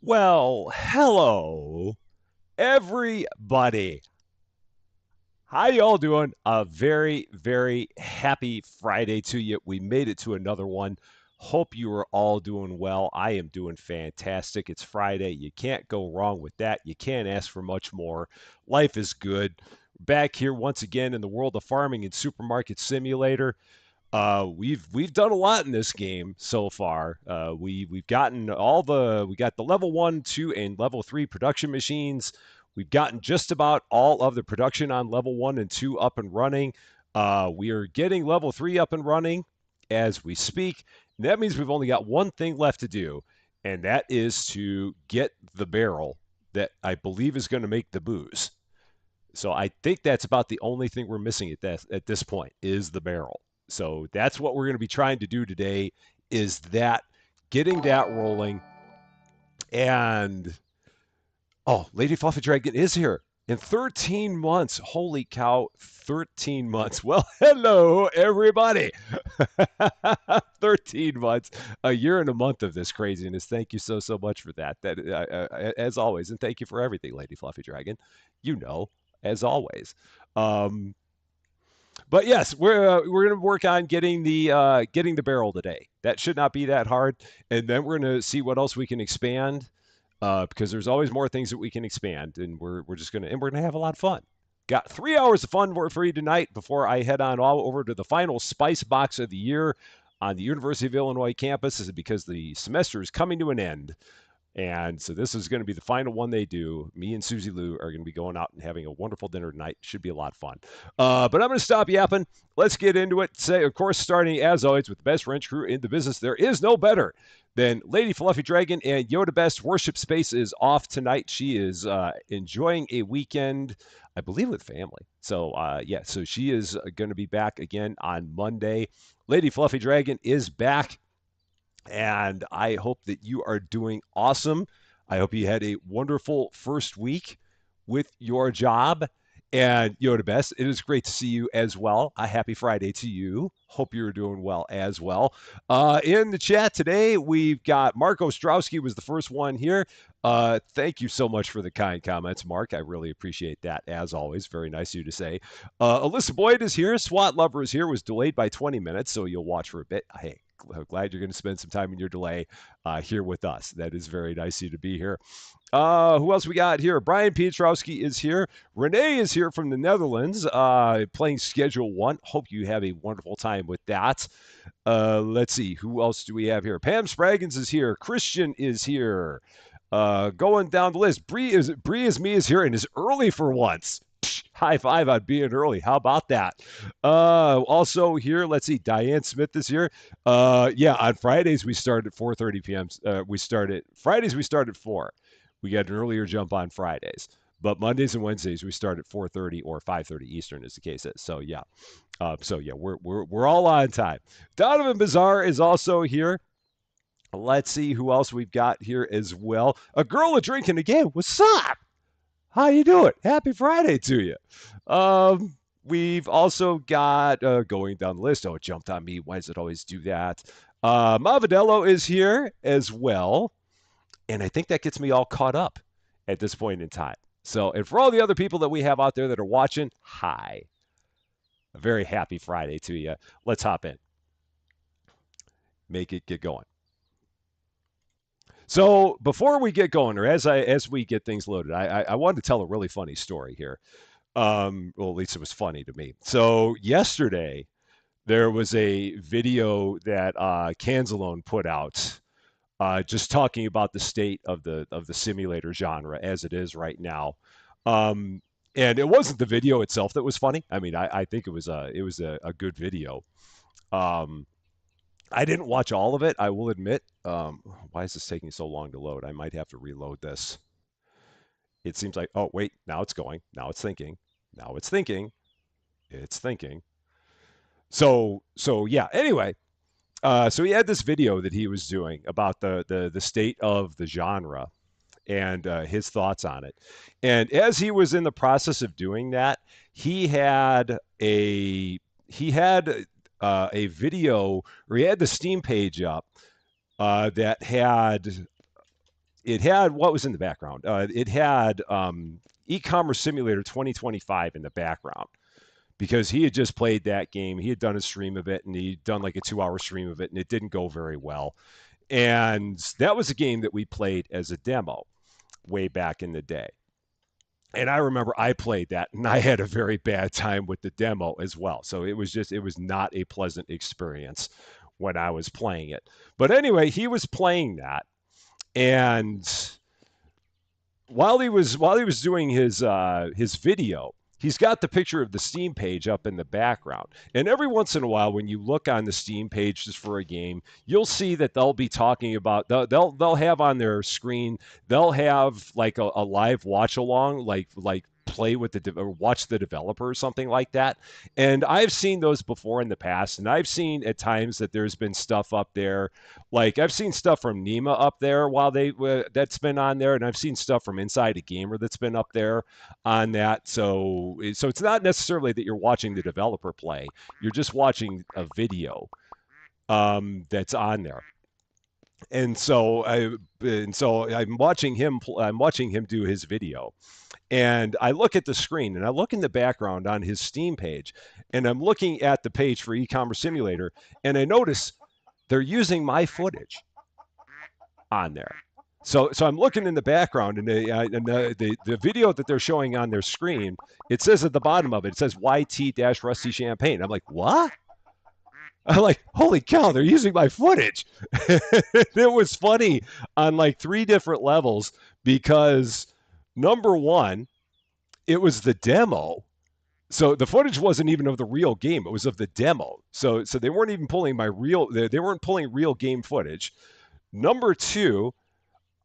Well, hello, everybody. How y'all doing? A very, very happy Friday to you. We made it to another one. Hope you are all doing well. I am doing fantastic. It's Friday. You can't go wrong with that. You can't ask for much more. Life is good. Back here once again in the world of farming and supermarket simulator. We've done a lot in this game so far. We've gotten we got the level 1, 2, and level 3 production machines. We've gotten just about all of the production on level 1 and 2 up and running. We are getting level 3 up and running as we speak. And that means we've only got one thing left to do, and that is to get the barrel that I believe is going to make the booze. So I think that's about the only thing we're missing at this point is the barrel. So that's what we're going to be trying to do today is that getting that rolling. And oh, Lady Fluffy Dragon is here in 13 months. Holy cow, 13 months. Well, hello, everybody. 13 months, a year and a month of this craziness. Thank you so much for that. As always, and thank you for everything, Lady Fluffy Dragon. You know, as always. Um, but yes, we're going to work on getting the barrel today. That should not be that hard, and then we're going to see what else we can expand because there's always more things that we can expand, and we're just gonna and we're gonna have a lot of fun. Got 3 hours of fun for you tonight before I head on all over to the final spice box of the year on the University of Illinois campus. This is because the semester is coming to an end. And so this is going to be the final one they do. Me and Susie Lou are going to be going out and having a wonderful dinner tonight. Should be a lot of fun. But I'm going to stop yapping. Let's get into it. Say, of course, starting as always with the best wrench crew in the business. There is no better than Lady Fluffy Dragon and Yoda Best. Worship Space is off tonight. She is enjoying a weekend, I believe, with family. So yeah, so she is going to be back again on Monday. Lady Fluffy Dragon is back. And I hope that you are doing awesome. I hope you had a wonderful first week with your job. And Yoda Best, it is great to see you as well. A happy Friday to you. Hope you're doing well as well. In the chat today, we've got Mark Ostrowski was the first one here. Thank you so much for the kind comments, Mark. I really appreciate that, as always. Very nice of you to say. Alyssa Boyd is here. SWAT Lover is here. Was delayed by 20 minutes, so you'll watch for a bit. Hey, glad you're going to spend some time in your delay here with us. That is very nice of you to be here. Who else we got here? Brian Pietrowski is here. Renee is here from the Netherlands playing Schedule 1. Hope you have a wonderful time with that. Let's see. Who else do we have here? Pam Spraggins is here. Christian is here. Going down the list. Bree is me is here and is early for once. High five on being early. How about that? Also here, let's see. Diane Smith is here. Yeah, on Fridays we start at 4:30 p.m. Fridays we start at 4. We got an earlier jump on Fridays, but Mondays and Wednesdays we start at 4:30 or 5:30 Eastern, as the case is. So yeah, we're all on time. Donovan Bizarre is also here. Let's see who else we've got here as well. A girl a drinking again. What's up? How you doing? Happy Friday to you. We've also got going down the list. Oh, it jumped on me. Why does it always do that? Mavadello is here as well. And I think that gets me all caught up at this point in time. So, and for all the other people that we have out there that are watching, hi. A very happy Friday to you. Let's hop in. Make it get going. So before we get going, or as we get things loaded, I wanted to tell a really funny story here. Well, at least it was funny to me. So yesterday there was a video that Canzalone put out, just talking about the state of the simulator genre as it is right now. And it wasn't the video itself that was funny. I mean, I think it was a good video. Um, I didn't watch all of it, I will admit. Why is this taking so long to load? I might have to reload this. It seems like, oh, wait, now it's going. Now it's thinking. Now it's thinking. It's thinking. So yeah, anyway. So he had this video that he was doing about the state of the genre and his thoughts on it. And as he was in the process of doing that, he had a video, or he had the Steam page up that had it had what was in the background. It had e-commerce simulator 2025 in the background because he had just played that game. He had done a stream of it, and he'd done like a 2-hour stream of it, and it didn't go very well. And that was a game that we played as a demo way back in the day. And I remember I played that and I had a very bad time with the demo as well. So it was not a pleasant experience when I was playing it. But anyway, he was playing that, and while he was doing his video, he's got the picture of the Steam page up in the background. And every once in a while, when you look on the Steam page just for a game, you'll see that they'll be talking about they'll have on their screen, they'll have like a live watch along, like play with or watch the developer or something like that. And I've seen those before in the past, and I've seen at times that there's been stuff up there, like I've seen stuff from Nima up there while they that's been on there, and I've seen stuff from Inside a Gamer that's been up there on that. So it's not necessarily that you're watching the developer play, you're just watching a video that's on there. And so I'm watching him do his video, and I look at the screen and I look in the background on his Steam page, and I'm looking at the page for e-commerce simulator, and I notice they're using my footage on there. So I'm looking in the background, and the video that they're showing on their screen, it says at the bottom of it, it says YT-Rusty Champaign. I'm like, what? I'm like, holy cow, they're using my footage. It was funny on like 3 different levels because number one, it was the demo. So the footage wasn't even of the real game; it was of the demo. So they weren't even pulling they weren't pulling real game footage. Number two,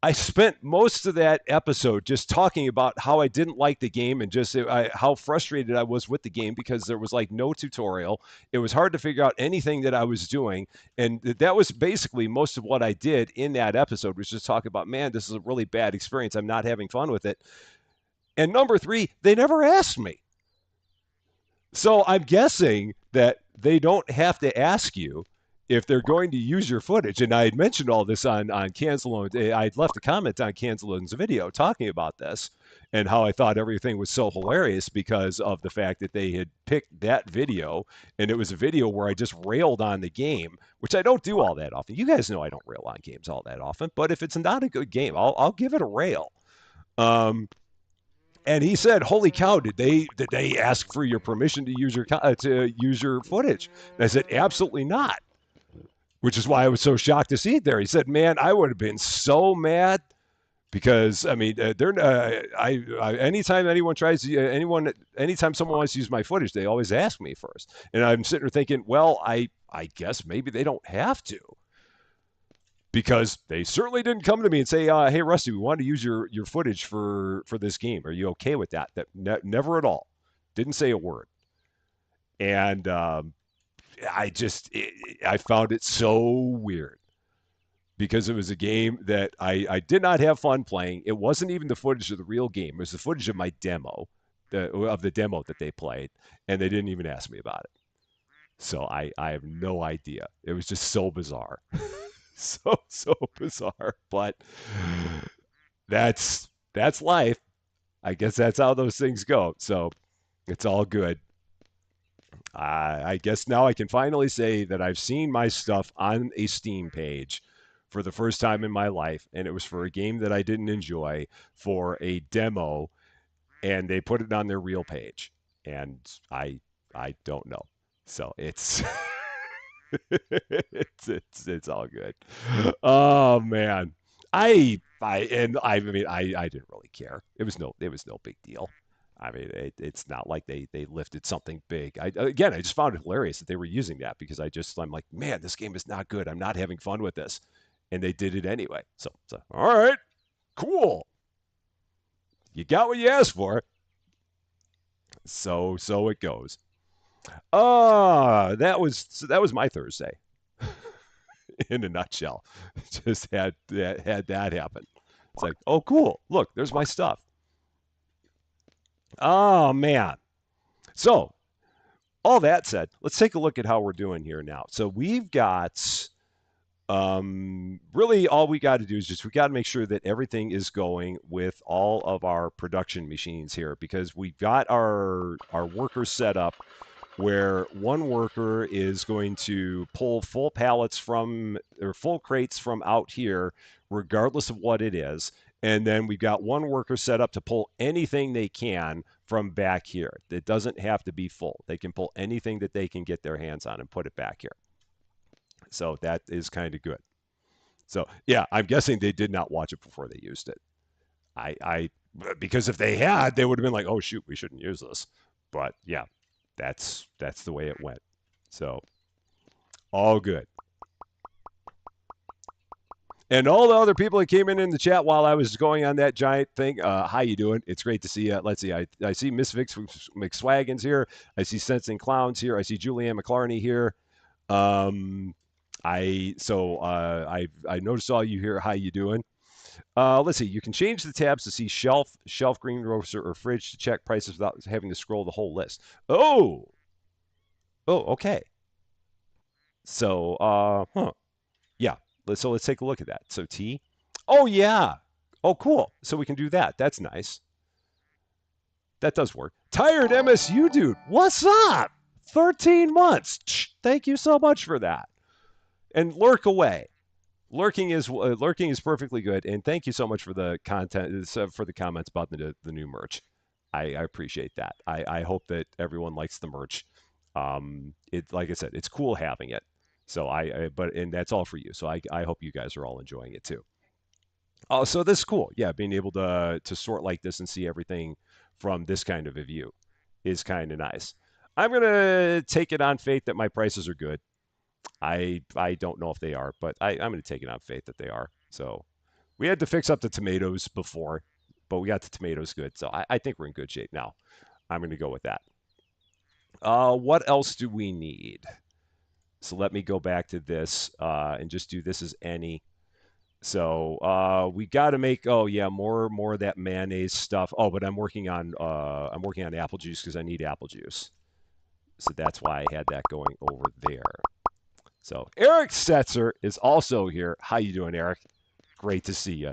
I spent most of that episode just talking about how I didn't like the game and just how frustrated I was with the game because there was like no tutorial. It was hard to figure out anything that I was doing. And that was basically most of what I did in that episode, was just talk about, man, this is a really bad experience. I'm not having fun with it. And number three, they never asked me. So I'm guessing that they don't have to ask you if they're going to use your footage. And I had mentioned all this on Cancelone. I'd left a comment on Cancelone's video talking about this and how I thought everything was so hilarious because of the fact that they had picked that video, and it was a video where I just railed on the game, which I don't do all that often. You guys know I don't rail on games all that often, but if it's not a good game, I'll give it a rail. And he said, "Holy cow! Did they ask for your permission to use your footage?" And I said, "Absolutely not." Which is why I was so shocked to see it there. He said, "Man, I would have been so mad because I mean, anytime anyone anytime someone wants to use my footage, they always ask me first." And I'm sitting there thinking, well, I guess maybe they don't have to, because they certainly didn't come to me and say, "Hey, Rusty, we want to use your footage for this game. Are you okay with that?" Never at all. Didn't say a word. And I found it so weird because it was a game that I did not have fun playing. It wasn't even the footage of the real game. It was the footage of my demo, of the demo that they played, and they didn't even ask me about it. So I have no idea. It was just so bizarre. So bizarre, but that's life. I guess that's how those things go. So it's all good. I guess now I can finally say that I've seen my stuff on a Steam page for the first time in my life, and it was for a game that I didn't enjoy, for a demo, and they put it on their real page, and I don't know. So it's it's all good. Oh man. I mean I didn't really care. It was no big deal. I mean, it's not like they lifted something big. Again, I just found it hilarious that they were using that because I'm like, man, this game is not good. I'm not having fun with this, and they did it anyway. So all right, cool. You got what you asked for. So it goes. That was my Thursday in a nutshell. Just had that happen. It's like, oh, cool. Look, there's my stuff. Oh man. So all that said, let's take a look at how we're doing here now. So we've got Really, all we got to do is just we got to make sure that everything is going with all of our production machines here because we've got our workers set up where one worker is going to pull full pallets from or full crates from out here, regardless of what it is. And then we've got one worker set up to pull anything they can from back here. It doesn't have to be full. They can pull anything that they can get their hands on and put it back here. So that is kind of good. So yeah, I'm guessing they did not watch it before they used it. I because if they had, they would have been like, oh shoot, we shouldn't use this. But yeah, that's the way it went. So all good. And all the other people that came in the chat while I was going on that giant thing, how you doing? It's great to see you. Let's see. I see Miss Vix McSwaggins here. I see Sensing Clowns here. I see Julianne McClarney here. Um, I noticed all you here. How you doing? Let's see. You can change the tabs to see shelf, greengrocer, or fridge to check prices without having to scroll the whole list. Oh, okay. So, yeah. So let's take a look at that. So T. Oh yeah. Oh cool. So we can do that. That's nice. That does work. Tired MSU dude. What's up? 13 months. Thank you so much for that. And lurk away. Lurking is perfectly good, and thank you so much for the content for the comments about the new merch. I appreciate that. I hope that everyone likes the merch. It like I said, it's cool having it. So but and that's all for you. So I hope you guys are all enjoying it too. Oh, so this is cool. Yeah, being able to sort like this and see everything from this kind of a view is kind of nice. I'm gonna take it on faith that my prices are good. I don't know if they are, but I'm going to take it on faith that they are. So we had to fix up the tomatoes before, but we got the tomatoes good. So I think we're in good shape now. I'm going to go with that. What else do we need? So let me go back to this and just do this as any. So we got to make more of that mayonnaise stuff. Oh, but I'm working on apple juice because I need apple juice. So that's why I had that going over there. So Eric Setzer is also here. How you doing, Eric? Great to see you.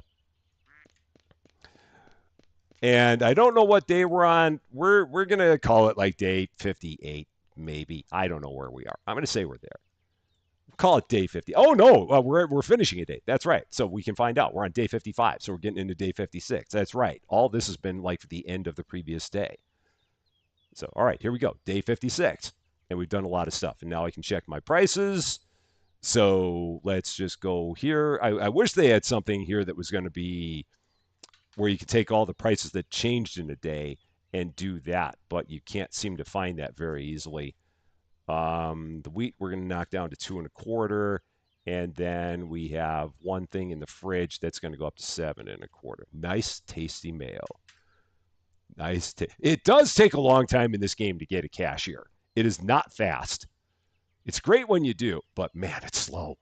And I don't know what day we're on. We're gonna call it like day 58, maybe. I don't know where we are. I'm gonna say we're there. Call it day 50. Oh no, we're finishing a day. That's right. So we can find out. We're on day 55, so we're getting into day 56. That's right. All this has been like the end of the previous day. So all right, here we go. Day 56, and we've done a lot of stuff. And now I can check my prices. So let's just go here. I wish they had something here that was going to be where you could take all the prices that changed in a day and do that, but you can't seem to find that very easily. The wheat we're going to knock down to 2.25, and then we have one thing in the fridge that's going to go up to 7.25. Nice, tasty mayo. Nice. It does take a long time in this game to get a cashier. It is not fast. It's great when you do, but man, it's slow.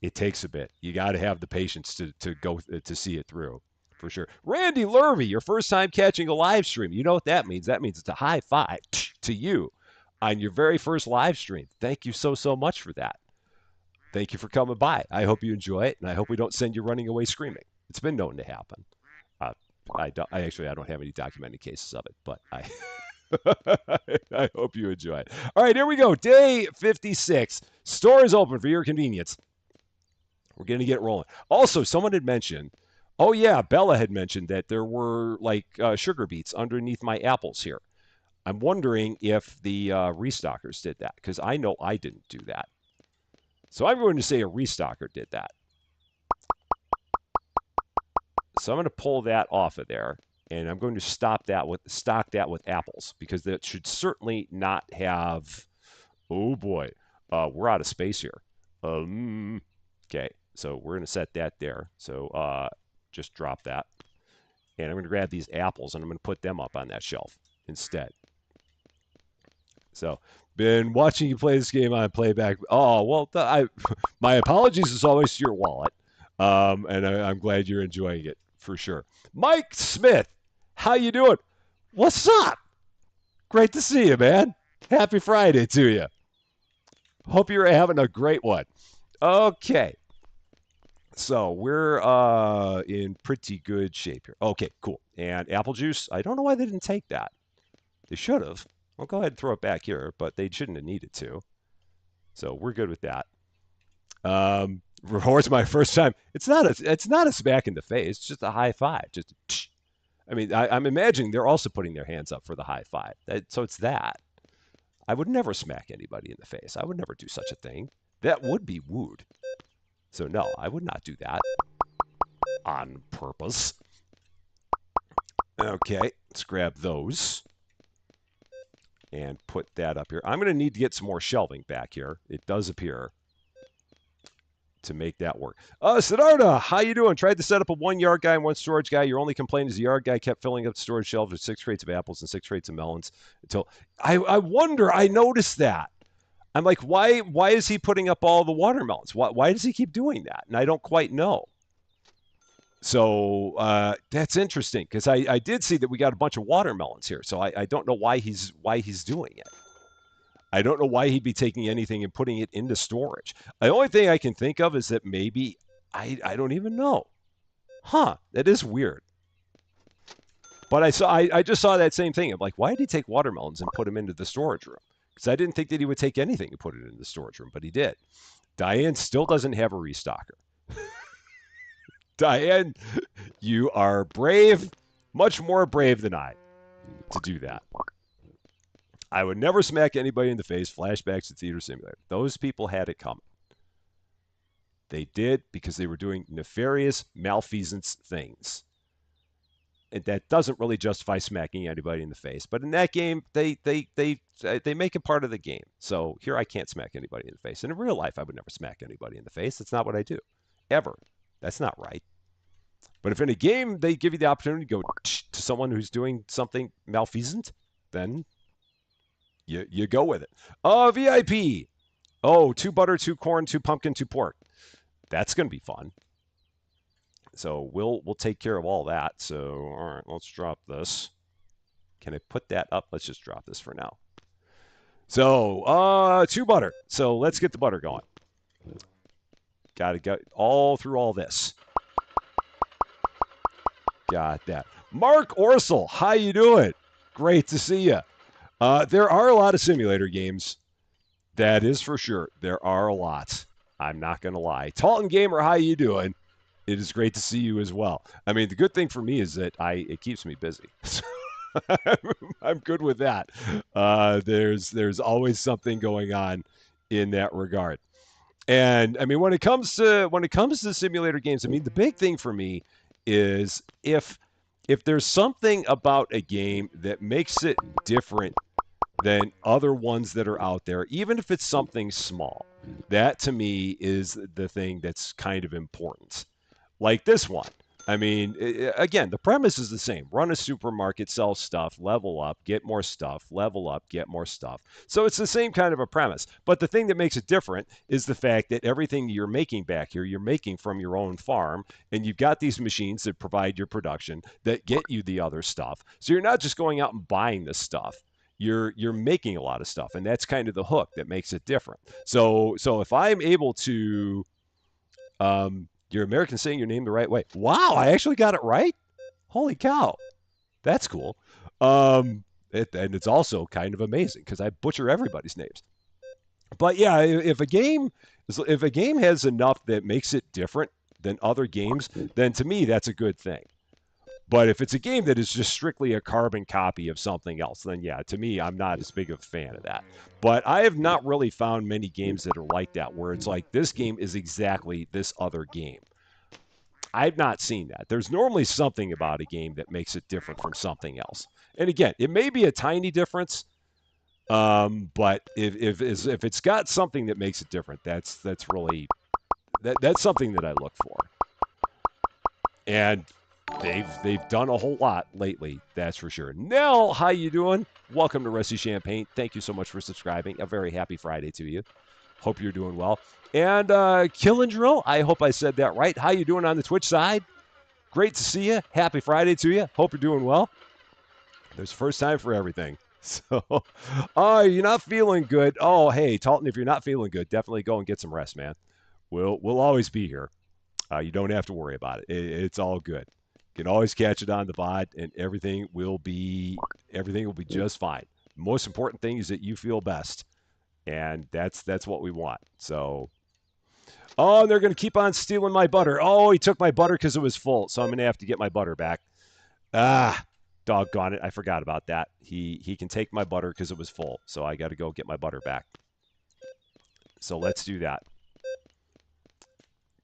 It takes a bit. You got to have the patience to go to see it through, for sure. Randy Lurvy, your first time catching a live stream. You know what that means? That means it's a high five to you on your very first live stream. Thank you so much for that. Thank you for coming by. I hope you enjoy it, and I hope we don't send you running away screaming. It's been known to happen. I don't have any documented cases of it, but I hope you enjoy it. All right, here we go. Day 56. Store is open for your convenience. We're going to get rolling. Also, someone had mentioned, oh, yeah, Bella had mentioned that there were like sugar beets underneath my apples here. I'm wondering if the restockers did that because I know I didn't do that. So I'm going to say a restocker did that. So I'm going to pull that off of there. And I'm going to stock that with apples because that should certainly not have. Oh boy, we're out of space here. Okay, so we're going to set that there. So just drop that, and I'm going to grab these apples and I'm going to put them up on that shelf instead. So been watching you play this game on playback. Oh well, my apologies as always to your wallet, and I'm glad you're enjoying it for sure. Mike Smith. How you doing? What's up? Great to see you, man. Happy Friday to you. Hope you're having a great one. Okay. So we're in pretty good shape here. Okay, cool. And apple juice, I don't know why they didn't take that. They should have. I'll go ahead and throw it back here, but they shouldn't have needed to. So we're good with that. Rewards my first time. It's not a smack in the face. It's just a high five. Just I mean, I'm imagining they're also putting their hands up for the high five. So it's that. I would never smack anybody in the face. I would never do such a thing. That would be wooed. So no, I would not do that on purpose. Okay, let's grab those and put that up here. I'm going to need to get some more shelving back here. It does appear to make that work. Siddhartha, how you doing? Tried to set up a 1 yard guy and 1 storage guy. Your only complaint is the yard guy kept filling up the storage shelves with 6 crates of apples and 6 crates of melons. Until I wonder. I noticed that. I'm like, why is he putting up all the watermelons? Why does he keep doing that? And I don't quite know. So that's interesting because I did see that we got a bunch of watermelons here. So I don't know why he's doing it. I don't know why he'd be taking anything and putting it into storage. The only thing I can think of is that maybe I don't even know. Huh? That is weird. But I just saw that same thing. I'm like, why did he take watermelons and put them into the storage room? Because I didn't think that he would take anything and put it in the storage room, but he did. Diane still doesn't have a restocker. Diane, you are brave, much more brave than I, to do that. I would never smack anybody in the face. Flashbacks to Theater Simulator. Those people had it coming. They did because they were doing nefarious, malfeasance things. And that doesn't really justify smacking anybody in the face. But in that game, they make it part of the game. So here I can't smack anybody in the face. And in real life, I would never smack anybody in the face. That's not what I do, ever. That's not right. But if in a game they give you the opportunity to go to someone who's doing something malfeasant, then you go with it. VIP. Oh, 2 butter, 2 corn, 2 pumpkin, 2 pork. That's going to be fun. So we'll take care of all that. So all right, let's drop this. Can I put that up? Let's just drop this for now. So 2 butter. So let's get the butter going. Got to go all through all this. Got that. Mark Orsel, how you doing? Great to see you. There are a lot of simulator games. That is for sure. There are a lot. I'm not going to lie. Talton Gamer, how you doing? It is great to see you as well. I mean, the good thing for me is that it keeps me busy. I'm good with that. There's always something going on in that regard. And I mean, when it comes to simulator games, I mean, the big thing for me is if there's something about a game that makes it different than other ones that are out there, even if it's something small, that to me is the thing that's kind of important. Like this one. I mean, again, the premise is the same. Run a supermarket, sell stuff, level up, get more stuff, level up, get more stuff. So it's the same kind of a premise. But the thing that makes it different is the fact that everything you're making back here, you're making from your own farm, and you've got these machines that provide your production that get you the other stuff. So you're not just going out and buying this stuff. You're making a lot of stuff, and that's kind of the hook that makes it different. So if I'm able to your American saying your name the right way. Wow, I actually got it right. Holy cow, that's cool. And it's also kind of amazing because I butcher everybody's names. But yeah, if a game has enough that makes it different than other games, then to me that's a good thing. But if it's a game that is just strictly a carbon copy of something else, then yeah, to me, I'm not as big of a fan of that. But I have not really found many games that are like that, where it's like this game is exactly this other game. I've not seen that. There's normally something about a game that makes it different from something else. And again, it may be a tiny difference, but if it's got something that makes it different, that's really that's something that I look for. And they've done a whole lot lately, that's for sure. Nell, how you doing? Welcome to Rusty Champagne. Thank you so much for subscribing. A very happy Friday to you. Hope you're doing well. And Killendrill, I hope I said that right. How you doing on the Twitch side? Great to see you. Happy Friday to you. Hope you're doing well. There's first time for everything. So, you're not feeling good. Oh, hey, Talton, if you're not feeling good, definitely go and get some rest, man. We'll always be here. You don't have to worry about it. It's all good. You can always catch it on the VOD, and everything will be just fine. The most important thing is that you feel best, and that's what we want. So, oh, they're gonna keep on stealing my butter. Oh, he took my butter because it was full, so I'm gonna have to get my butter back. Ah, doggone it, I forgot about that. He can take my butter because it was full, so I got to go get my butter back. So let's do that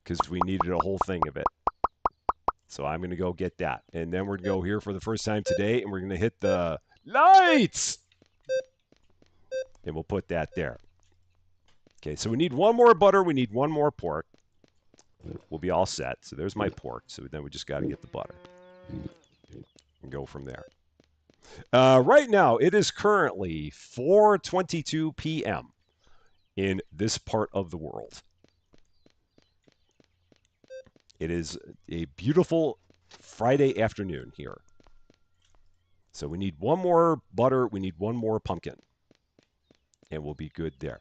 because we needed a whole thing of it. So I'm going to go get that. And then we're going to go here for the first time today, and we're going to hit the lights. And we'll put that there. Okay, so we need one more butter. We need one more pork. We'll be all set. So there's my pork. So then we just got to get the butter and go from there. Right now, it is currently 4:22 p.m. in this part of the world. It is a beautiful Friday afternoon here. So we need one more butter. We need one more pumpkin. And we'll be good there.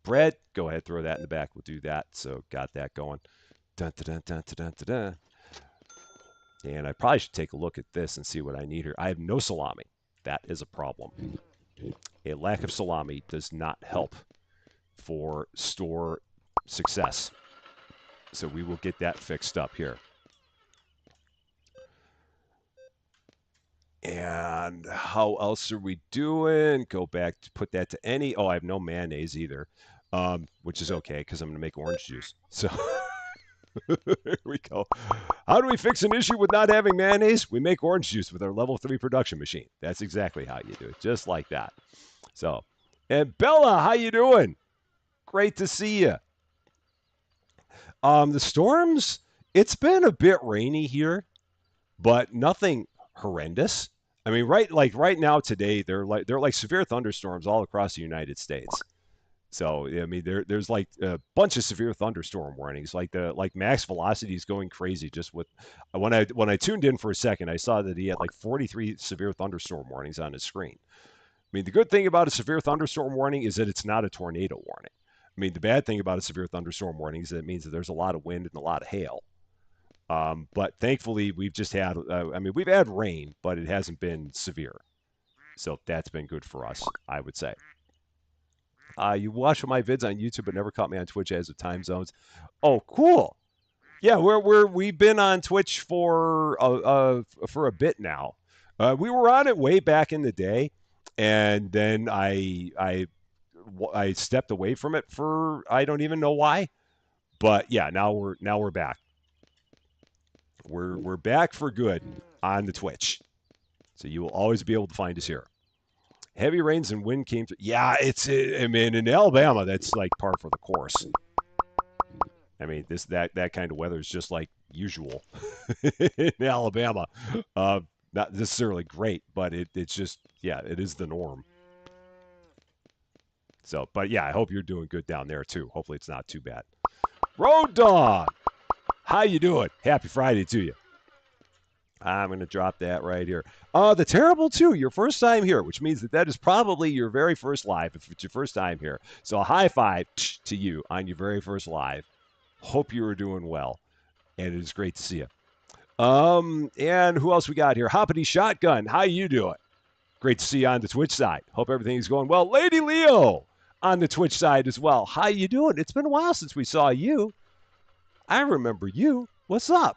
Bread, go ahead, throw that in the back. We'll do that. So got that going. Dun, dun, dun, dun, dun, dun, dun. And I probably should take a look at this and see what I need here. I have no salami. That is a problem. A lack of salami does not help for store success. So we will get that fixed up here. And how else are we doing? Go back to put that to any. Oh, I have no mayonnaise either, which is okay because I'm going to make orange juice. So here we go. How do we fix an issue with not having mayonnaise? We make orange juice with our level 3 production machine. That's exactly how you do it, just like that. So, and Bella, how you doing? Great to see you. The storms, it's been a bit rainy here, but nothing horrendous. I mean, right now today, they're like severe thunderstorms all across the United States. So I mean, there's like a bunch of severe thunderstorm warnings. Like max velocity is going crazy. Just with when I tuned in for a second, I saw that he had like 43 severe thunderstorm warnings on his screen. I mean, the good thing about a severe thunderstorm warning is that it's not a tornado warning. I mean, the bad thing about a severe thunderstorm warning is that it means that there's a lot of wind and a lot of hail. But thankfully, we've just had, we've had rain, but it hasn't been severe. So that's been good for us, I would say. You watch my vids on YouTube, but never caught me on Twitch as of time zones. Oh, cool. Yeah, we've been on Twitch for a bit now. We were on it way back in the day, and then I stepped away from it for I don't even know why. But yeah, now we're back. We're back for good on the Twitch. So you will always be able to find us here. Heavy rains and wind came through. Yeah, I mean, in Alabama, that's like par for the course. I mean, that kind of weather is just like usual in Alabama. Not necessarily great, but it's just, yeah, it is the norm. So, but yeah, I hope you're doing good down there too. Hopefully it's not too bad. Road Dog, how you doing? Happy Friday to you. I'm going to drop that right here. The Terrible 2, your first time here, which means that is probably your very first live if it's your first time here. So a high five to you on your very first live. Hope you are doing well, and it is great to see you. And who else we got here? Hoppity Shotgun, how you doing? Great to see you on the Twitch side. Hope everything's going well. Lady Leo on the Twitch side as well. How you doing? It's been a while since we saw you. I remember you. What's up?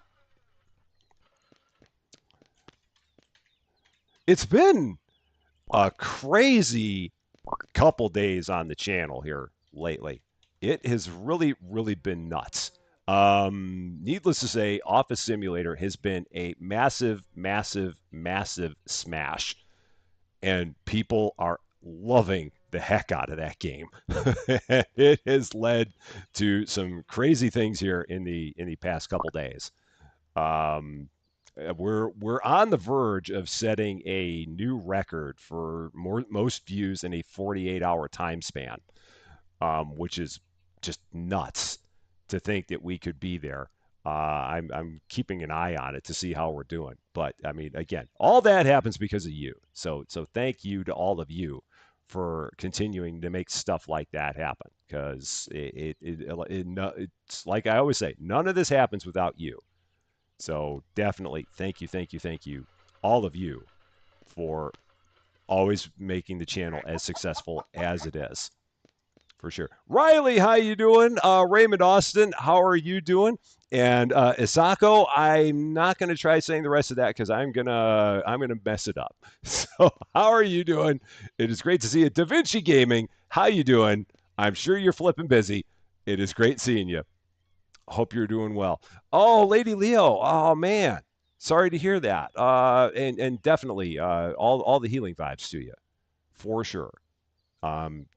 It's been a crazy couple days on the channel here lately. It has really, really been nuts. Needless to say, Office Simulator has been a massive, massive, massive smash. And people are loving the heck out of that game. It has led to some crazy things here in the past couple days. We're on the verge of setting a new record for most views in a 48-hour time span, which is just nuts to think that we could be there. I'm keeping an eye on it to see how we're doing. But I mean, again, all that happens because of you. So thank you to all of you for continuing to make stuff like that happen. because it's like I always say, none of this happens without you. So definitely, thank you, all of you, for always making the channel as successful as it is. For sure. Riley, how you doing? Raymond Austin, how are you doing? And Isako, I'm not going to try saying the rest of that because I'm gonna mess it up. So how are you doing? It is great to see you. Da Vinci Gaming, how you doing? I'm sure you're flipping busy. It is great seeing you. Hope you're doing well. Oh, Lady Leo. Oh man, sorry to hear that. And definitely all the healing vibes to you, for sure.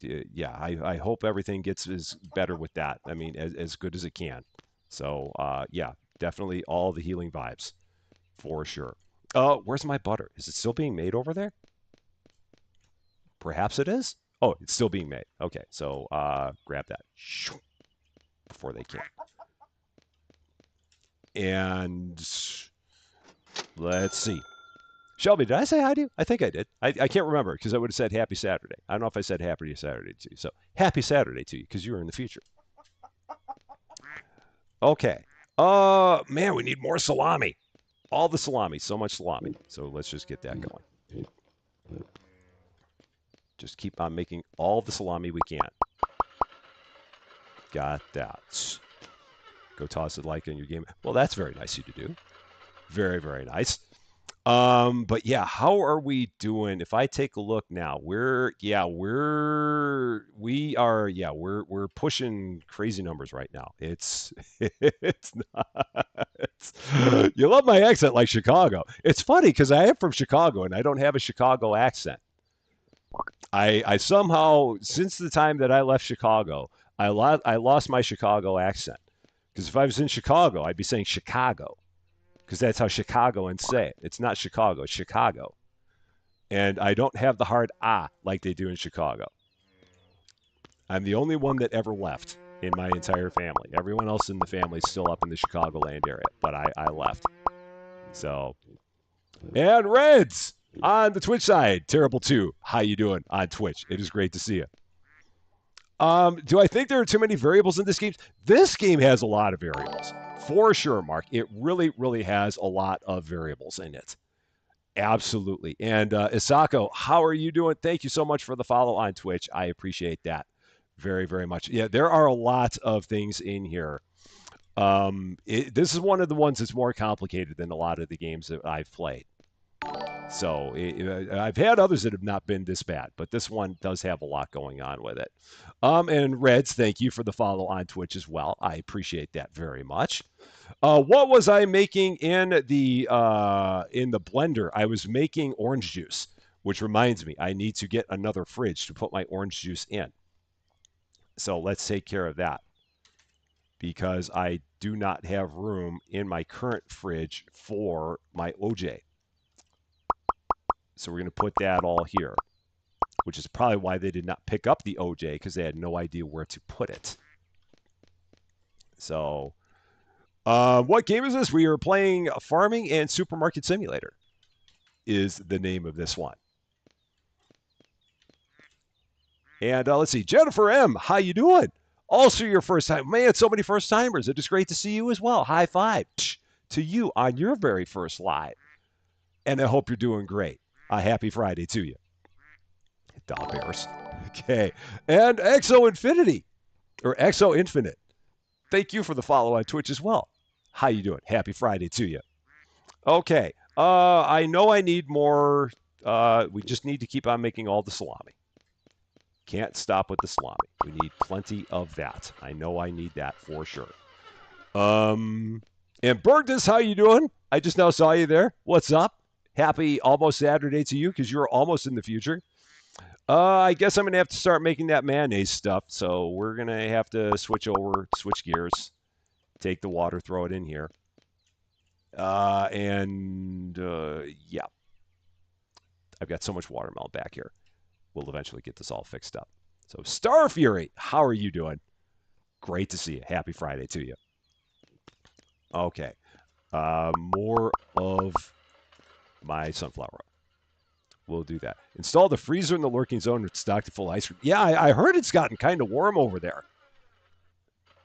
Yeah, I hope everything gets as better with that. I mean, as good as it can. So, yeah, definitely all the healing vibes for sure. Where's my butter? Is it still being made over there? Perhaps it is. Oh, it's still being made. Okay, so grab that before they can. And let's see. Shelby, did I say hi to you? I think I did. I can't remember because I would have said happy Saturday. I don't know if I said happy Saturday to you. So happy Saturday to you because you are in the future. Okay. Man, we need more salami. All the salami. So much salami. So let's just get that going. Just keep on making all the salami we can. Got that. Go toss it like in your game. Well, that's very nice of you to do. Very, very nice. But yeah, how are we doing? If I take a look now, we're pushing crazy numbers right now. It's it's not you love my accent like Chicago. It's funny because I am from Chicago and I don't have a Chicago accent. I somehow since the time that I left Chicago, I lost my Chicago accent. Because if I was in Chicago, I'd be saying Chicago because that's how Chicagoans say it. It's not Chicago, it's Chicago. And I don't have the hard ah like they do in Chicago. I'm the only one that ever left in my entire family. Everyone else in the family is still up in the Chicagoland area, but I left. So, and Reds on the Twitch side, Terrible 2. How you doing on Twitch? It is great to see you. Do I think there are too many variables in this game? This game has a lot of variables. For sure, Mark. It really, really has a lot of variables in it. Absolutely. And Isako, how are you doing? Thank you so much for the follow on Twitch. I appreciate that very, very much. Yeah, there are a lot of things in here. This is one of the ones that's more complicated than a lot of the games that I've played. So I've had others that have not been this bad, but this one does have a lot going on with it. And Reds, thank you for the follow on Twitch as well. I appreciate that very much. What was I making in the blender? I was making orange juice, which reminds me, I need to get another fridge to put my orange juice in. So let's take care of that because I do not have room in my current fridge for my OJ. So we're going to put that all here, which is probably why they did not pick up the OJ because they had no idea where to put it. So what game is this? We are playing Farming and Supermarket Simulator is the name of this one. And let's see, Jennifer M., how you doing? Also your first time. Man, so many first timers. It is great to see you as well. High five to you on your very first live. And I hope you're doing great. Happy Friday to you. Doll Bears. Okay. And Exo Infinity or Exo Infinite. Thank you for the follow on Twitch as well. How you doing? Happy Friday to you. Okay. I know I need more. We just need to keep on making all the salami. Can't stop with the salami. We need plenty of that. I know I need that for sure. And Bergdus, how you doing? I just now saw you there. What's up? Happy almost Saturday to you because you're almost in the future. I guess I'm going to have to start making that mayonnaise stuff. So we're going to have to switch gears, take the water, throw it in here. Yeah, I've got so much watermelon back here. We'll eventually get this all fixed up. So Star Fury, how are you doing? Great to see you. Happy Friday to you. Okay. More of my sunflower oil. We'll do that. Install the freezer in the lurking zone with stocked full ice cream. Yeah, I heard it's gotten kind of warm over there.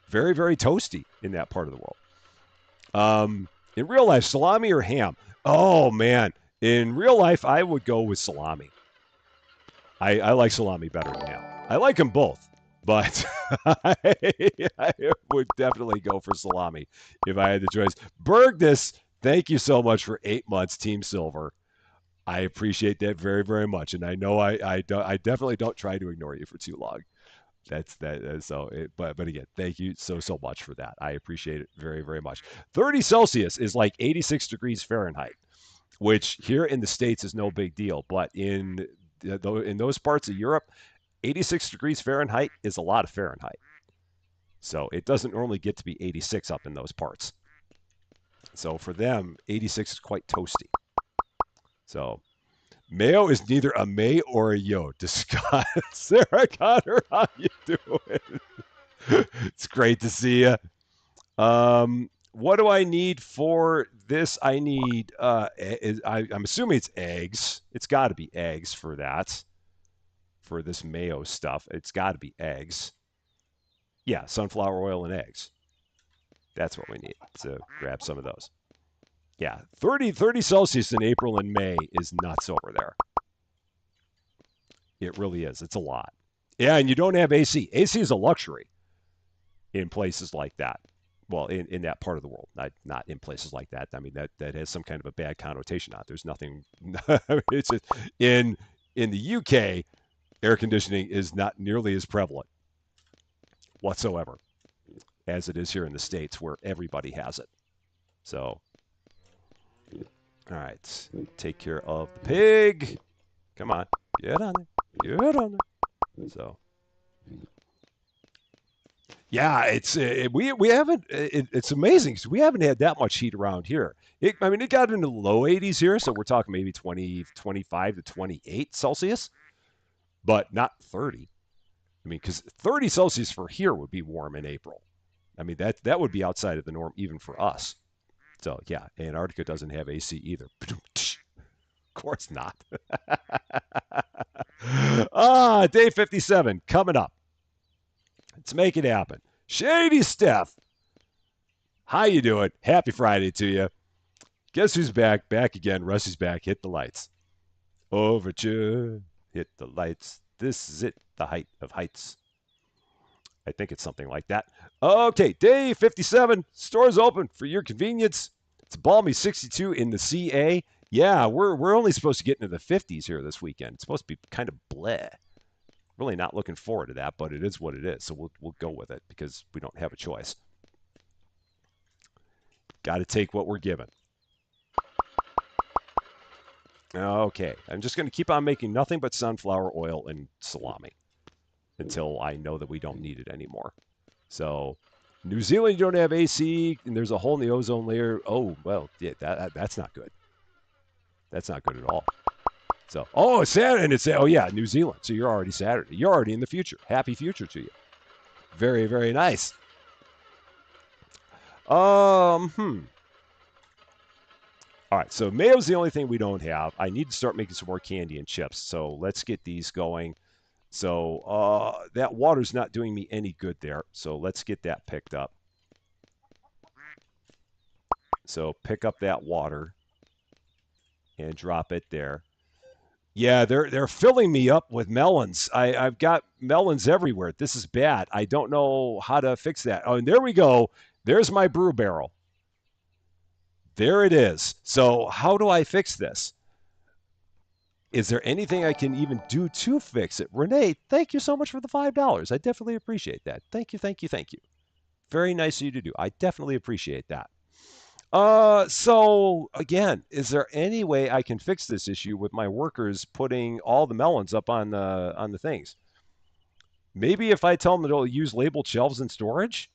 Very, very toasty in that part of the world. In real life, salami or ham? Oh man, in real life, I would go with salami. I like salami better than ham. I like them both, but I would definitely go for salami if I had the choice. Bergnes, thank you so much for 8 months, Team Silver. I appreciate that very, very much, and I know I definitely don't try to ignore you for too long. That's that. So, but again, thank you so much for that. I appreciate it very, very much. 30 Celsius is like 86 degrees Fahrenheit, which here in the States is no big deal, but in those parts of Europe, 86 degrees Fahrenheit is a lot of Fahrenheit. So it doesn't normally get to be 86 up in those parts. So for them, 86 is quite toasty. So mayo is neither a may or a yo. Discuss. Sarah Connor, how you doing? It's great to see you. What do I need for this? I need. I'm assuming it's eggs. It's got to be eggs for that. For this mayo stuff, it's got to be eggs. Yeah, sunflower oil and eggs. That's what we need. So grab some of those. Yeah, 30 Celsius in April and May is nuts over there. It really is. It's a lot. Yeah, and you don't have AC. AC is a luxury in places like that. Well, in that part of the world, not in places like that. I mean, that has some kind of a bad connotation on it. There's nothing. It's just, in the UK, air conditioning is not nearly as prevalent whatsoever as it is here in the States, where everybody has it. So, all right, take care of the pig. Come on, get on there, get on there. So, yeah, we haven't. It's amazing because we haven't had that much heat around here. I mean, it got into the low 80s here, so we're talking maybe 20, 25 to 28 Celsius, but not 30. I mean, because 30 Celsius for here would be warm in April. I mean, that would be outside of the norm even for us. So yeah, Antarctica doesn't have AC either. Of course not. Day 57 coming up. Let's make it happen. Shady Steph, how you doing? Happy Friday to you. Guess who's back? Back again. Rusty's back. Hit the lights. Overture. Hit the lights. This is it. The height of heights. I think it's something like that. Okay, day 57. Stores open for your convenience. It's balmy 62 in the CA. Yeah, we're only supposed to get into the 50s here this weekend. It's supposed to be kind of bleh. Really not looking forward to that, but it is what it is. So we'll go with it because we don't have a choice. Got to take what we're given. Okay, I'm just going to keep on making nothing but sunflower oil and salami until I know that we don't need it anymore. So, New Zealand, you don't have AC, and there's a hole in the ozone layer. Oh, well, yeah, that's not good. That's not good at all. So, oh, it's Saturday, and oh yeah, New Zealand. So you're already Saturday. You're already in the future. Happy future to you. Very, very nice. All right, so mayo's the only thing we don't have. I need to start making some more candy and chips. So let's get these going. So that water's not doing me any good there. So let's get that picked up. So pick up that water and drop it there. Yeah, they're filling me up with melons. I've got melons everywhere. This is bad. I don't know how to fix that. Oh, and there we go. There's my brew barrel. There it is. So how do I fix this? Is there anything I can even do to fix it? Renee, thank you so much for the $5. I definitely appreciate that. Thank you, thank you, thank you. Very nice of you to do. I definitely appreciate that. So again, is there any way I can fix this issue with my workers putting all the melons up on the things? Maybe if I tell them that they'll use labeled shelves in storage,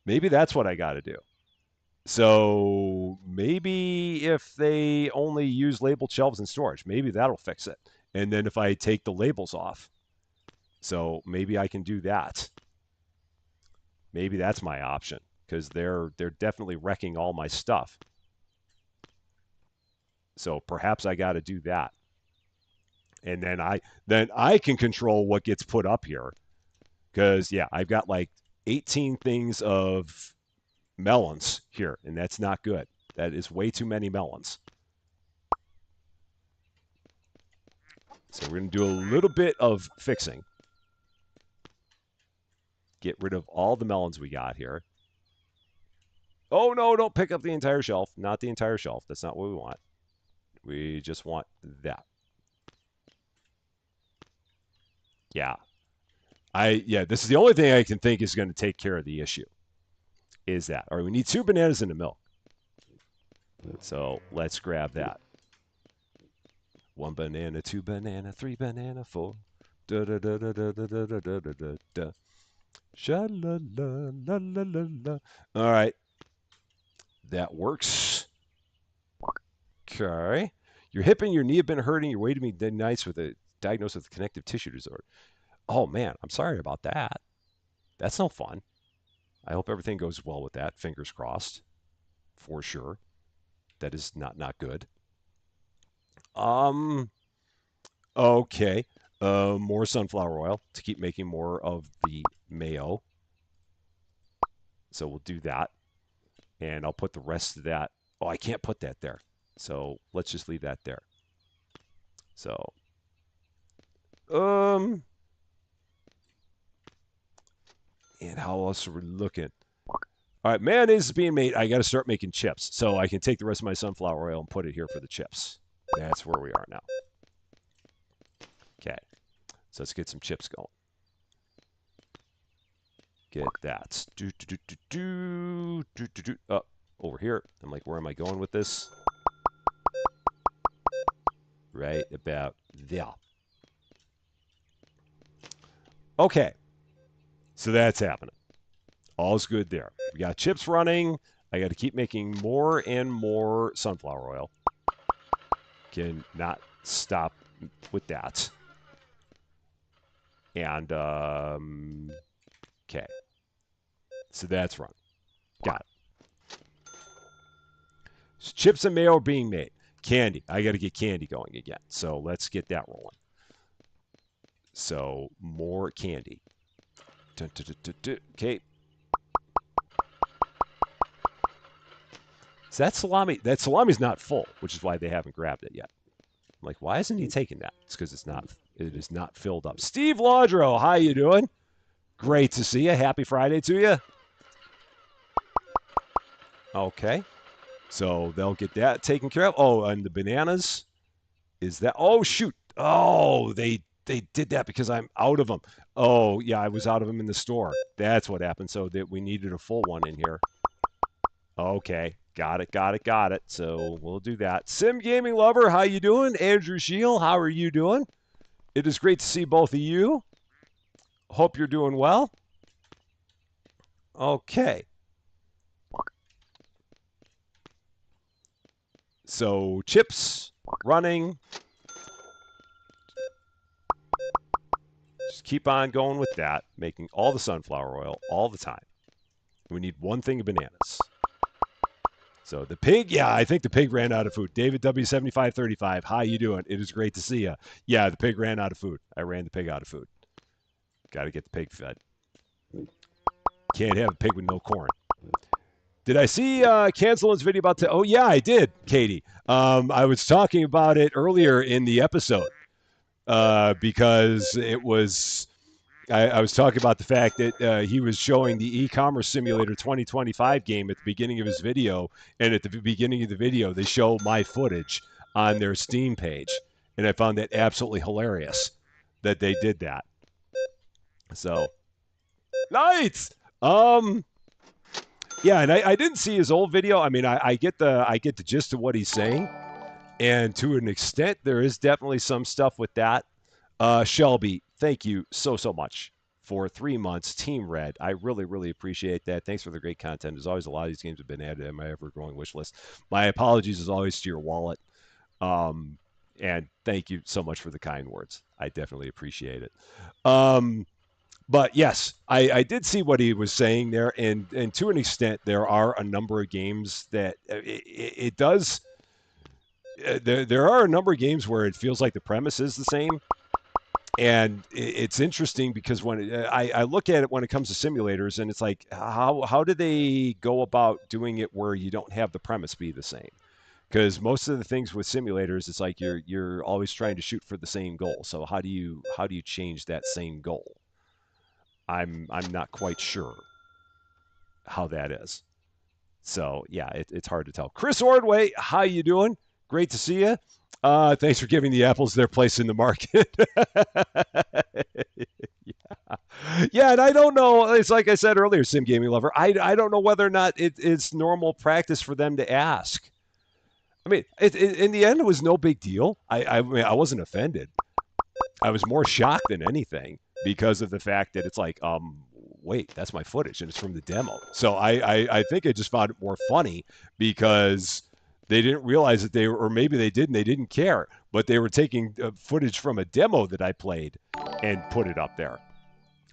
maybe that's what I got to do. So maybe if they only use labeled shelves in storage, maybe that'll fix it. And then if I take the labels off, so maybe I can do that. Maybe that's my option because they're definitely wrecking all my stuff. So perhaps I got to do that. And then I can control what gets put up here. Because yeah, I've got like 18 things of melons here, and that's not good. That is way too many melons. So we're going to do a little bit of fixing. Get rid of all the melons we got here. Oh, no, don't pick up the entire shelf. Not the entire shelf. That's not what we want. We just want that. Yeah. This is the only thing I can think is going to take care of the issue. Is that. All right, we need 2 bananas and a milk. So let's grab that. 1 banana, 2 banana, 3 banana, 4. Da da da da da da da da da da da. Sha la la la la la la. All right, that works. Okay, your hip and your knee have been hurting. You're waiting to be nice with a diagnosed with a connective tissue disorder. Oh man, I'm sorry about that. That's no fun. I hope everything goes well with that. Fingers crossed, for sure. That is not good. Um. Okay. More sunflower oil to keep making more of the mayo. So we'll do that. And I'll put the rest of that. Oh, I can't put that there. So let's just leave that there. So, and how else are we looking? All right, mayonnaise is being made. I got to start making chips. So I can take the rest of my sunflower oil and put it here for the chips. That's where we are now. Okay. So let's get some chips going. Get that. Oh, over here. I'm like, where am I going with this? Right about there. Okay. So that's happening. All's good there. We got chips running. I got to keep making more and more sunflower oil. Can not stop with that. And, okay. So that's run. Got it. So chips and mayo are being made. Candy. I got to get candy going again. So let's get that rolling. So more candy. Okay. So that salami, salami's not full, which is why they haven't grabbed it yet. I'm like, why isn't he taking that? It's because it is not filled up. Steve Laudrow, how you doing? Great to see you. Happy Friday to you. Okay. So they'll get that taken care of. Oh, and the bananas. Is that? Oh, shoot. Oh, they did that because I'm out of them. Oh, yeah, I was out of them in the store. That's what happened. So that we needed a full one in here. Okay. Got it. So we'll do that. Sim Gaming Lover, how you doing? Andrew Shield, how are you doing? It is great to see both of you. Hope you're doing well. Okay. So chips running. Just keep on going with that, making all the sunflower oil all the time. We need 1 thing of bananas. So the pig, yeah, I think the pig ran out of food. David W7535, how you doing? It is great to see you. Yeah, the pig ran out of food. I ran the pig out of food. Got to get the pig fed. Can't have a pig with no corn. Did I see Cancelin's video about oh yeah, I did, Katie. I was talking about it earlier in the episode because it was I was talking about the fact that he was showing the e-commerce simulator 2025 game at the beginning of his video, and at the beginning of the video they show my footage on their Steam page, and I found that absolutely hilarious that they did that. So nice. Yeah, and I didn't see his old video. I mean, I get the gist of what he's saying, and to an extent, there is definitely some stuff with that. Shelby, thank you so much for 3 months. Team Red, I really appreciate that. Thanks for the great content. As always, a lot of these games have been added to my ever-growing wish list. My apologies, as always, to your wallet. And thank you so much for the kind words. I definitely appreciate it. But yes, I did see what he was saying there, and to an extent, there are a number of games that it does. there are a number of games where it feels like the premise is the same, and it's interesting because when I look at it when it comes to simulators, and it's like how do they go about doing it where you don't have the premise be the same? Because most of the things with simulators, it's like you're always trying to shoot for the same goal. So how do you change that same goal? I'm not quite sure how that is. So yeah, it's hard to tell. Chris Ordway, how you doing? Great to see you. Thanks for giving the apples their place in the market. Yeah, and I don't know. It's like I said earlier, Sim Gaming Lover. I don't know whether or not it's normal practice for them to ask. I mean, in the end, it was no big deal. I mean, I wasn't offended. I was more shocked than anything because of the fact that it's like, wait, that's my footage and it's from the demo. So I think I just found it more funny because they didn't realize that they were, or maybe they did and they didn't care, but they were taking footage from a demo that I played and put it up there,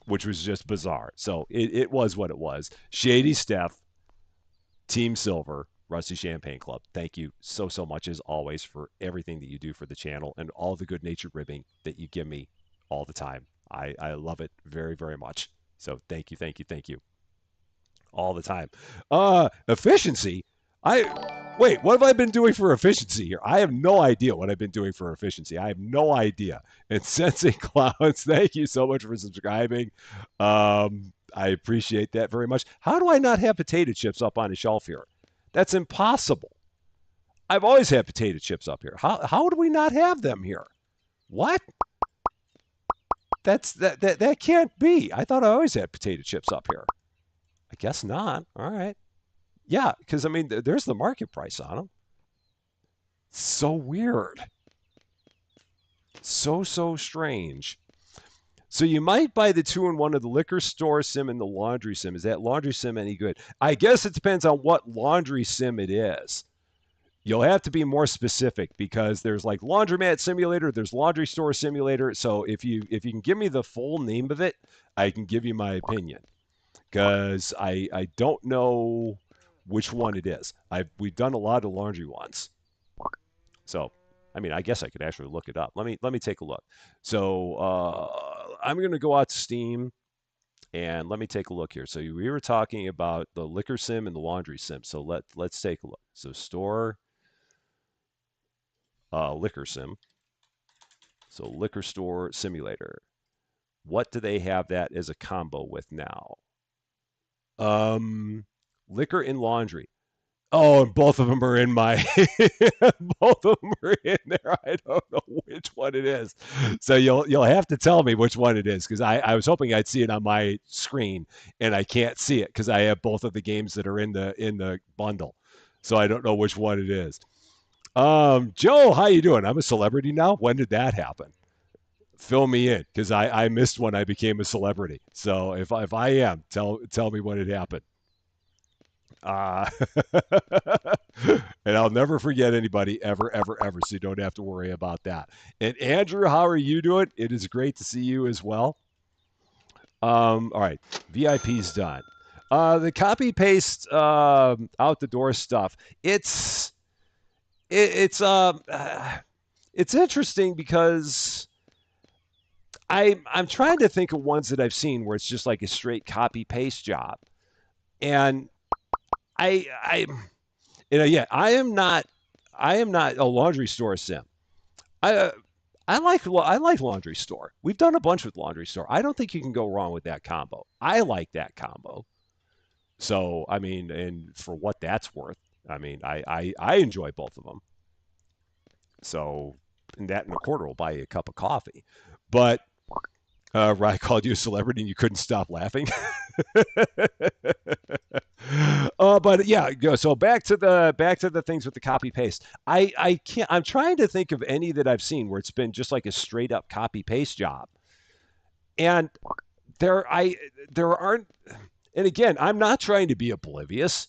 which was just bizarre. So it was what it was. Shady Steph, Team Silver, Rusty Champagne Club. Thank you so much as always for everything that you do for the channel and all the good natured ribbing that you give me all the time. I love it very much. So thank you all the time. Efficiency. Wait, what have I been doing for efficiency here? I have no idea what I've been doing for efficiency. I have no idea. And Sensing Clouds, thank you so much for subscribing. I appreciate that very much. How do I not have potato chips up on the shelf here? That's impossible. I've always had potato chips up here. How do we not have them here? What? That can't be. I thought I always had potato chips up here. I guess not. All right. Yeah, because I mean, there's the market price on them. So weird. So strange. So you might buy the two in one of the liquor store sim and the laundry sim. Is that laundry sim any good? I guess it depends on what laundry sim it is. You'll have to be more specific because there's like laundromat simulator, there's laundry store simulator. So if you can give me the full name of it, I can give you my opinion because I don't know which one it is. We've done a lot of laundry ones. So, I mean, I guess I could actually look it up. Let me take a look. So, I'm going to go out to Steam and let me take a look here. So we were talking about the liquor sim and the laundry sim. So let's take a look. So store liquor sim. So liquor store simulator. What do they have that as a combo with now? Um, liquor and laundry. Oh, and both of them are in my, both of them are in there. I don't know which one it is. So you'll have to tell me which one it is because I was hoping I'd see it on my screen and I can't see it because I have both of the games that are in the bundle. So I don't know which one it is. Joe, how you doing? I'm a celebrity now. When did that happen? Fill me in because I missed when I became a celebrity. So if I am, tell me when it happened. Uh, and I'll never forget anybody ever. So you don't have to worry about that. And Andrew, how are you doing? It is great to see you as well. All right, VIP's done. The copy paste out the door stuff. It's interesting because I'm trying to think of ones that I've seen where it's just like a straight copy paste job, and I yeah, I am not a laundry store sim. I I like laundry store. We've done a bunch with laundry store. I don't think you can go wrong with that combo. I like that combo. So I mean, and for what that's worth, I mean, I enjoy both of them. So and that and a quarter will buy you a cup of coffee. But Ryan called you a celebrity and you couldn't stop laughing. But yeah, so back to the things with the copy paste. I can't. I'm trying to think of any that I've seen where it's been just like a straight up copy paste job, and there aren't. And again, I'm not trying to be oblivious.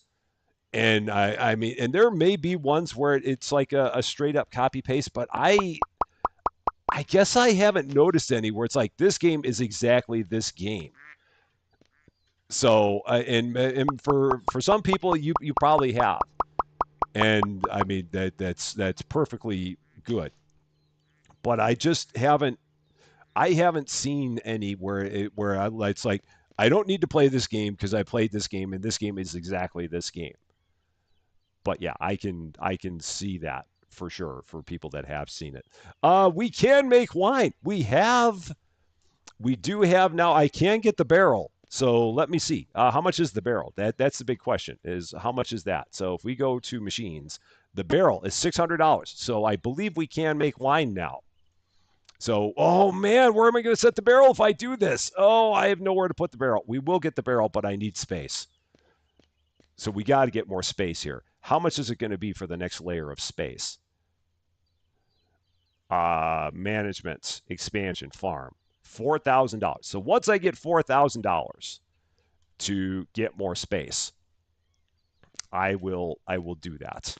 And I mean, and there may be ones where it's like a straight up copy paste, but I guess I haven't noticed any where it's like this game is exactly this game. So and for some people you probably have. And I mean that's perfectly good. But I haven't seen any it's like I don't need to play this game because I played this game and this game is exactly this game. But yeah, I can see that for sure for people that have seen it. We can make wine. We do have now. I can get the barrel. So let me see. How much is the barrel? That's the big question. Is how much is that? So if we go to machines, the barrel is $600. So I believe we can make wine now. So, oh man, where am I going to set the barrel if I do this? Oh, I have nowhere to put the barrel. We will get the barrel, but I need space. So we got to get more space here. How much is it going to be for the next layer of space? Management, expansion, farm, $4,000. So once I get $4,000 to get more space, I will do that.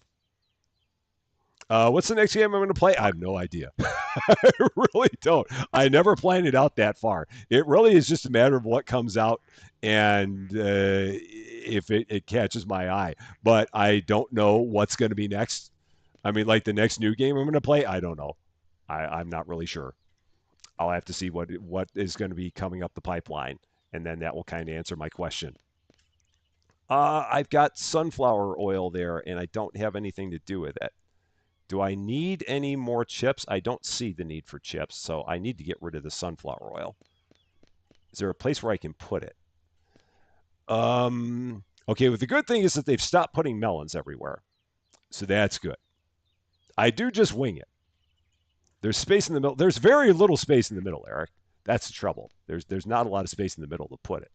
What's the next game I'm going to play? I have no idea. I really don't. I never planned it out that far. It really is just a matter of what comes out and if it catches my eye. But I don't know what's going to be next. I mean, like the next new game I'm going to play, I don't know. I'm not really sure. I'll have to see what is going to be coming up the pipeline, and then that will kind of answer my question. I've got sunflower oil there, and I don't have anything to do with it. Do I need any more chips? I don't see the need for chips, so I need to get rid of the sunflower oil. Is there a place where I can put it? Okay, well, the good thing is that they've stopped putting melons everywhere, so that's good. I do just wing it. There's space in the middle. There's very little space in the middle, Eric. That's the trouble. There's not a lot of space in the middle to put it.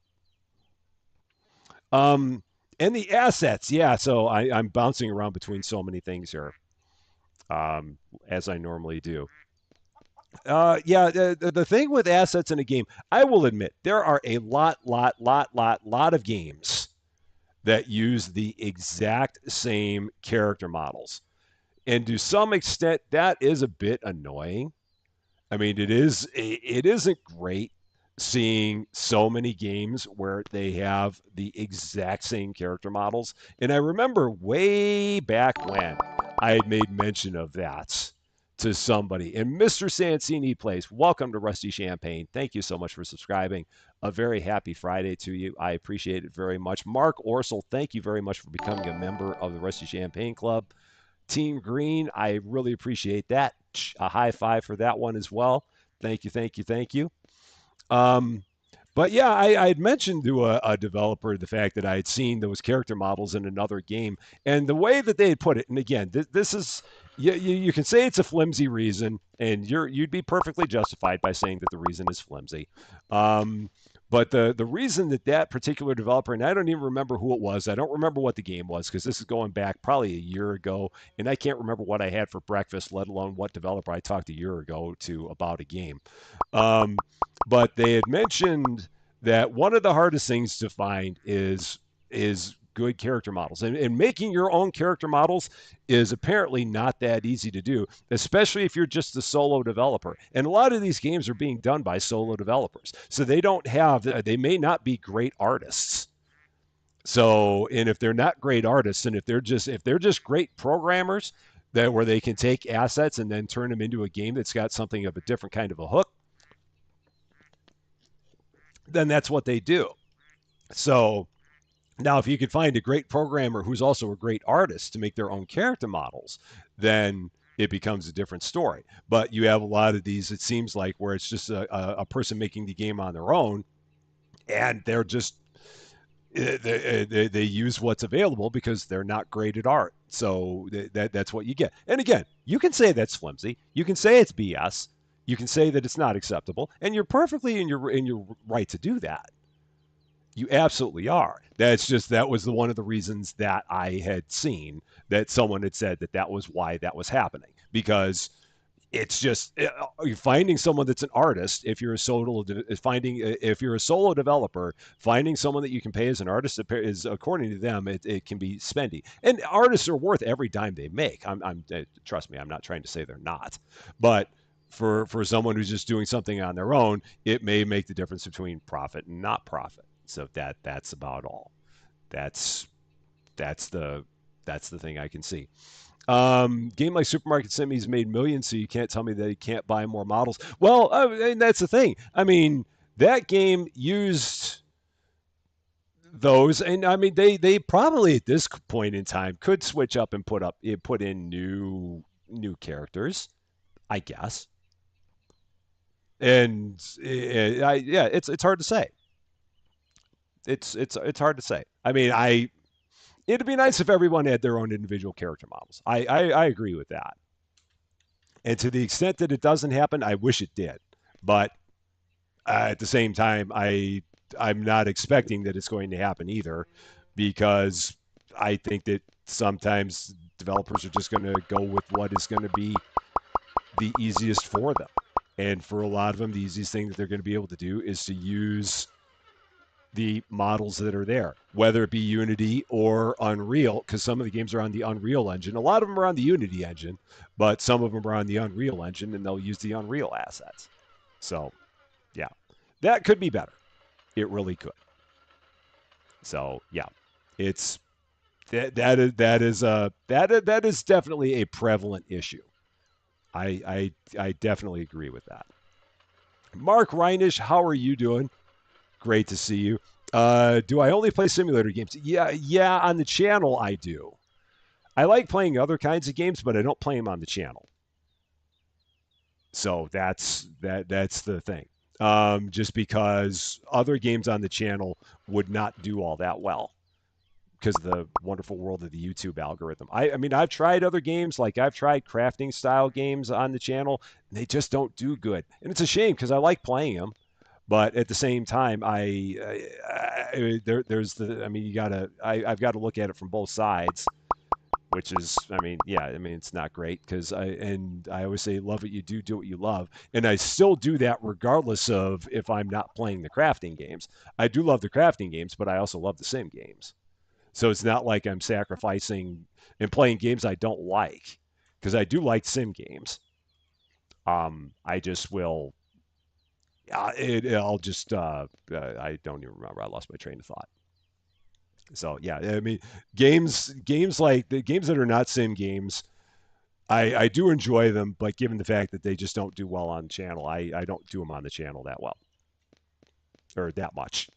Um, and the assets, yeah. So I'm bouncing around between so many things here, as I normally do. Yeah, the thing with assets in a game, I will admit, there are a lot of games that use the exact same character models. And to some extent, that is a bit annoying. I mean, it isn't great seeing so many games where they have the exact same character models. And I remember way back when I had made mention of that to somebody. And Mr. Sansini plays, welcome to Rusty Champagne. Thank you so much for subscribing. A very happy Friday to you. I appreciate it very much. Mark Orsel, thank you very much for becoming a member of the Rusty Champagne Club. Team Green, I really appreciate that. A high five for that one as well. Thank you, thank you, thank you. Um, but yeah, I had mentioned to a developer the fact that I had seen those character models in another game, and the way that they had put it. And again, this is you can say it's a flimsy reason, and you'd be perfectly justified by saying that the reason is flimsy. Um, but the reason that particular developer, and I don't even remember who it was. I don't remember what the game was because this is going back probably a year ago, and I can't remember what I had for breakfast, let alone what developer I talked a year ago to about a game. Um, but they had mentioned that one of the hardest things to find is good character models, and making your own character models is apparently not that easy to do, especially if you're just a solo developer. And a lot of these games are being done by solo developers, so they may not be great artists. So, and if they're not great artists, and if they're just great programmers that where they can take assets and then turn them into a game that's got something of a different kind of a hook, then that's what they do. So now, if you could find a great programmer who's also a great artist to make their own character models, then it becomes a different story. But you have a lot of these, it seems like, where it's just a person making the game on their own, and they're just they use what's available because they're not great at art. So that's what you get. And again, you can say that's flimsy. You can say it's BS. You can say that it's not acceptable, and you're perfectly in your right to do that. You absolutely are. That's just that was the one of the reasons that I had seen that someone had said that that was why that was happening, because it's just finding someone that's an artist. If you're a solo finding if you're a solo developer, finding someone that you can pay as an artist is, according to them, it can be spendy. And artists are worth every dime they make. I'm trust me, I'm not trying to say they're not, but for someone who's just doing something on their own, it may make the difference between profit and not profit. So that's about all. That's that's the That's the thing I can see. Game like Supermarket Simi's made millions, so you can't tell me that you can't buy more models. Well, and that's the thing. I mean, that game used those, and I mean, they probably at this point in time could switch up and put in new characters, I guess. And yeah, it's hard to say. It's hard to say. I mean, I it'd be nice if everyone had their own individual character models. I agree with that. And to the extent that it doesn't happen, I wish it did. But at the same time, I'm not expecting that it's going to happen either, because I think that sometimes developers are just going to go with what is going to be the easiest for them. And for a lot of them, the easiest thing that they're going to be able to do is to use the models that are there, whether it be Unity or Unreal, because some of the games are on the Unreal engine. A lot of them are on the Unity engine, but some of them are on the Unreal engine, and they'll use the Unreal assets. So, yeah, that could be better. It really could. So, yeah, it's that is definitely a prevalent issue. I definitely agree with that. Mark Reinish, how are you doing? Great to see you. Do I only play simulator games? Yeah. On the channel, I do. I like playing other kinds of games, but I don't play them on the channel. So that's the thing. Just because other games on the channel would not do all that well because of the wonderful world of the YouTube algorithm. I mean, I've tried other games, like I've tried crafting style games on the channel, and they just don't do good. And it's a shame because I like playing them. But at the same time, there's the I mean I've got to look at it from both sides, which is I mean yeah I mean it's not great because I always say love what you do, do what you love, and I still do that regardless of if I'm not playing the crafting games. I do love the crafting games, but I also love the sim games. So it's not like I'm sacrificing and playing games I don't like, because I do like sim games. I just will I'll just I don't even remember. I lost my train of thought. So yeah, I mean, games like the games that are not sim games, I do enjoy them, but given the fact that they just don't do well on the channel, I don't do them on the channel that well or that much.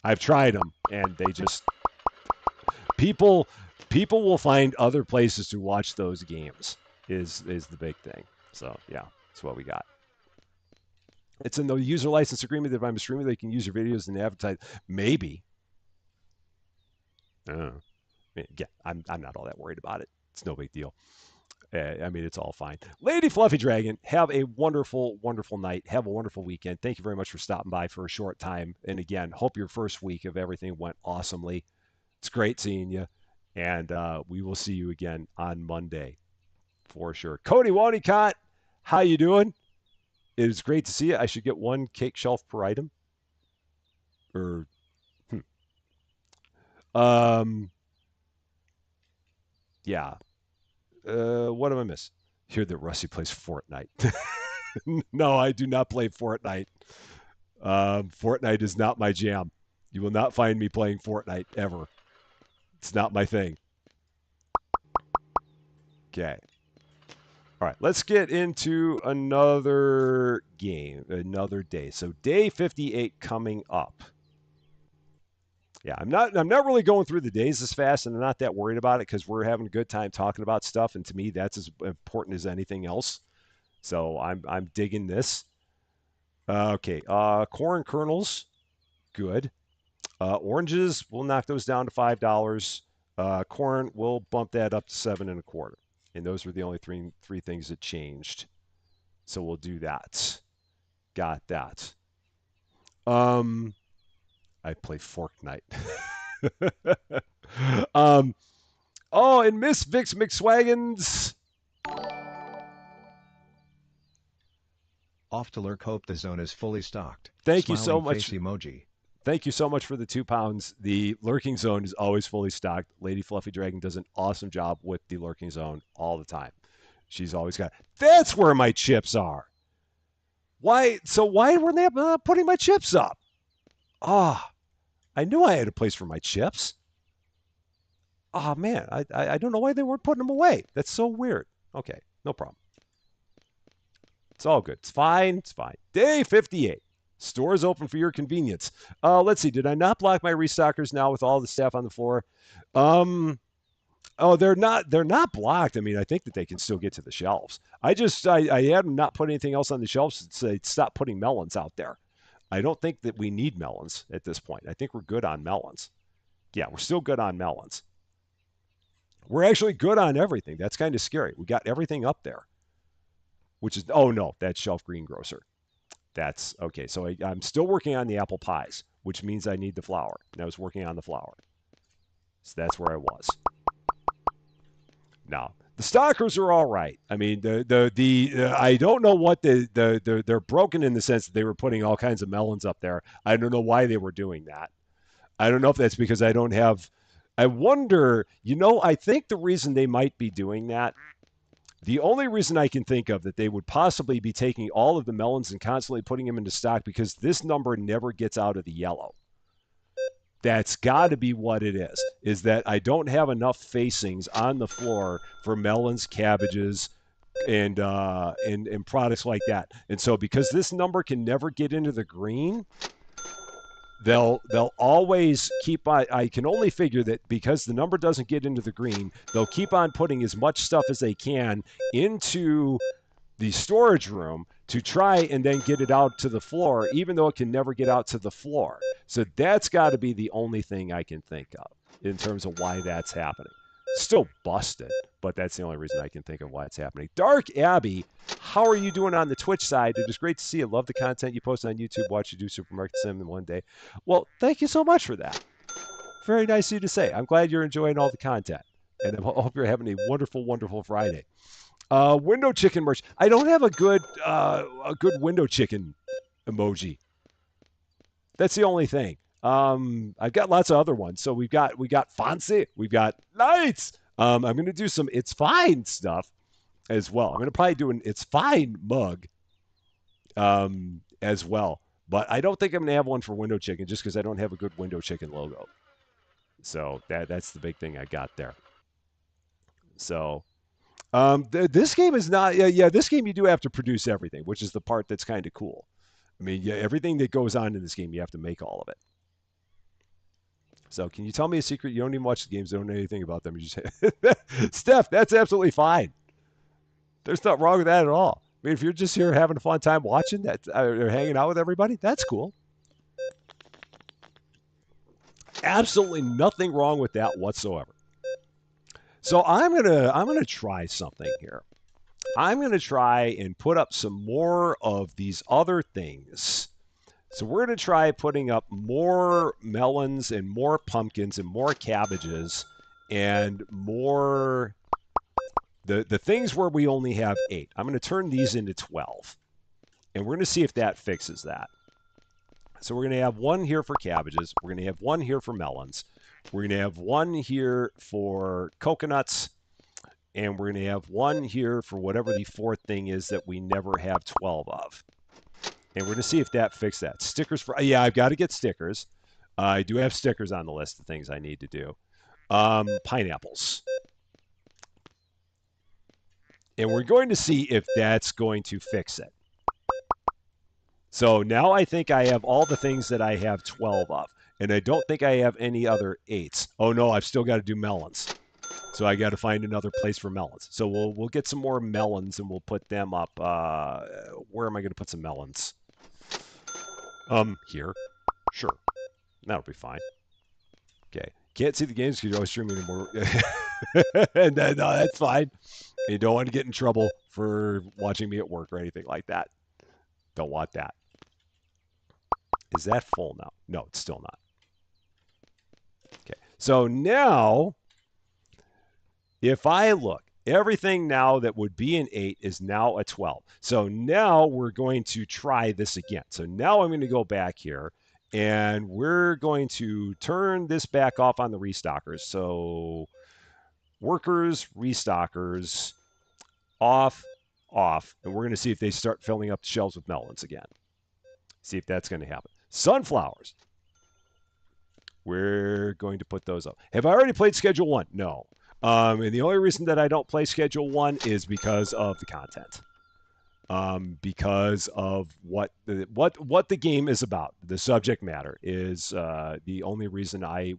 I've tried them, and they just people people will find other places to watch those games is the big thing. So yeah, that's what we got. It's in the user license agreement that if I'm a streamer, they can use your videos and advertise. Maybe. Uh, yeah, I'm not all that worried about it. It's no big deal. I mean, it's all fine. Lady Fluffy Dragon, have a wonderful, wonderful night. Have a wonderful weekend. Thank you very much for stopping by for a short time. And again, hope your first week of everything went awesomely. It's great seeing you. And we will see you again on Monday for sure. Cody Wonicott, how you doing? It is great to see you. I should get one cake shelf per item. Or, hmm. um, yeah. What am I miss? Hear that Rusty plays Fortnite. No, I do not play Fortnite. Fortnite is not my jam. You will not find me playing Fortnite ever. It's not my thing. Okay. All right, let's get into another game, another day. So day 58 coming up. Yeah, I'm not really going through the days as fast, and I'm not that worried about it because we're having a good time talking about stuff, and to me that's as important as anything else. So I'm digging this. Okay, corn kernels, good. Oranges, we'll knock those down to $5. Corn, we'll bump that up to 7.25. And those were the only three things that changed. So we'll do that. Got that. Um, I play Fortnite. um, oh, and Miss Vix McSwaggins. Off to lurk. Hope the zone is fully stocked. Thank you so Smiling much. face emoji. Thank you so much for the £2. The lurking zone is always fully stocked. Lady Fluffy Dragon does an awesome job with the lurking zone all the time. She's always got. That's where my chips are. Why? So why weren't they putting my chips up? Ah, oh, I knew I had a place for my chips. Oh man, I don't know why they weren't putting them away. That's so weird. Okay, no problem. It's all good. It's fine. It's fine. Day 58. Stores open for your convenience. Let's see. Did I not block my restockers now with all the staff on the floor? Um, oh, they're not blocked. I mean, I think that they can still get to the shelves. I had them not put anything else on the shelves to say stop putting melons out there. I don't think that we need melons at this point. I think we're good on melons. Yeah, we're still good on melons. We're actually good on everything. That's kind of scary. We got everything up there, which is, oh no, that's shelf greengrocer. That's okay. So I'm still working on the apple pies, which means I need the flour. And I was working on the flour. So that's where I was. Now, the stalkers are all right. I mean, I don't know what they're broken in the sense that they were putting all kinds of melons up there. I don't know why they were doing that. I don't know if that's because I don't have. I wonder. I think the reason they might be doing that. The only reason I can think of that they would possibly be taking all of the melons and constantly putting them into stock because this number never gets out of the yellow. That's got to be what it is that I don't have enough facings on the floor for melons, cabbages, and products like that. And so because this number can never get into the green, they'll always keep on. I can only figure that because the number doesn't get into the green, they'll keep on putting as much stuff as they can into the storage room to try and then get it out to the floor, even though it can never get out to the floor. So that's got to be the only thing I can think of in terms of why that's happening. Still busted, but that's the only reason I can think of why it's happening. Dark Abbey, how are you doing on the Twitch side? It is great to see you. Love the content you post on YouTube. Watch you do Supermarket Sim in one day. Well, thank you so much for that. Very nice of you to say. I'm glad you're enjoying all the content, and I hope you're having a wonderful, wonderful Friday. Window chicken merch. I don't have a good window chicken emoji. That's the only thing. I've got lots of other ones. So we got fancy, we've got lights. I'm gonna do some it's fine stuff as well. I'm gonna probably do an it's fine mug as well. But I don't think I'm gonna have one for window chicken just because I don't have a good window chicken logo. So that's the big thing I got there. So this game is not. Yeah, yeah. This game you do have to produce everything, which is the part that's kind of cool. I mean, yeah, everything that goes on in this game, you have to make all of it. So, can you tell me a secret? You don't even watch the games, don't know anything about them. You just Steph, that's absolutely fine. There's nothing wrong with that at all. I mean, if you're just here having a fun time watching that or hanging out with everybody, that's cool. Absolutely nothing wrong with that whatsoever. So I'm gonna try something here. I'm going to try and put up some more of these other things. So we're going to try putting up more melons and more pumpkins and more cabbages and more the things where we only have 8. I'm going to turn these into 12. And we're going to see if that fixes that. So we're going to have one here for cabbages, we're going to have one here for melons. We're going to have one here for coconuts, and we're going to have one here for whatever the fourth thing is that we never have 12 of. And we're going to see if that fixes that. Stickers for, yeah, I've got to get stickers. I do have stickers on the list of things I need to do. Pineapples. And we're going to see if that's going to fix it. So now I think I have all the things that I have 12 of. And I don't think I have any other 8s. Oh no, I've still got to do melons. So I got to find another place for melons. So we'll get some more melons and we'll put them up. Where am I going to put some melons? Here. Sure. That'll be fine. Okay. Can't see the games because you're always streaming anymore. And then, no, that's fine. You don't want to get in trouble for watching me at work or anything like that. Don't want that. Is that full now? No, it's still not. Okay. So now, if I look, everything now that would be an 8 is now a 12. So now we're going to try this again. So now I'm going to go back here and we're going to turn this back off on the restockers. So workers, restockers, off, off. And we're going to see if they start filling up the shelves with melons again. See if that's going to happen. Sunflowers. We're going to put those up. Have I already played Schedule 1? No. And the only reason that I don't play Schedule 1 is because of the content. Because of what the game is about. The subject matter is the only reason I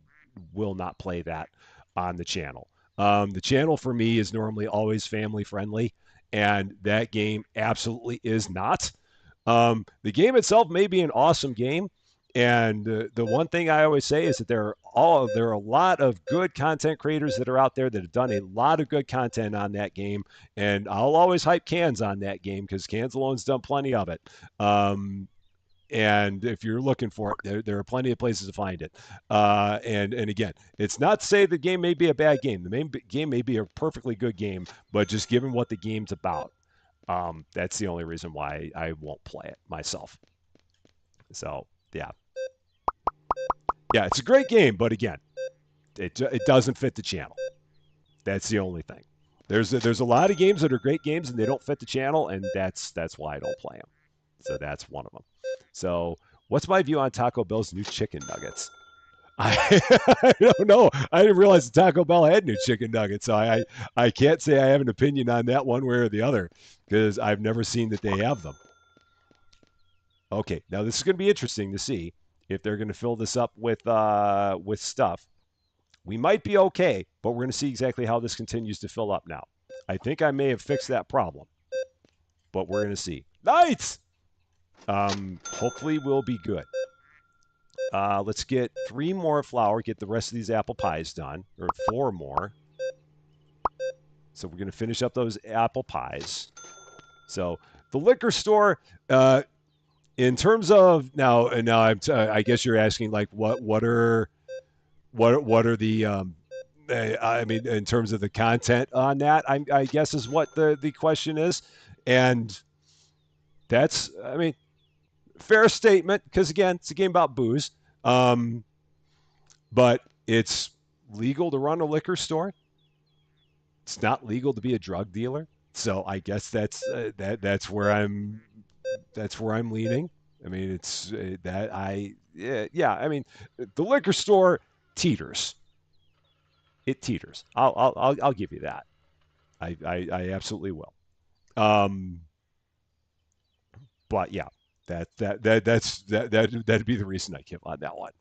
will not play that on the channel. The channel for me is normally always family friendly, and that game absolutely is not. The game itself may be an awesome game, and the one thing I always say is that there are a lot of good content creators that are out there that have done a lot of good content on that game, and I'll always hype Cans on that game because Cans Alone's done plenty of it. And if you're looking for it, there are plenty of places to find it. And again, it's not to say the game may be a bad game. The main game may be a perfectly good game, but just given what the game's about, that's the only reason why I won't play it myself. So yeah, yeah, it's a great game, but again, it doesn't fit the channel. That's the only thing. There's a lot of games that are great games and they don't fit the channel, and that's why I don't play them. So that's one of them. So what's my view on Taco Bell's new chicken nuggets? I, I don't know. I didn't realize Taco Bell had new chicken nuggets, so I can't say I have an opinion on that one way or the other because I've never seen that they have them. Okay, now this is going to be interesting to see if they're going to fill this up with stuff. We might be okay, but we're going to see exactly how this continues to fill up now. I think I may have fixed that problem, but we're going to see. Nice! Hopefully we'll be good. Let's get 3 more flour, get the rest of these apple pies done, or 4 more. So we're going to finish up those apple pies. So the liquor store, in terms of now I guess you're asking like what are the I mean in terms of the content on that I guess is what the question is, and that's I mean fair statement because again it's a game about booze, um, but it's legal to run a liquor store. It's not legal to be a drug dealer. So I guess that's where I'm leaning. I mean, it's that I yeah. I mean, the liquor store teeters. It teeters. I'll give you that. I absolutely will. Um, but yeah, that'd be the reason I give on that one.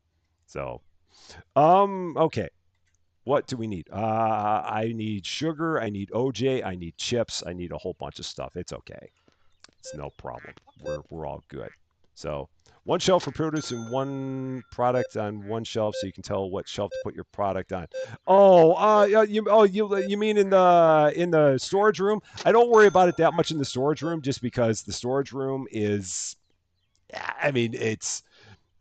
So okay. What do we need? I need sugar. I need OJ. I need chips. I need a whole bunch of stuff. It's okay. It's no problem. We're all good. So one shelf for produce and one product on one shelf, so you can tell what shelf to put your product on. You mean in the storage room? I don't worry about it that much in the storage room, just because the storage room is. I mean, it's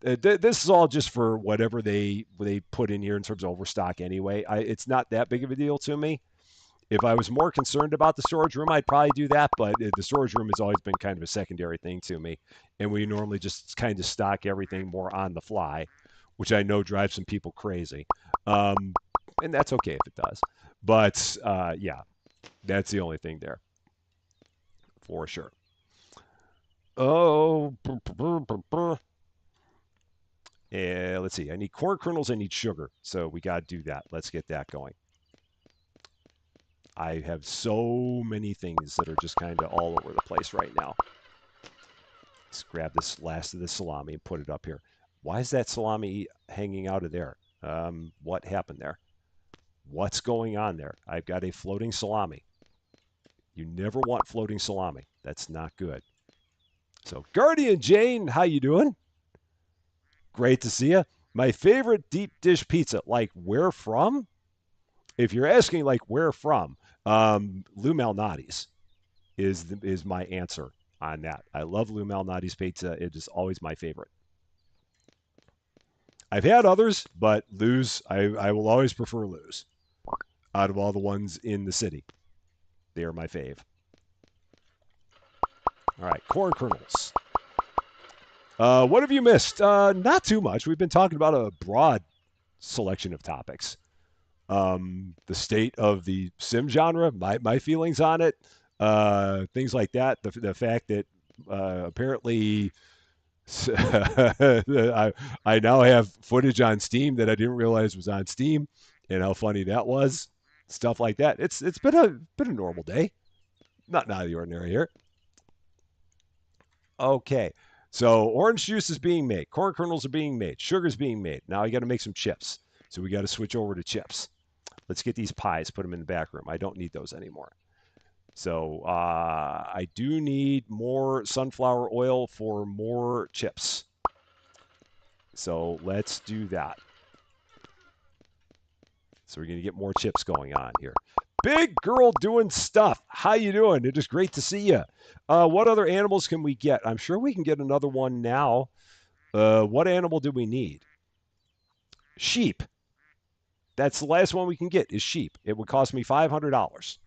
this is all just for whatever they put in here in terms of overstock anyway. It's not that big of a deal to me. If I was more concerned about the storage room, I'd probably do that. But the storage room has always been kind of a secondary thing to me. And we normally just kind of stock everything more on the fly, which I know drives some people crazy. Um, and that's okay if it does. But yeah, that's the only thing there for sure. Oh, let's see. I need corn kernels. I need sugar. So we got to do that. Let's get that going. I have so many things that are just kind of all over the place right now. Let's grab this last of the salami and put it up here. Why is that salami hanging out of there? What happened there? What's going on there? I've got a floating salami. You never want floating salami. That's not good. So, Guardian Jane, how you doing? Great to see you. My favorite deep dish pizza. Like where from? If you're asking like where from, Lou Malnati's is my answer on that. I love Lou Malnati's pizza. It is always my favorite. I've had others, but Lou's I will always prefer Lou's out of all the ones in the city. They are my fave. All right, corn kernels. What have you missed? Not too much. We've been talking about a broad selection of topics. The state of the sim genre, my feelings on it, things like that. The fact that apparently So, I now have footage on Steam that I didn't realize was on Steam, and how funny that was. Stuff like that. It's been a normal day, not out of the ordinary here. Okay, so orange juice is being made, corn kernels are being made, sugar's being made. Now I got to make some chips, so we got to switch over to chips. Let's get these pies, put them in the back room. I don't need those anymore. So I do need more sunflower oil for more chips. So let's do that. So we're going to get more chips going on here. Big girl doing stuff. How you doing? It is great to see you. What other animals can we get? I'm sure we can get another one now. What animal do we need? Sheep. That's the last one we can get is sheep. It would cost me $500.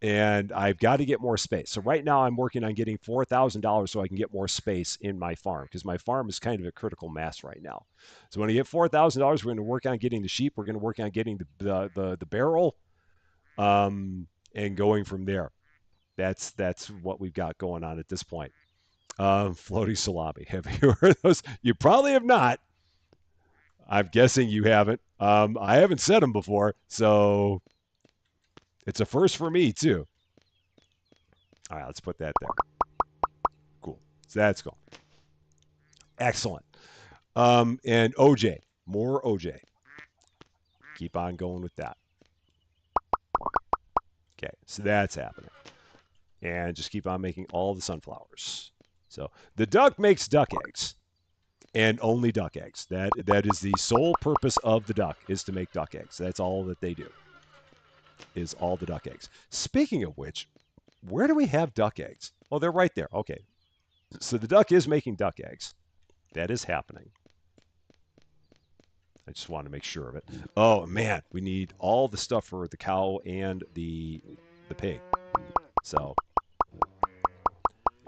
And I've got to get more space. So right now I'm working on getting $4,000 so I can get more space in my farm because my farm is kind of a critical mass right now. So when I get $4,000, we're going to work on getting the sheep. We're going to work on getting the barrel, and going from there. That's what we've got going on at this point. Floating salami. Have you heard of those? You probably have not. I'm guessing you haven't. I haven't said them before, so it's a first for me too. All right, let's put that there. Cool. So that's gone. Excellent. And OJ, more OJ. Keep on going with that. Okay, so that's happening. And just keep on making all the sunflowers. So the duck makes duck eggs and only duck eggs. That is the sole purpose of the duck is to make duck eggs. That's all that they do. Is all the duck eggs. Speaking of which, where do we have duck eggs? Oh, they're right there. Okay. So the duck is making duck eggs. That is happening. I just want to make sure of it. Oh man, we need all the stuff for the cow and the pig. So,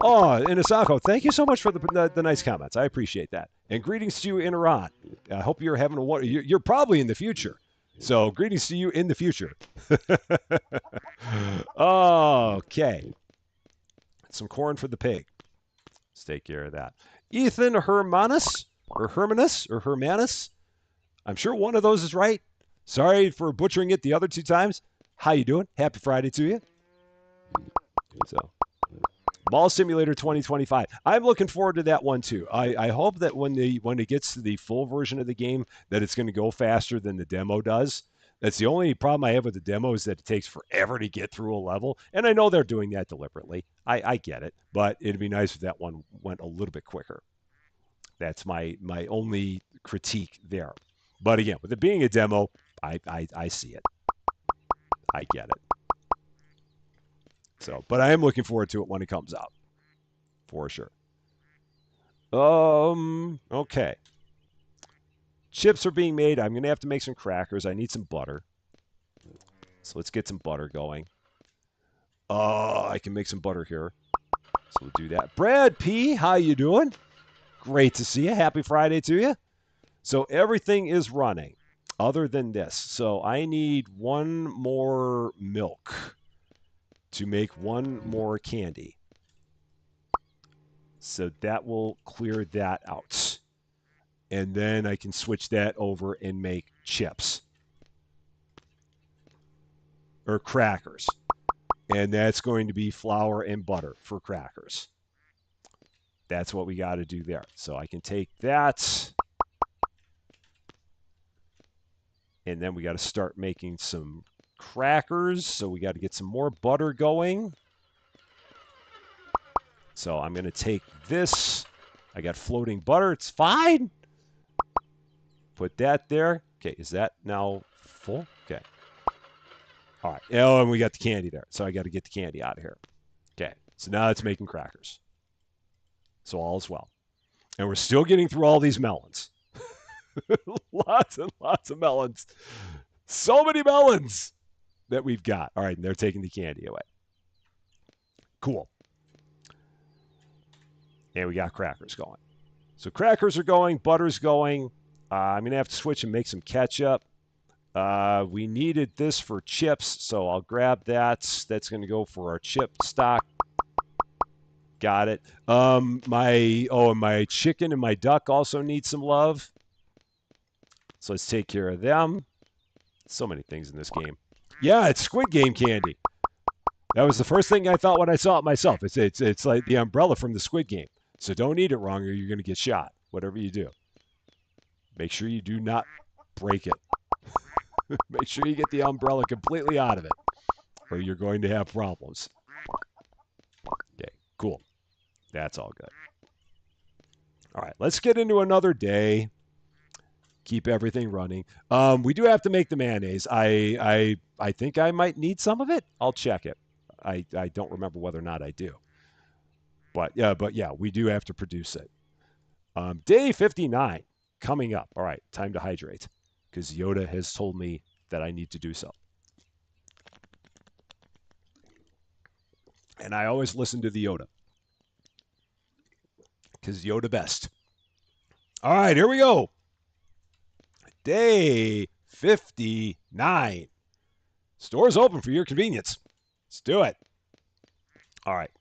oh, Inasako, thank you so much for the nice comments. I appreciate that. And greetings to you in Iran. I hope you're having a you're probably in the future. So greetings to you in the future. Okay, some corn for the pig. Let's take care of that. Ethan Hermanus or Hermanus or Hermanus. I'm sure one of those is right. Sorry for butchering it the other two times. How you doing? Happy Friday to you. So, Mall Simulator 2025. I'm looking forward to that one too. I hope that when it gets to the full version of the game, that it's going to go faster than the demo does. That's the only problem I have with the demo is that it takes forever to get through a level, and I know they're doing that deliberately. I get it, but it'd be nice if that one went a little bit quicker. That's my only critique there. But again, with it being a demo, I see it. I get it. So, but I am looking forward to it when it comes out for sure. Okay. Chips are being made. I'm gonna have to make some crackers. I need some butter. So let's get some butter going. Oh, I can make some butter here. So we'll do that. Brad P, how you doing? Great to see you. Happy Friday to you. So everything is running other than this. So I need one more milk to make one more candy. So that will clear that out. And then I can switch that over and make chips or crackers. And that's going to be flour and butter for crackers. That's what we got to do there. So I can take that. And then we got to start making some crackers. So we got to get some more butter going. So I'm going to take this. I got floating butter. It's fine. Put that there. Okay, is that now full? Okay. All right. Oh, and we got the candy there. So I got to get the candy out of here. Okay. So now it's making crackers. So all is well. And we're still getting through all these melons. Lots and lots of melons. So many melons that we've got. All right, and they're taking the candy away. Cool. And we got crackers going. So crackers are going, butter's going. I'm going to have to switch and make some ketchup. We needed this for chips, so I'll grab that. That's going to go for our chip stock. Got it. And my chicken and my duck also need some love. So let's take care of them. So many things in this game. Yeah, it's Squid Game candy. That was the first thing I thought when I saw it myself. It's like the umbrella from the Squid Game. So don't eat it wrong or you're going to get shot. Whatever you do, make sure you do not break it. Make sure you get the umbrella completely out of it, or you're going to have problems. Okay, cool. That's all good. All right, let's get into another day. Keep everything running. We do have to make the mayonnaise. I think I might need some of it. I'll check it. I don't remember whether or not I do. But yeah, we do have to produce it. Day 59 coming up. All right, time to hydrate because Yoda has told me that I need to do so. And I always listen to the Yoda because Yoda best. All right, here we go. Day 59. Stores open for your convenience. Let's do it. All right.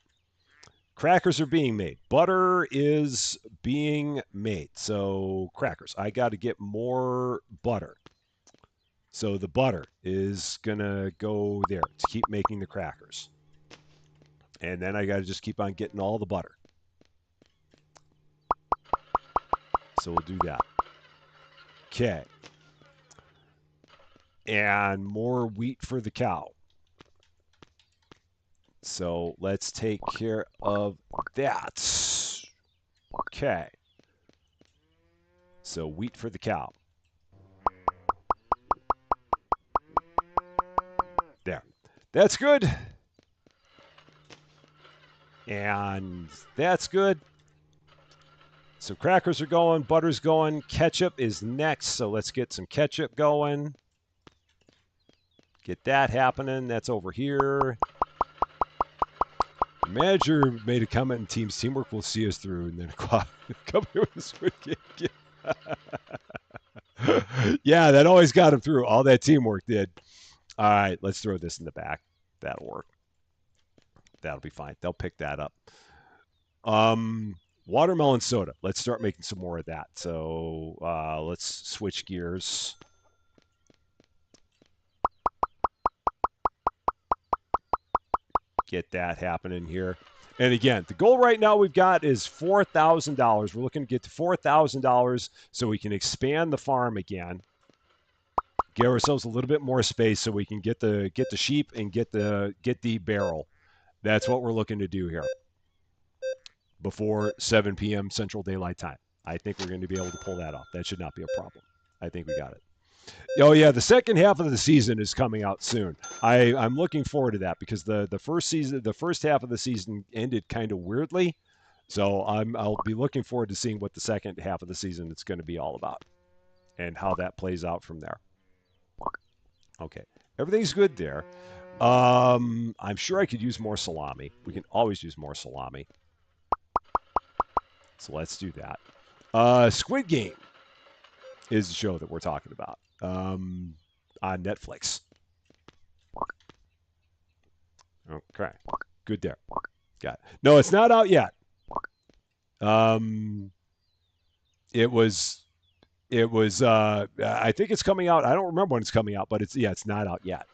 Crackers are being made. Butter is being made. So, crackers. I got to get more butter. So, the butter is going to go there to keep making the crackers. And then I got to just keep on getting all the butter. So, we'll do that. Okay. And more wheat for the cow. So let's take care of that. Okay. So wheat for the cow. There. That's good. And that's good. So crackers are going, butter's going, ketchup is next. So let's get some ketchup going. Get that happening. That's over here. The manager made a comment in teams teamwork will see us through, and then come here with a Squid Game. Yeah, that always got him through. All that teamwork did. All right, let's throw this in the back. That'll work. That'll be fine. They'll pick that up. Um, Watermelon soda. Let's start making some more of that. So let's switch gears. Get that happening here. And again, the goal right now we've got is $4,000. We're looking to get to $4,000 so we can expand the farm again. Give ourselves a little bit more space so we can get the sheep and get the barrel. That's what we're looking to do here before 7 p.m. Central Daylight Time. I think we're going to be able to pull that off. That should not be a problem. I think we got it. Oh yeah, the second half of the season is coming out soon. I'm looking forward to that because the first half of the season ended kind of weirdly. So I'll be looking forward to seeing what the second half of the season is going to be all about and how that plays out from there. Okay, everything's good there. I'm sure I could use more salami. We can always use more salami. So let's do that. Squid Game is the show that we're talking about on Netflix. Okay, good there. Got it. No, it's not out yet. Um, it was. It was. I think it's coming out. I don't remember when it's coming out, but it's not out yet.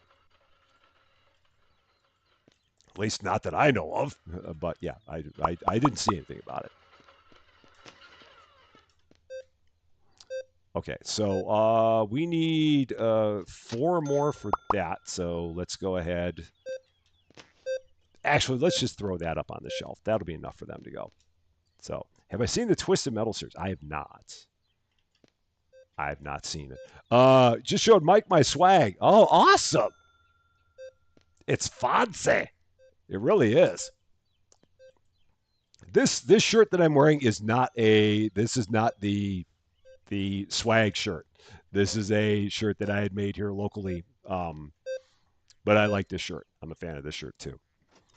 At least not that I know of. But yeah, I didn't see anything about it. Okay, so we need 4 more for that. So let's go ahead. Actually, let's just throw that up on the shelf. That'll be enough for them to go. So, have I seen the Twisted Metal series? I have not. I have not seen it. Just showed Mike my swag. Oh, awesome! It's fancy. It really is. This shirt that I'm wearing is not a. This is not the swag shirt. This is a shirt that I had made here locally. But I like this shirt. I'm a fan of this shirt too.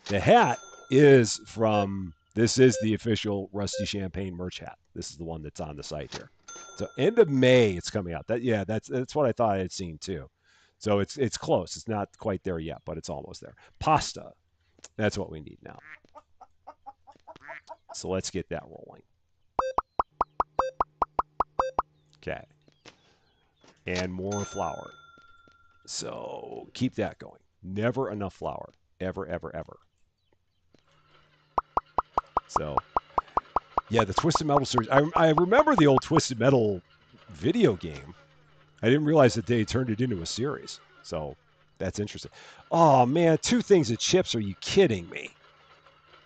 The hat is from. This is the official Rusty Champagne merch hat. This is the one that's on the site here. So end of May it's coming out. That's what I thought I had seen too. So it's close. It's not quite there yet, but it's almost there. Pasta. That's what we need now. So let's get that rolling. Okay. And more flour. So keep that going. Never enough flour. Ever, ever, ever. So yeah, the Twisted Metal series. I remember the old Twisted Metal video game. I didn't realize that they turned it into a series. So that's interesting. Oh man, two things of chips. Are you kidding me?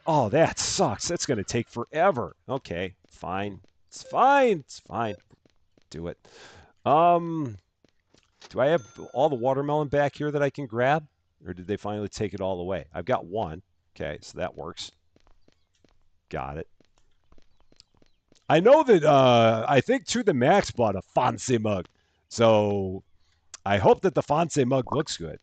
Oh, that sucks. That's going to take forever. Okay, fine. It's fine. It's fine. Do it. Um, do I have all the watermelon back here that I can grab, or did they finally take it all away? I've got one. Okay, so that works. Got it. I know that I think to the Max bought a fancy mug, so I hope that the fancy mug looks good.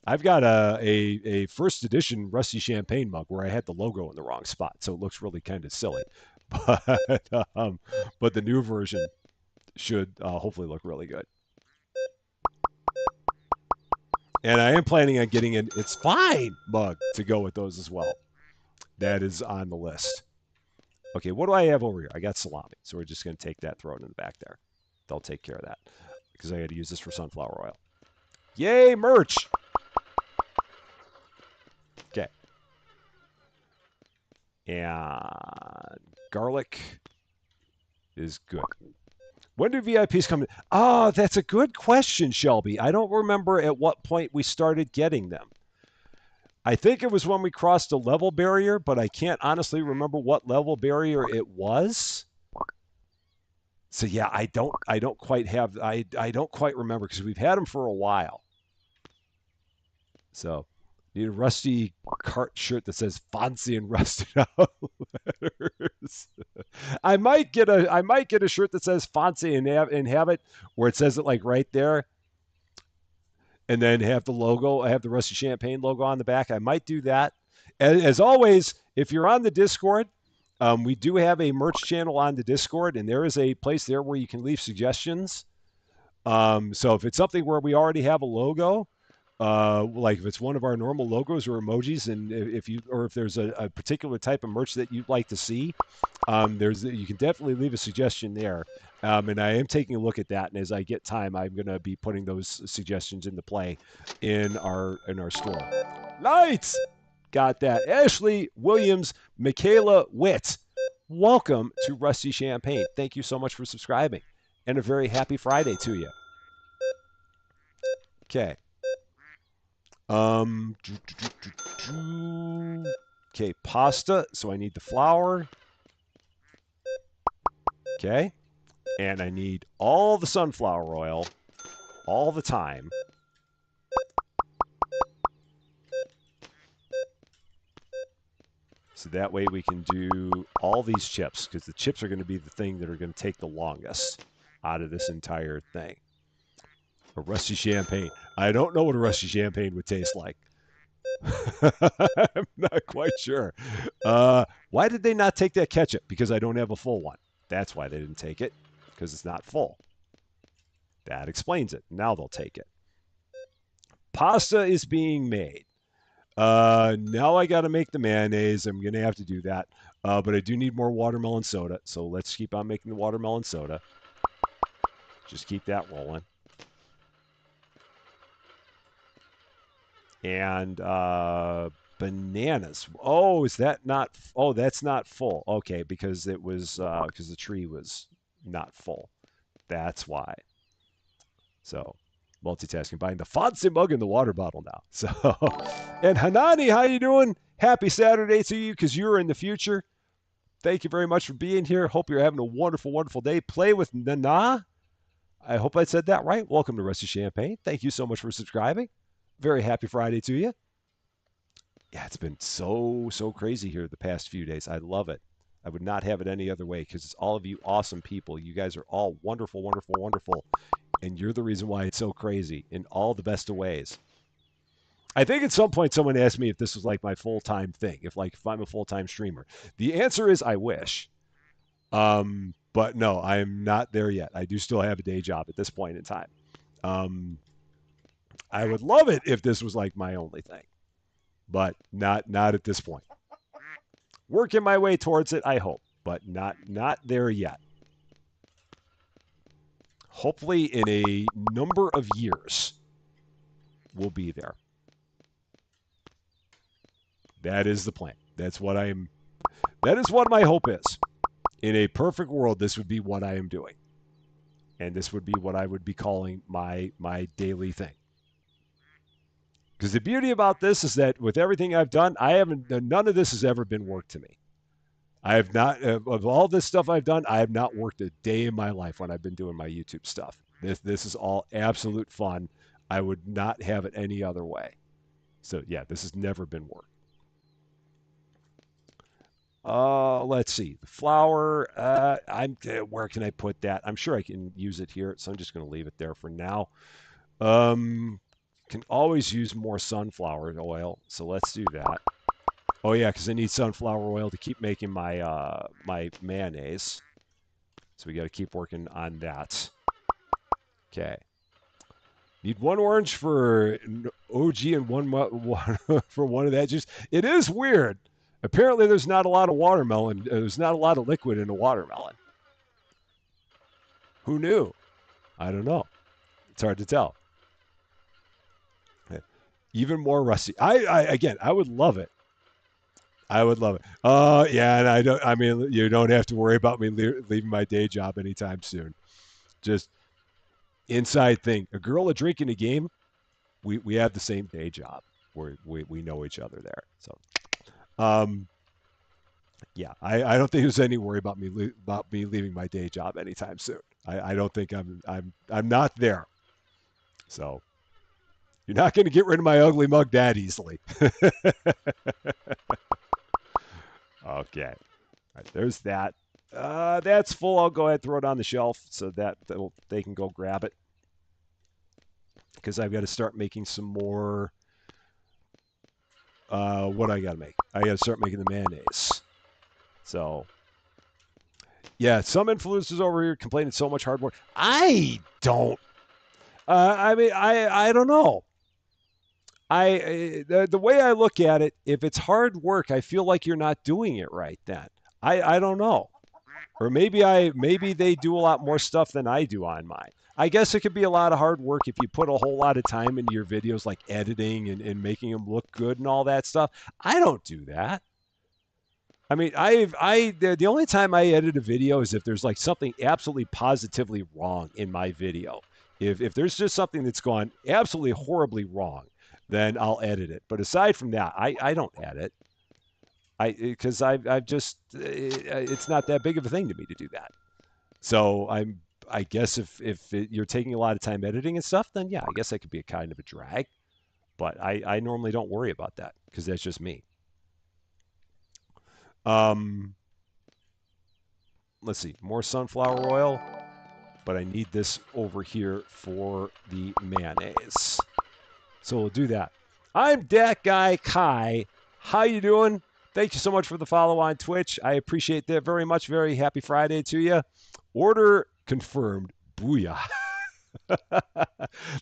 I've got a first edition Rusty Champagne mug where I had the logo in the wrong spot, so it looks really kind of silly. But but the new version should hopefully look really good. And I am planning on getting an "It's Fine" mug to go with those as well. That is on the list. Okay, what do I have over here? I got salami, so we're just going to take that, throw it in the back there. They'll take care of that because I got to use this for sunflower oil. Yay, merch! Okay, and garlic is good. When do VIPs come in? Ah, that's a good question, Shelby. I don't remember at what point we started getting them. I think it was when we crossed a level barrier, but I can't honestly remember what level barrier it was. So yeah, I don't quite have I don't quite remember because we've had them for a while. So need a rusty cart shirt that says fancy and rusted out letters. I might get a shirt that says fancy and have it where it says it like right there, and then have the logo. I have the Rusty Champagne logo on the back. I might do that. As always, if you're on the Discord, we do have a merch channel on the Discord, and there is a place there where you can leave suggestions. So if it's something where we already have a logo, like if it's one of our normal logos or emojis, and if there's a particular type of merch that you'd like to see, you can definitely leave a suggestion there. And I am taking a look at that, and as I get time, I'm going to be putting those suggestions into play in our store. Lights, got that. Ashley Williams, Michaela Witt, welcome to Rusty Champagne. Thank you so much for subscribing, and a very happy Friday to you. Okay. Um, okay, pasta. So I need the flour. Okay. And I need all the sunflower oil all the time. So that way we can do all these chips because the chips are going to be the thing that are going to take the longest out of this entire thing. A rusty champagne. I don't know what a rusty champagne would taste like. I'm not quite sure. Why did they not take that ketchup? Because I don't have a full one. That's why they didn't take it, because it's not full. That explains it. Now they'll take it. Pasta is being made. Now I got to make the mayonnaise. I'm going to have to do that. But I do need more watermelon soda. So let's keep on making the watermelon soda. Just keep that rolling. And bananas. Oh, is that not? Oh, that's not full. Okay, because it was because the tree was not full. That's why. So multitasking, buying the fancy mug and the water bottle now. So, and Hanani, how you doing? Happy Saturday to you because you're in the future. Thank you very much for being here. Hope you're having a wonderful, wonderful day. Play with Nana. I hope I said that right. Welcome to Rusty Champagne. Thank you so much for subscribing. Very happy Friday to you. Yeah, it's been so crazy here the past few days. I love it. I would not have it any other way because it's all of you awesome people. You guys are all wonderful, wonderful, wonderful. And you're the reason why it's so crazy in all the best of ways. I think at some point someone asked me if this was like my full time thing, if I'm a full time streamer. The answer is I wish. But no, I'm not there yet. I do still have a day job at this point in time. Um, I would love it if this was like my only thing. but not at this point. Working my way towards it, I hope, but not there yet. Hopefully, in a number of years, we'll be there. That is the plan. That's what I am. That is what my hope is. In a perfect world, this would be what I am doing, and this would be what I would be calling my daily thing. Because the beauty about this is that with everything I've done, I haven't none of this has ever been work to me. I have not of all this stuff I've done, I have not worked a day in my life when I've been doing my YouTube stuff. This is all absolute fun. I would not have it any other way. So yeah, this has never been work. Let's see. The flour. I'm where can I put that? I'm sure I can use it here, so I'm just going to leave it there for now. Um, can always use more sunflower oil, so let's do that. Oh yeah, because I need sunflower oil to keep making my mayonnaise. So we got to keep working on that. Okay. Need one orange for OG and one for one of that juice. It is weird. Apparently, there's not a lot of watermelon. There's not a lot of liquid in a watermelon. Who knew? I don't know. It's hard to tell. Even more rusty. I again, I would love it. I would love it. Yeah, and I don't. I mean, you don't have to worry about me leaving my day job anytime soon. Just inside thing. A girl, a drink, in a game. We have the same day job. We know each other there. So um, yeah, I don't think there's any worry about me leaving my day job anytime soon. I don't think I'm not there. So you're not going to get rid of my ugly mug that easily. Okay, right, there's that. That's full. I'll go ahead and throw it on the shelf so that they can go grab it because I've got to start making some more. What I got to make? I got to start making the mayonnaise. So yeah, some influencers over here complaining so much hard work. I don't. I mean, I don't know. The way I look at it, if it's hard work, I feel like you're not doing it right. Then I don't know, or maybe they do a lot more stuff than I do on mine. I guess it could be a lot of hard work if you put a whole lot of time into your videos, like editing and making them look good and all that stuff. I don't do that. I mean, the only time I edit a video is if there's like something absolutely positively wrong in my video. If there's just something that's gone absolutely horribly wrong, then I'll edit it. But aside from that, I don't edit. Because I've just it's not that big of a thing to me to do that. So I guess if you're taking a lot of time editing and stuff, then yeah, I guess that could be a kind of a drag. But I normally don't worry about that because that's just me. Um, let's see, more sunflower oil, but I need this over here for the mayonnaise. So we'll do that. I'm that guy Kai. How you doing? Thank you so much for the follow on Twitch. I appreciate that very much. Very happy Friday to you. Order confirmed. Booyah.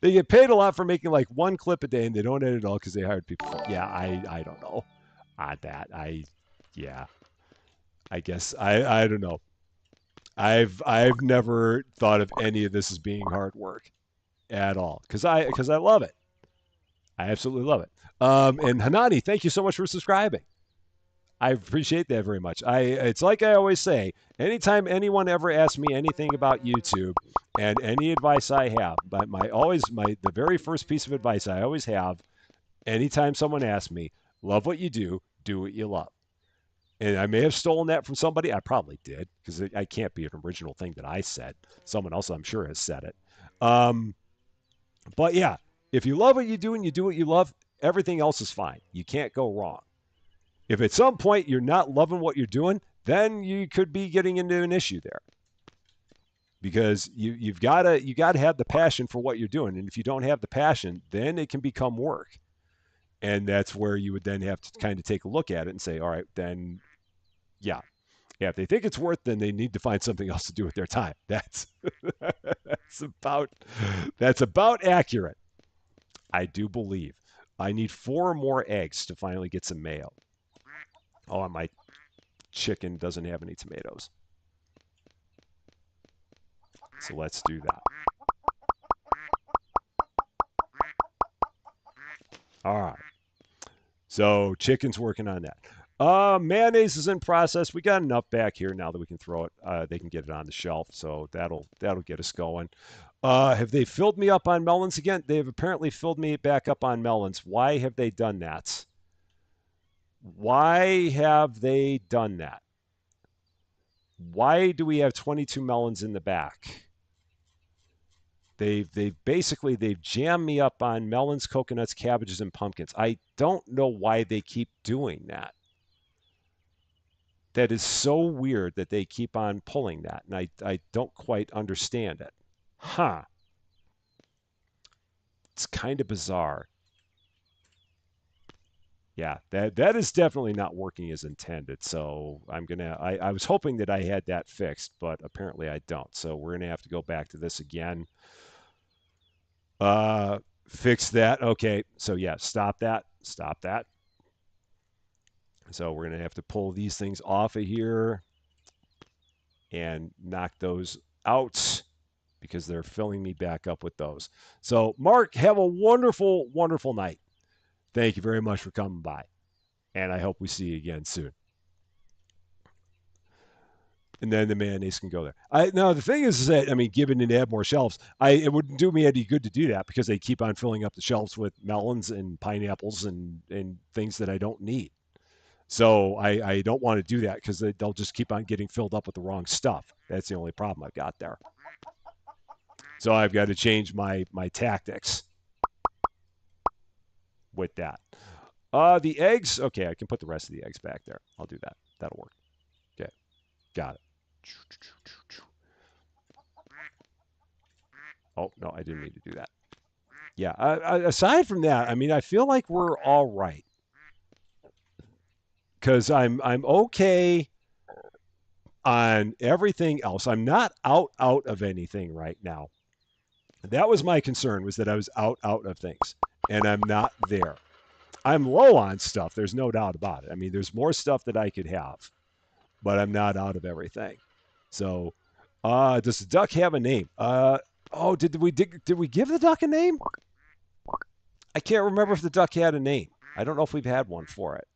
They get paid a lot for making like one clip a day and they don't edit it all because they hired people for. Yeah, I don't know on that. Yeah, I guess I don't know. I've never thought of any of this as being hard work at all because I love it. I absolutely love it. And Hanani, thank you so much for subscribing. I appreciate that very much. It's like I always say, anytime anyone ever asks me anything about YouTube and any advice I have, but the very first piece of advice I always have, anytime someone asks me, love what you do what you love. And I may have stolen that from somebody. I probably did because I can't be an original thing that I said. Someone else, I'm sure, has said it. Um, but yeah, if you love what you do and you do what you love, everything else is fine. You can't go wrong. If at some point you're not loving what you're doing, then you could be getting into an issue there because you gotta have the passion for what you're doing, and if you don't have the passion, then it can become work, and that's where you would then have to kind of take a look at it and say, all right, then yeah, yeah, if they think it's worth, then they need to find something else to do with their time. That's about that's about accurate. I do believe. I need 4 more eggs to finally get some mayo. Oh, and my chicken doesn't have any tomatoes. So let's do that. All right. So chicken's working on that. Mayonnaise is in process. We got enough back here now that we can throw it. They can get it on the shelf, so that'll get us going. Have they filled me up on melons again? They've apparently filled me back up on melons. Why have they done that? Why have they done that? Why do we have 22 melons in the back? They've jammed me up on melons, coconuts, cabbages, and pumpkins. I don't know why they keep doing that. That is so weird that they keep on pulling that, and I don't quite understand it. Huh. It's kind of bizarre. Yeah, that is definitely not working as intended. So I was hoping that I had that fixed, but apparently I don't. So we're gonna have to go back to this again. Uh, Fix that. Okay. So yeah, stop that. Stop that. So we're gonna have to pull these things off of here and knock those out because they're filling me back up with those. So Mark, have a wonderful, wonderful night. Thank you very much for coming by, and I hope we see you again soon. And then the mayonnaise can go there. I now the thing is that I mean, given to add more shelves, it wouldn't do me any good to do that because they keep on filling up the shelves with melons and pineapples and things that I don't need. So I don't want to do that because they'll just keep on getting filled up with the wrong stuff. That's the only problem I've got there. So I've got to change my tactics with that. The eggs. Okay, I can put the rest of the eggs back there. I'll do that. That'll work. Okay, got it. Oh no, I didn't mean to do that. Yeah. Aside from that, I mean, I feel like we're all right because I'm okay on everything else. I'm not out of anything right now. That was my concern was that I was out of things, and I'm not there. I'm low on stuff. There's no doubt about it. I mean, there's more stuff that I could have, but I'm not out of everything. So, does the duck have a name? Oh, did we give the duck a name? I can't remember if the duck had a name. I don't know if we've had one for it.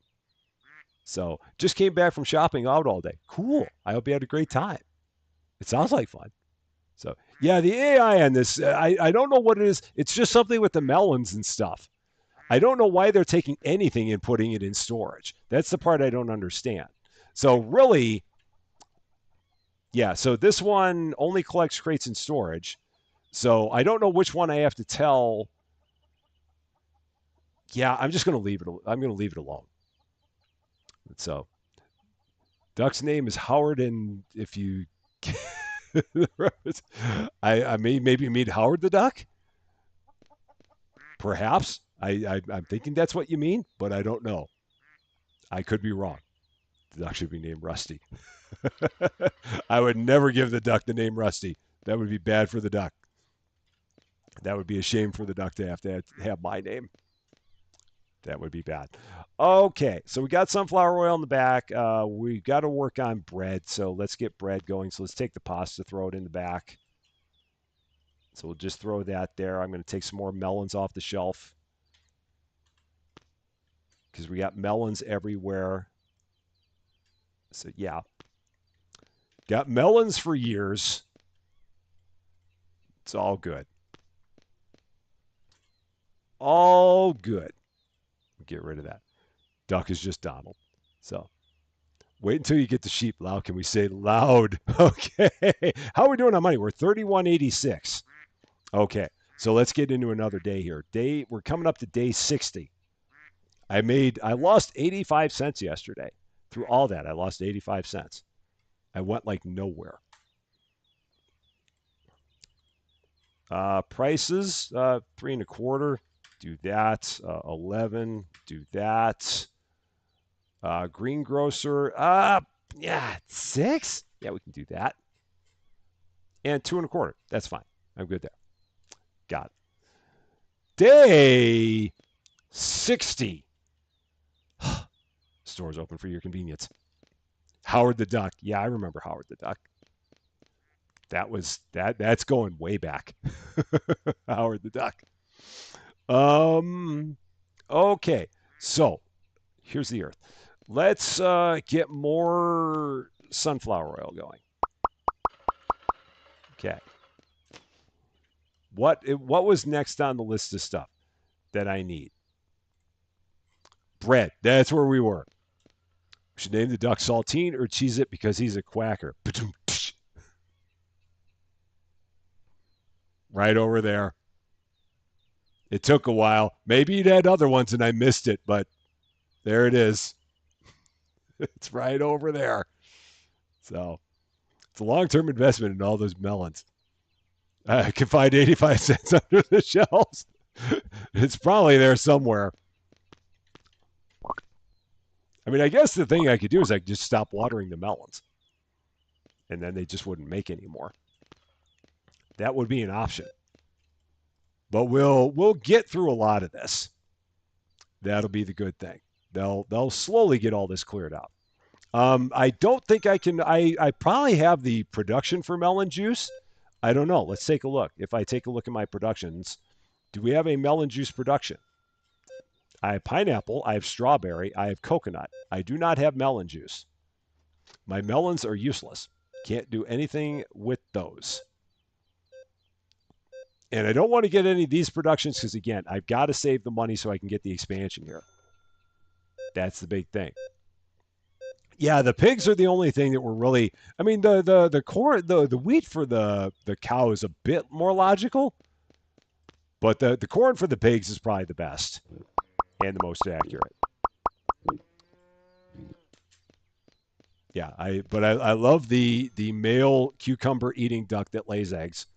So, just came back from shopping out all day. Cool. I hope you had a great time. It sounds like fun. So, yeah, the AI on this, I don't know what it is. It's just something with the melons and stuff. I don't know why they're taking anything and putting it in storage. That's the part I don't understand. So, really, yeah, so this one only collects crates in storage. So, I don't know which one I have to tell. Yeah, I'm just going to leave it. I'm going to leave it alone. So, Duck's name is Howard, and if you, I maybe meet Howard the Duck. Perhaps I'm thinking that's what you mean, but I don't know. I could be wrong. The duck should be named Rusty. I would never give the duck the name Rusty. That would be bad for the duck. That would be a shame for the duck to have my name. That would be bad. Okay, so we got sunflower oil in the back. We got to work on bread, so let's get bread going. So let's take the pasta, throw it in the back. So we'll just throw that there. I'm going to take some more melons off the shelf because we got melons everywhere. So yeah, got melons for years. It's all good. All good. Get rid of that. Duck is just Donald. So wait until you get the sheep loud. Can we say loud? Okay. How are we doing on money? We're 31.86. Okay. So let's get into another day here. We're coming up to day 60. I lost 85 cents yesterday. Through all that, I lost 85 cents. I went like nowhere. Prices, 3.25. Do that. 11. Do that. Greengrocer. Yeah, 6. Yeah, we can do that. And 2.25. That's fine. I'm good there. Got it. Day 60. Store's open for your convenience. Howard the Duck. Yeah, I remember Howard the Duck. That's going way back. Howard the Duck. Um okay. So, here's the earth. Let's get more sunflower oil going. Okay. What was next on the list of stuff that I need? Bread. That's where we were. We should name the duck Saltine or Cheese It because he's a quacker. Right over there. It took a while. Maybe it had other ones and I missed it, but there it is. It's right over there. So it's a long-term investment in all those melons. I can find 85 cents under the shelves. It's probably there somewhere. I mean, I guess the thing I could do is I could just stop watering the melons, and then they just wouldn't make any more. That would be an option. But we'll get through a lot of this. That'll be the good thing. They'll slowly get all this cleared out. I don't think I can. I probably have the production for melon juice. I don't know. Let's take a look. If I take a look at my productions, do we have a melon juice production? I have pineapple. I have strawberry. I have coconut. I do not have melon juice. My melons are useless. Can't do anything with those. And I don't want to get any of these productions because, again, I've got to save the money so I can get the expansion here. That's the big thing. Yeah, the pigs are the only thing that were really. I mean, the corn, the wheat for the cow is a bit more logical, but the corn for the pigs is probably the best and the most accurate. Yeah, I love the male cucumber eating duck that lays eggs.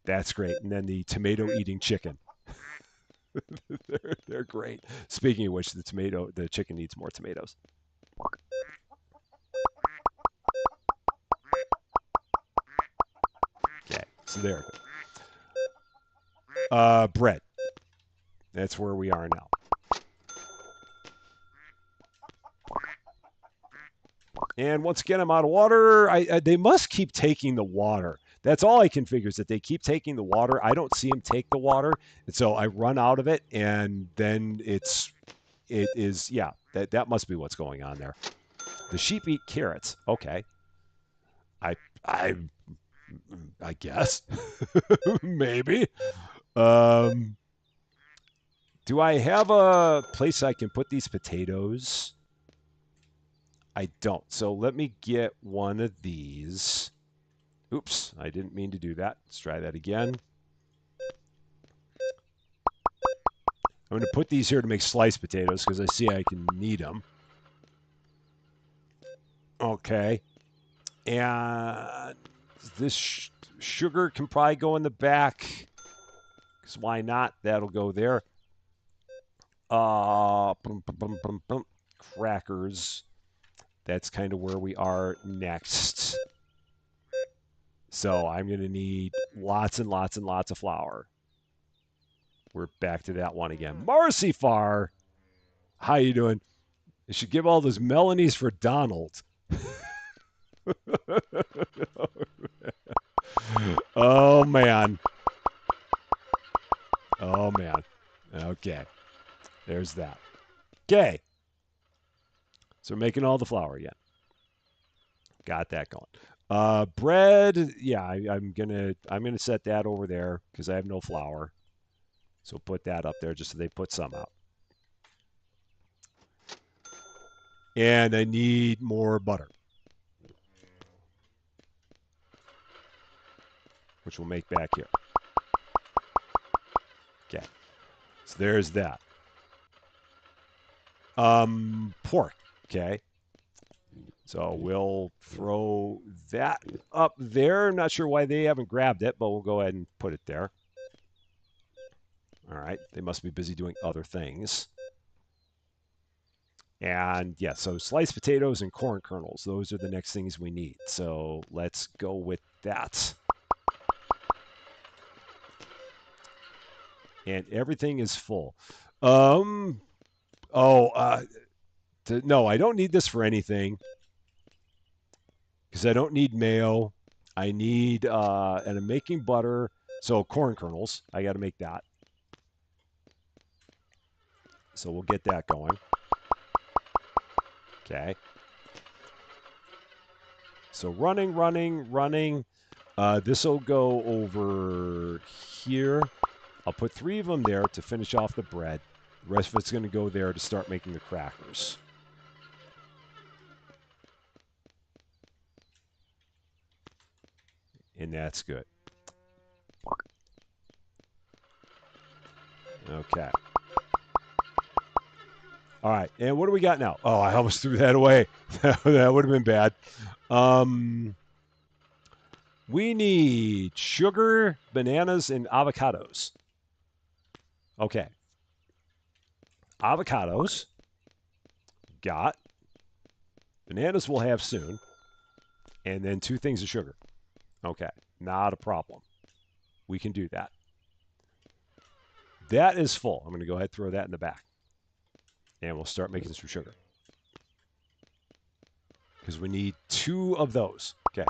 That's great, and then the tomato eating chicken. They're great. Speaking of which, the chicken needs more tomatoes. Okay, so there we go. Bread. That's where we are now. And once again, I'm out of water. They must keep taking the water. That's all I can figure is that they keep taking the water. I don't see them take the water, and so I run out of it, and then it is yeah. That must be what's going on there. The sheep eat carrots. Okay, I I I guess maybe. Um, do I have a place I can put these potatoes? I don't. So let me get one of these. Oops, I didn't mean to do that. Let's try that again. I'm going to put these here to make sliced potatoes because I see I can need them. Okay. And this sugar can probably go in the back because why not? That'll go there. Bum, bum, bum, bum, bum. Crackers. That's kind of where we are next. So I'm going to need lots and lots and lots of flour. We're back to that one again. Marcy Farr, how you doing? You should give all those Melanies for Donald. Oh man. Oh man. Okay. There's that. Okay. So we're making all the flour again. Got that going. Bread. Yeah, I'm gonna set that over there because I have no flour. So put that up there just so they put some out. And I need more butter, which we'll make back here. Okay. So there's that. Pork. Okay. So we'll throw that up there. I'm not sure why they haven't grabbed it, but we'll go ahead and put it there. All right. They must be busy doing other things. And yeah, so sliced potatoes and corn kernels. Those are the next things we need. So let's go with that. And everything is full. Um. Oh. No, I don't need this for anything because I don't need mayo. I need and I'm making butter. So corn kernels. I got to make that. So we'll get that going. Okay. So running, running, running. This will go over here. I'll put 3 of them there to finish off the bread. The rest of it's going to go there to start making the crackers. And that's good. Okay. All right. And what do we got now? Oh, I almost threw that away. That would have been bad. Um, we need sugar, bananas, and avocados. Okay. Avocados. Got. Bananas we'll have soon. And then 2 things of sugar. Okay. Not a problem. We can do that. That is full. I'm going to go ahead and throw that in the back. And we'll start making some sugar. Because we need 2 of those. Okay.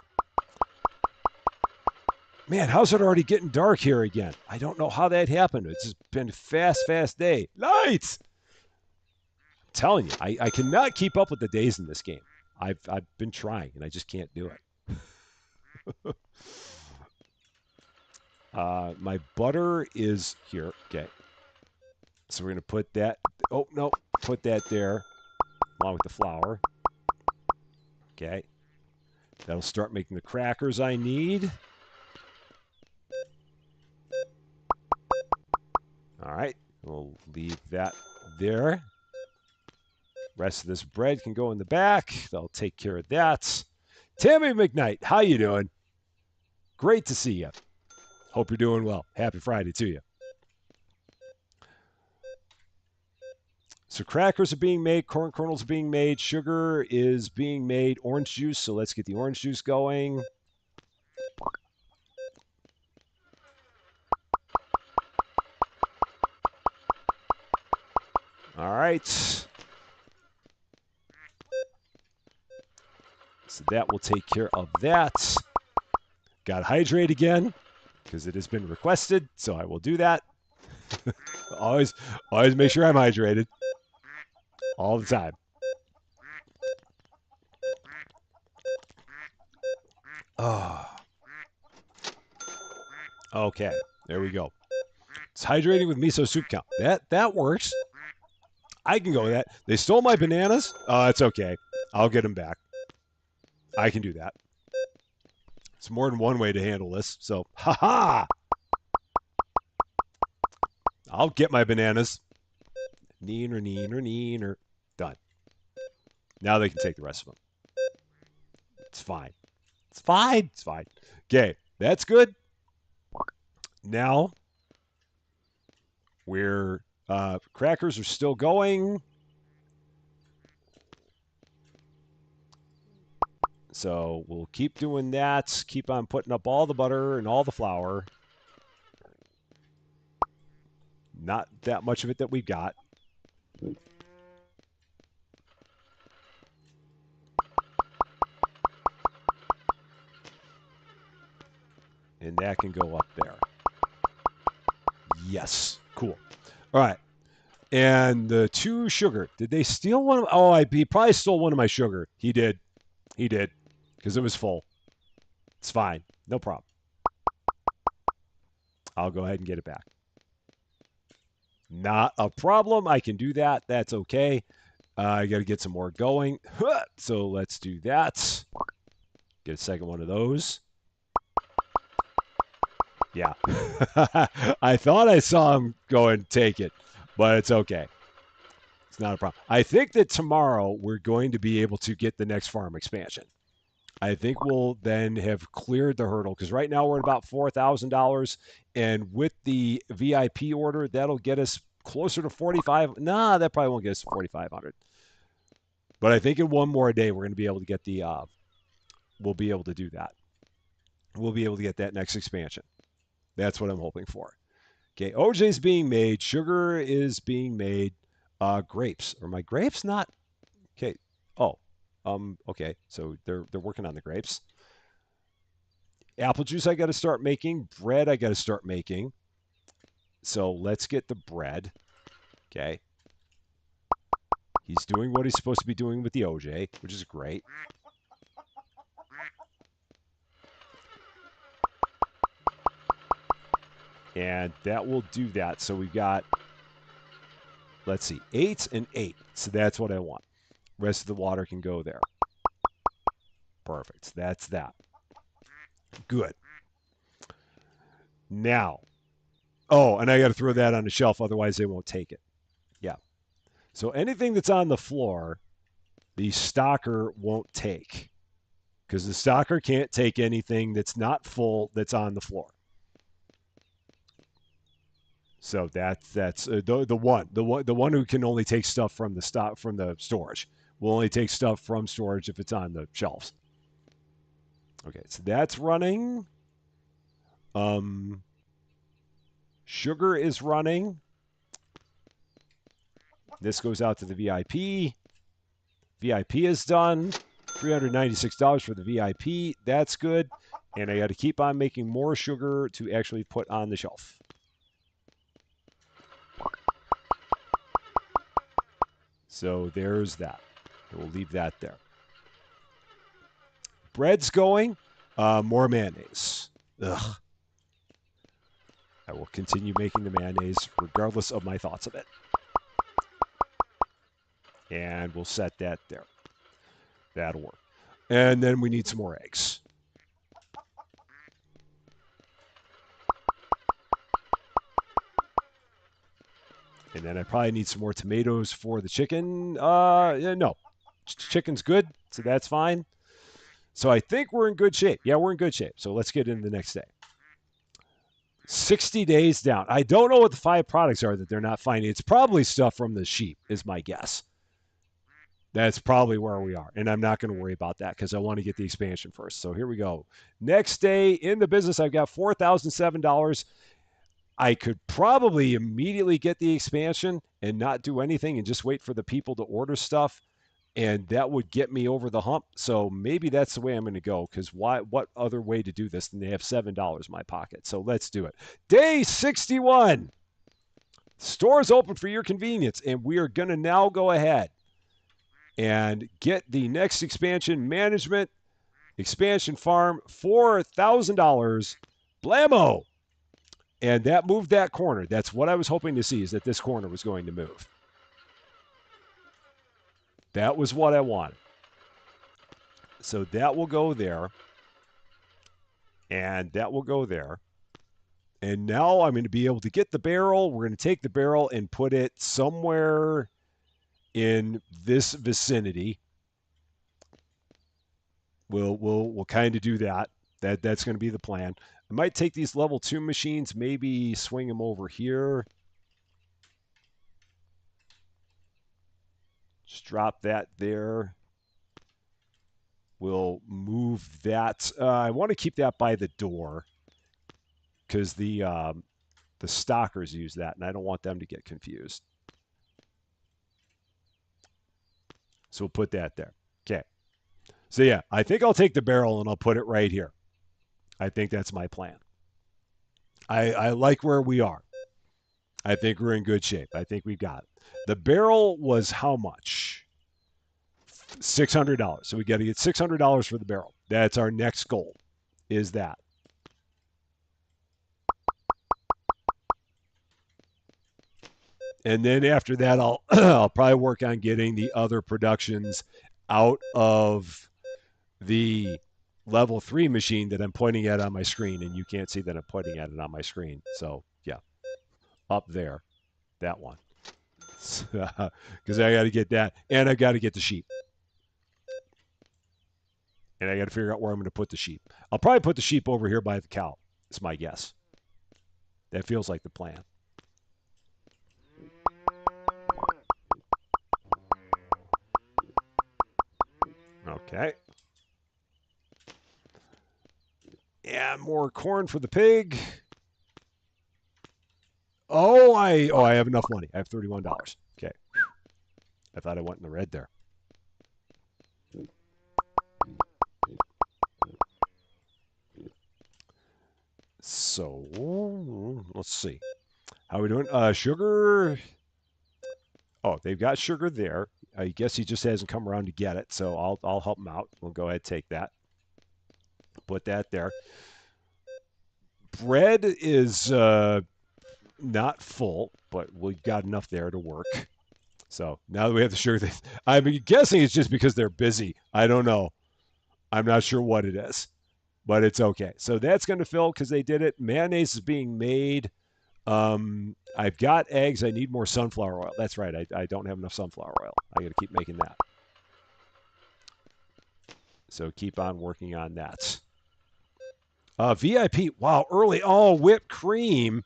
Man, how's it already getting dark here again? I don't know how that happened. It's just been a fast, fast day. Lights! I'm telling you, I cannot keep up with the days in this game. I've been trying, and I just can't do it. My butter is here. Okay. So we're going to put that. Oh, no. Put that there along with the flour. Okay. That'll start making the crackers I need. All right. We'll leave that there. Rest of this bread can go in the back. They'll take care of that. Tammy McKnight, how you doing? Great to see you. Hope you're doing well. Happy Friday to you. So crackers are being made, corn kernels are being made, sugar is being made, orange juice. So let's get the orange juice going. All right. So that will take care of that. Got to hydrate again because it has been requested. So I will do that. always, always make sure I'm hydrated all the time. Oh, okay. There we go. It's hydrating with miso soup count. That works. I can go with that. They stole my bananas. It's okay. I'll get them back. I can do that. It's more than one way to handle this. So, haha! I'll get my bananas. Neener, neener, neener. Done. Now they can take the rest of them. It's fine. It's fine. It's fine. Okay, that's good. Now, we're crackers are still going. So we'll keep doing that. Keep on putting up all the butter and all the flour. Not that much of it that we've got. And that can go up there. Yes. Cool. All right. And the 2 sugar. Did they steal one? Oh, he probably stole one of my sugar. He did. He did. Because it was full. It's fine. No problem. I'll go ahead and get it back. Not a problem. I can do that. That's okay. I got to get some more going. So let's do that. Get a second one of those. Yeah. I thought I saw him go and take it, but it's okay. It's not a problem. I think that tomorrow we're going to be able to get the next farm expansion. I think we'll then have cleared the hurdle because right now we're at about $4,000, and with the VIP order, that'll get us closer to 45. Nah, that probably won't get us to 4,500. But I think in one more day we're going to be able to get the. We'll be able to do that. We'll be able to get that next expansion. That's what I'm hoping for. Okay, OJ's being made. Sugar is being made. Grapes. Are my grapes not? Okay. Oh. Okay. So they're working on the grapes. Apple juice I got to start making. Bread I got to start making. So let's get the bread. Okay. He's doing what he's supposed to be doing with the OJ, which is great. And that will do that. So we've got, let's see, 8 and 8. So that's what I want. Rest of the water can go there. Perfect. That's that. Good. Now, oh, and I got to throw that on the shelf, otherwise they won't take it. Yeah. So anything that's on the floor, the stocker won't take because the stocker can't take anything that's not full that's on the floor. So that's the one who can only take stuff from the stock from the storage will only take stuff from storage if it's on the shelves. Okay, so that's running. Um, Sugar is running. This goes out to the VIP. VIP is done. $396 for the VIP. That's good. And I got to keep on making more sugar to actually put on the shelf. So there's that. We'll leave that there. Bread's going. More mayonnaise. Ugh. I will continue making the mayonnaise regardless of my thoughts of it. And we'll set that there. That'll work. And then we need some more eggs. And then I probably need some more tomatoes for the chicken. Yeah, no, chicken's good, so that's fine. So I think we're in good shape. Yeah, we're in good shape. So let's get into the next day. 60 days down. I don't know what the 5 products are that they're not finding. It's probably stuff from the sheep, is my guess. That's probably where we are. And I'm not going to worry about that because I want to get the expansion first. So here we go. Next day in the business, I've got $4,007. I could probably immediately get the expansion and not do anything and just wait for the people to order stuff. And that would get me over the hump. So maybe that's the way I'm going to go because why? What other way to do this than they have $7 in my pocket? So let's do it. Day 61. Stores open for your convenience. And we are going to now go ahead and get the next expansion management, expansion farm, $4,000. Blammo. And that moved that corner. That's what I was hoping to see, is that this corner was going to move. That was what I wanted. So that will go there. And that will go there. And now I'm going to be able to get the barrel. We're going to take the barrel and put it somewhere in this vicinity. We'll kind of do that. That's going to be the plan. I might take these level 2 machines, maybe swing them over here. Just drop that there. We'll move that. I want to keep that by the door because the stockers use that, and I don't want them to get confused. So we'll put that there. Okay. So yeah, I think I'll take the barrel and I'll put it right here. I think that's my plan. I like where we are. I think we're in good shape. I think we've got it. The barrel was how much? $600. So we got to get $600 for the barrel. That's our next goal. Is that? And then after that, I'll I'll probably work on getting the other productions out of the level 3 machine that I'm pointing at on my screen, and you can't see that I'm pointing at it on my screen. So yeah, up there, that one, because I got to get that, and I got to get the sheep, and I got to figure out where I'm going to put the sheep. I'll probably put the sheep over here by the cow. It's my guess. That feels like the plan. Okay. And more corn for the pig. I have enough money. I have $31. Okay. I thought I went in the red there. So let's see. How are we doing? Sugar. Oh, they've got sugar there. I guess he just hasn't come around to get it, so I'll help him out. We'll go ahead and take that. Put that there. Bread is not full, but we've got enough there to work. So now that we have the sugar, I'm guessing it's just because they're busy. I don't know. I'm not sure what it is, but it's okay. So that's going to fill because they did it. Mayonnaise is being made. I've got eggs. I need more sunflower oil. That's right. I don't have enough sunflower oil. I got to keep making that. So keep on working on that. VIP. Wow, early. Oh, whipped cream.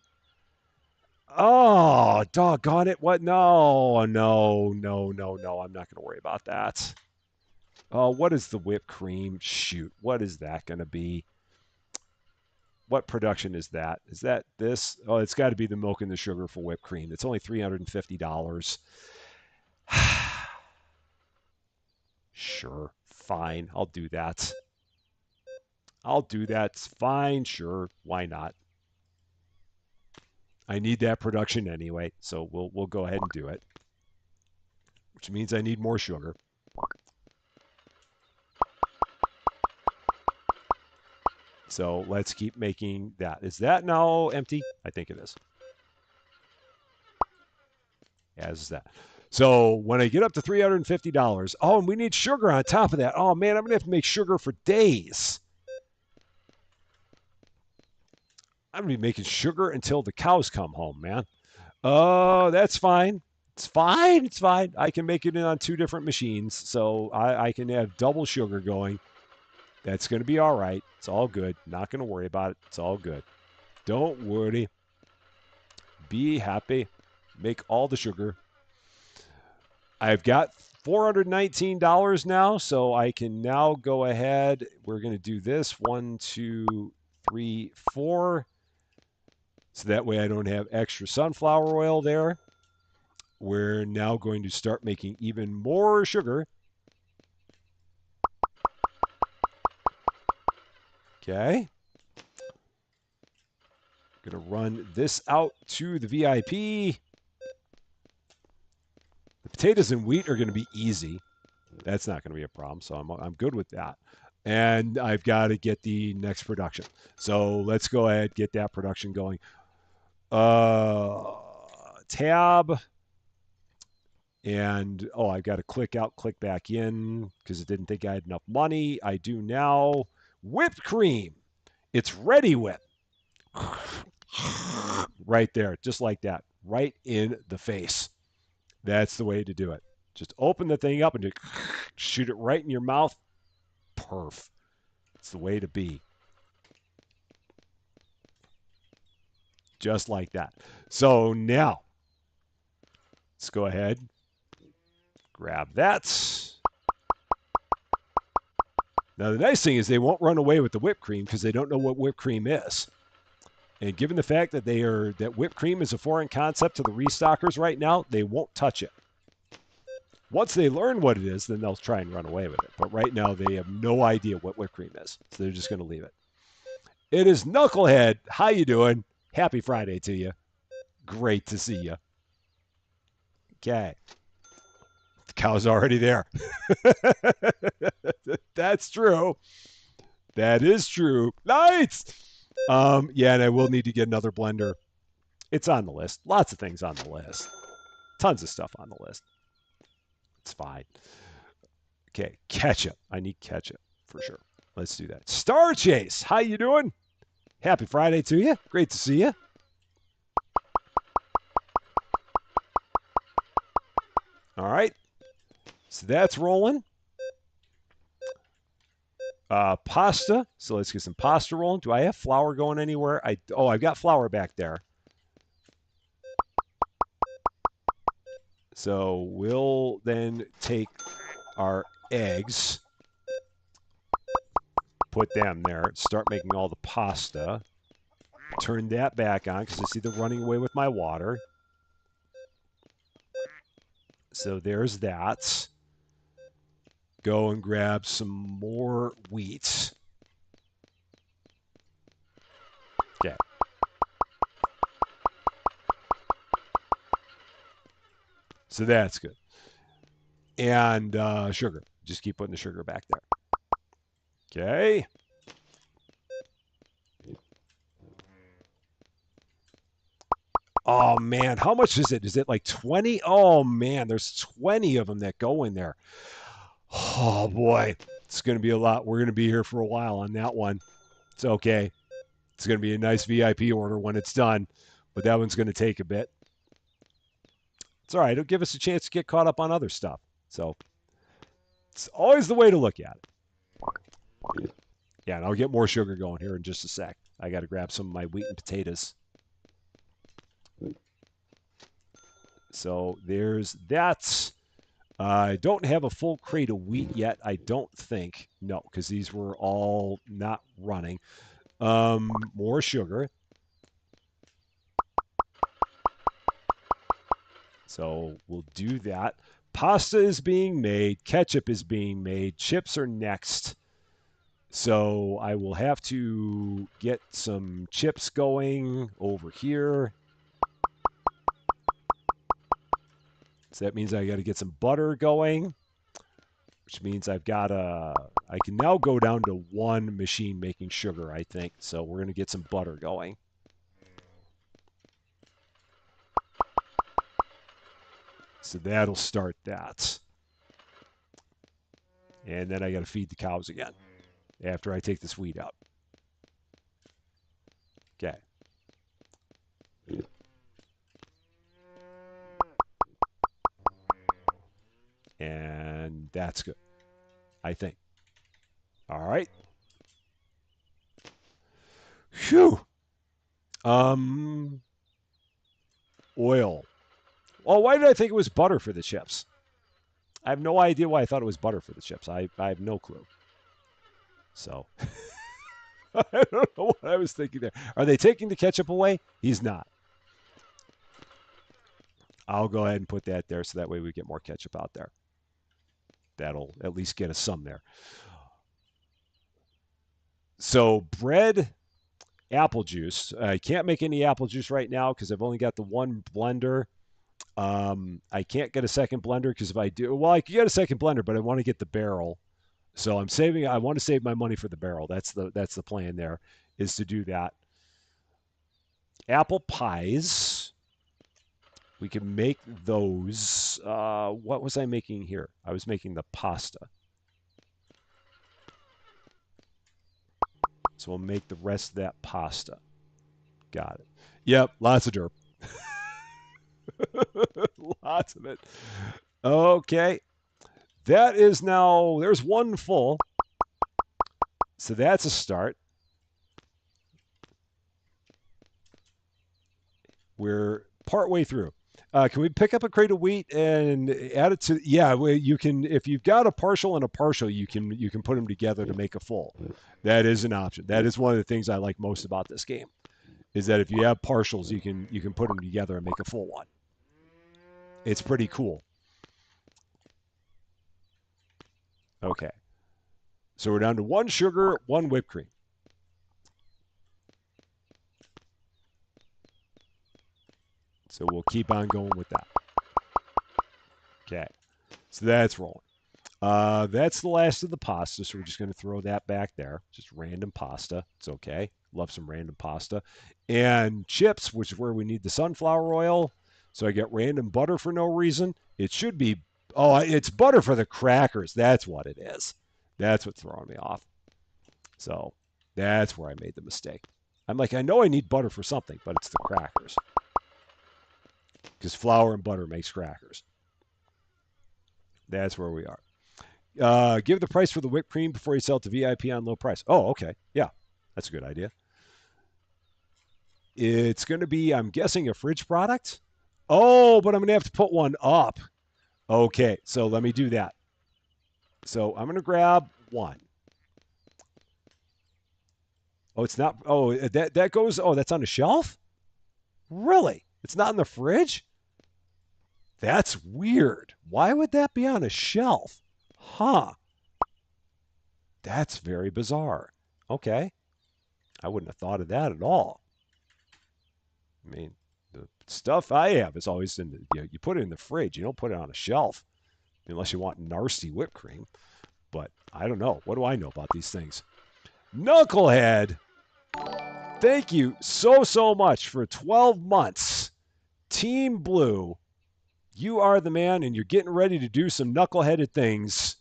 Oh, doggone it. What? No, no, no, no, no. I'm not going to worry about that. Oh, what is the whipped cream? Shoot. What is that going to be? What production is that? Is that this? Oh, it's got to be the milk and the sugar for whipped cream. It's only $350. Sure. Fine. I'll do that. I'll do that. Fine. Sure. Why not? I need that production anyway, so we'll go ahead and do it. Which means I need more sugar. So let's keep making that. Is that now empty? I think it is. As is that. So when I get up to $350, oh, and we need sugar on top of that. Oh man, I'm gonna have to make sugar for days. I'm gonna be making sugar until the cows come home, man. Oh, that's fine. It's fine. It's fine. I can make it on two different machines, so I can have double sugar going. That's going to be all right. It's all good. Not going to worry about it. It's all good. Don't worry. Be happy. Make all the sugar. I've got $419 now, so I can now go ahead. We're going to do this 1, 2, 3, 4. So that way I don't have extra sunflower oil there. We're now going to start making even more sugar. Okay. Going to run this out to the VIP. The potatoes and wheat are going to be easy. That's not going to be a problem. So I'm good with that. And I've got to get the next production. So let's go ahead, get that production going. Tab. And oh, I've got to click out, click back in because it didn't think I had enough money. I do now. Whipped cream. It's ready whip. Right there, just like that. Right in the face. That's the way to do it. Just open the thing up and just shoot it right in your mouth. Perf. It's the way to be. Just like that. So now, let's go ahead. Grab that. Now, the nice thing is they won't run away with the whipped cream because they don't know what whipped cream is. And given the fact that that whipped cream is a foreign concept to the restockers right now, they won't touch it. Once they learn what it is, then they'll try and run away with it. But right now, they have no idea what whipped cream is, so they're just going to leave it. It is Knucklehead. How you doing? Happy Friday to you. Great to see you. Okay. The cow's already there. That's true. That is true. Nice. Yeah, and I will need to get another blender. It's on the list. Lots of things on the list. Tons of stuff on the list. It's fine. Okay, ketchup. I need ketchup for sure. Let's do that. Star Chase, how you doing? Happy Friday to you. Great to see you. All right. So that's rolling. Pasta. So let's get some pasta rolling. Do I have flour going anywhere? I've got flour back there. So we'll then take our eggs, put them there, start making all the pasta. Turn that back on because I see they're running away with my water. So there's that. Go and grab some more wheat. Okay. So that's good. And sugar. Just keep putting the sugar back there. Okay. Oh man, how much is it? Is it like 20? Oh man, there's 20 of them that go in there. Oh boy, it's going to be a lot. We're going to be here for a while on that one. It's okay. It's going to be a nice VIP order when it's done, but that one's going to take a bit. It's all right. It'll give us a chance to get caught up on other stuff. So it's always the way to look at it. Yeah, and I'll get more sugar going here in just a sec. I got to grab some of my wheat and potatoes. So there's that. I don't have a full crate of wheat yet. I don't think. No, because these were all not running. More sugar. So we'll do that. Pasta is being made. Ketchup is being made. Chips are next. So I will have to get some chips going over here. So that means I got to get some butter going, which means I can now go down to one machine making sugar, I think. So we're going to get some butter going. So that'll start that. And then I got to feed the cows again after I take this wheat out. Okay. And that's good, I think. All right. Phew. Um, oil. Oh, why did I think it was butter for the chips? I have no idea why I thought it was butter for the chips. I have no clue. So I don't know what I was thinking there. Are they taking the ketchup away? He's not. I'll go ahead and put that there so that way we get more ketchup out there. That'll at least get us some there. So bread, apple juice. I can't make any apple juice right now because I've only got the one blender. I can't get a second blender because if I do, well, I could get a second blender, but I want to get the barrel. So I'm saving. I want to save my money for the barrel. That's the plan. There is to do that. Apple pies. We can make those. What was I making here? I was making the pasta. So we'll make the rest of that pasta. Got it. Yep, lots of derp. Lots of it. Okay. That is now, there's one full. So that's a start. We're partway through. Can we pick up a crate of wheat and add it to? Yeah, you can. If you've got a partial and a partial, you can put them together to make a full. That is an option. That is one of the things I like most about this game, is that if you have partials, you can put them together and make a full one. It's pretty cool. Okay, so we're down to one sugar, one whipped cream. So we'll keep on going with that. Okay, so that's rolling. That's the last of the pasta, so we're just going to throw that back there. Just random pasta. It's okay. Love some random pasta. And chips, which is where we need the sunflower oil. So I get random butter for no reason. It should be, oh, it's butter for the crackers. That's what it is. That's what's throwing me off. So that's where I made the mistake. I'm like, I know I need butter for something, but it's the crackers. Because flour and butter makes crackers. That's where we are. Give the price for the whipped cream before you sell it to VIP on low price. Oh, okay. Yeah, that's a good idea. It's going to be, I'm guessing, a fridge product. Oh, but I'm going to have to put one up. Okay, so let me do that. So I'm going to grab one. Oh, it's not. Oh, that goes. Oh, that's on the shelf. Really? It's not in the fridge. That's weird. Why would that be on a shelf? Huh. That's very bizarre. Okay. I wouldn't have thought of that at all. I mean, the stuff I have is always in the, you put it in the fridge. You don't put it on a shelf unless you want nasty whipped cream. But I don't know. What do I know about these things? Knucklehead, thank you so much for 12 months. Team Blue, you are the man, and you're getting ready to do some knuckleheaded things.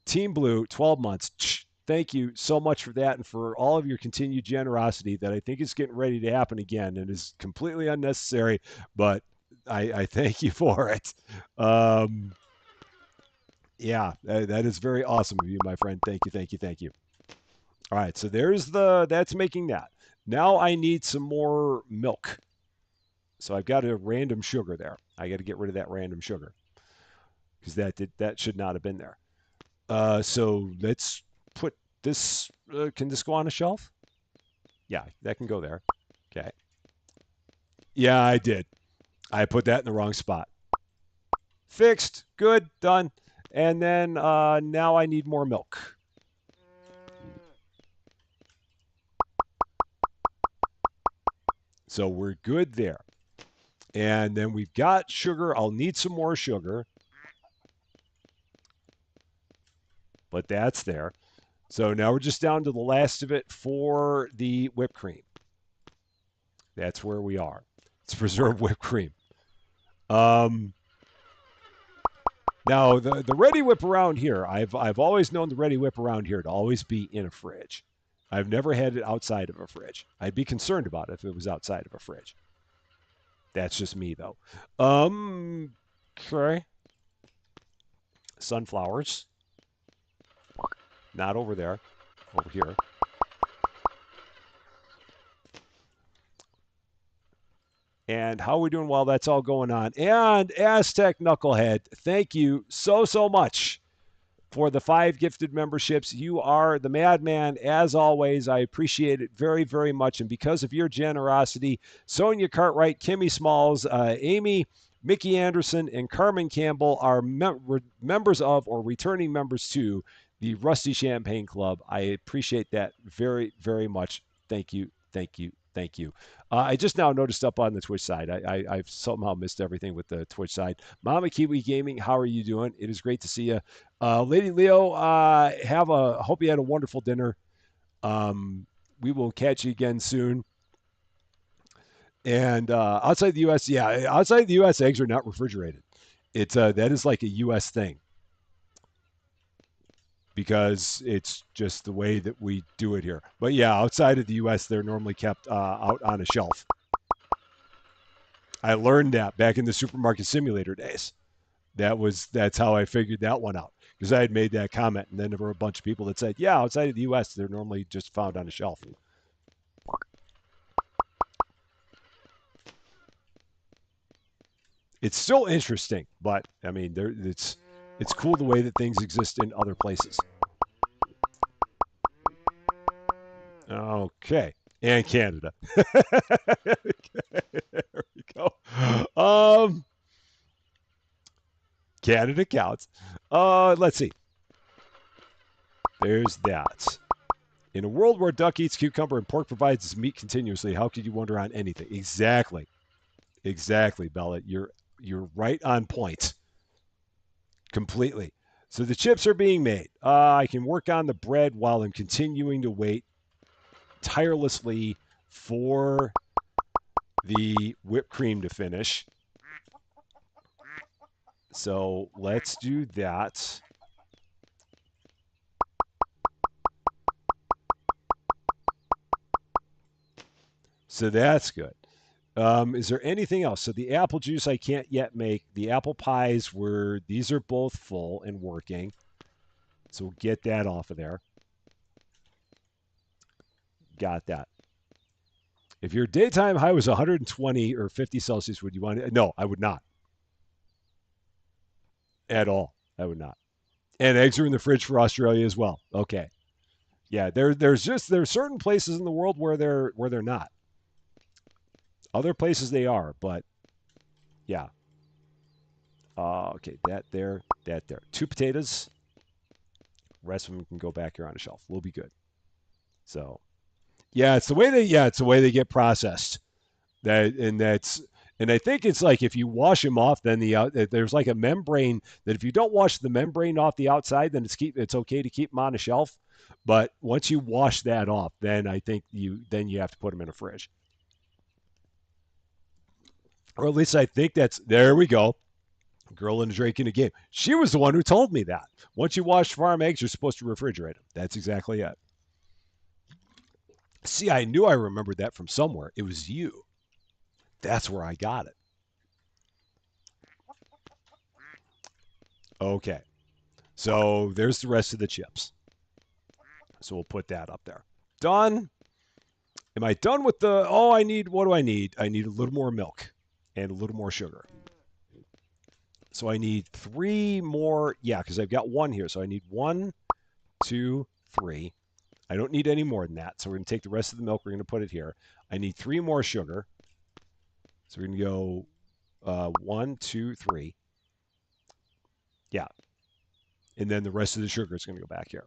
Team Blue, 12 months. Thank you so much for that and for all of your continued generosity that I think is getting ready to happen again and is completely unnecessary, but I thank you for it. Um, yeah, that is very awesome of you, my friend. Thank you, thank you, thank you. All right, so that's making that. Now I need some more milk. So I've got a random sugar there. I got to get rid of that random sugar because that should not have been there. So let's put this. Can this go on a shelf? Yeah, that can go there. Okay. Yeah, I did. I put that in the wrong spot. Fixed. Good. Done. And then now I need more milk. So we're good there. And then we've got sugar. I'll need some more sugar, but that's there. So now we're just down to the last of it for the whipped cream. That's where we are. It's preserved whipped cream. Um, Now the ready whip around here, I've always known the ready whip around here to always be in a fridge. I've never had it outside of a fridge. I'd be concerned about it if it was outside of a fridge. That's just me though. Um, okay. Sunflowers, not over there, over here. And how are we doing while that's all going on? And Aztec Knucklehead, thank you so much for the 5 gifted memberships. You are the madman, as always. I appreciate it very much. And because of your generosity, Sonia Cartwright, Kimmy Smalls, Amy, Mickey Anderson, and Carmen Campbell are members of or returning members to the Rusty Champagne Club. I appreciate that very much. Thank you, thank you, thank you. I just now noticed up on the Twitch side. I've somehow missed everything with the Twitch side. Mama Kiwi Gaming, how are you doing? It is great to see you. Lady Leo, hope you had a wonderful dinner. We will catch you again soon. And outside the U.S., yeah, outside the U.S., eggs are not refrigerated. It's that is like a U.S. thing because it's just the way that we do it here. But yeah, outside of the U.S., they're normally kept out on a shelf. I learned that back in the supermarket simulator days. That's how I figured that one out because I had made that comment, and then there were a bunch of people that said, "Yeah, outside of the U.S., they're normally just found on a shelf." It's still interesting, but I mean, it's cool the way that things exist in other places. Okay, and Canada. There we go. Um, Canada counts. Let's see. There's that. In a world where duck eats cucumber and pork provides its meat continuously, how could you wonder on anything? Exactly. Exactly, Bella. You're right on point. Completely. So the chips are being made. I can work on the bread while I'm continuing to wait tirelessly for the whipped cream to finish. So let's do that. So that's good. Is there anything else? So the apple juice I can't yet make. The apple pies were, these are both full and working. So we'll get that off of there. Got that. If your daytime high was 120 or 50 Celsius, would you want it? No, I would not at all. I would not. And eggs are in the fridge for Australia as well. Okay. Yeah, there's certain places in the world where they're not. Other places they are, but yeah. Okay, that there. Two potatoes. Rest of them can go back here on the shelf. We'll be good. So yeah, it's the way they get processed. And I think it's like if you wash them off, then there's like a membrane that if you don't wash the membrane off the outside, then it's okay to keep them on a shelf. But once you wash that off, then I think you have to put them in a fridge, or at least I think that's there. We go. Girl and a drink in a game. She was the one who told me that. Once you wash farm eggs, you're supposed to refrigerate them. That's exactly it. See, I knew I remembered that from somewhere. It was you. That's where I got it. Okay. So there's the rest of the chips. So we'll put that up there. Done. Am I done with the? Oh, what do I need? I need a little more milk and a little more sugar. So I need three more. Yeah, because I've got one here. So I need one, two, three. I don't need any more than that. So we're going to take the rest of the milk. We're going to put it here. I need three more sugar. So we're going to go one, two, three. Yeah. And then the rest of the sugar is going to go back here.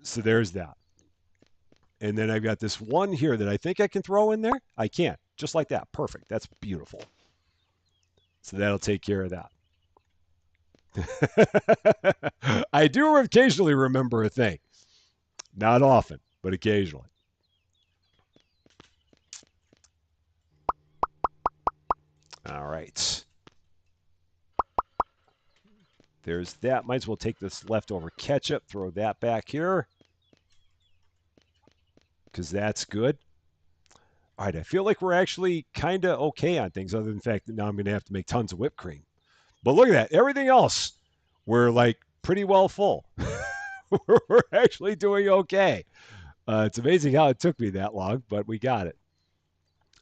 So there's that. And then I've got this one here that I think I can throw in there. I can. Just like that. Perfect. That's beautiful. So that'll take care of that. I do occasionally remember a thing. Not often, but occasionally. All right. There's that. Might as well take this leftover ketchup, throw that back here because that's good. All right. I feel like we're actually kind of okay on things, other than the fact that now I'm going to have to make tons of whipped cream. But look at that. Everything else, we're like pretty well full. We're actually doing okay. It's amazing how it took me that long, but we got it.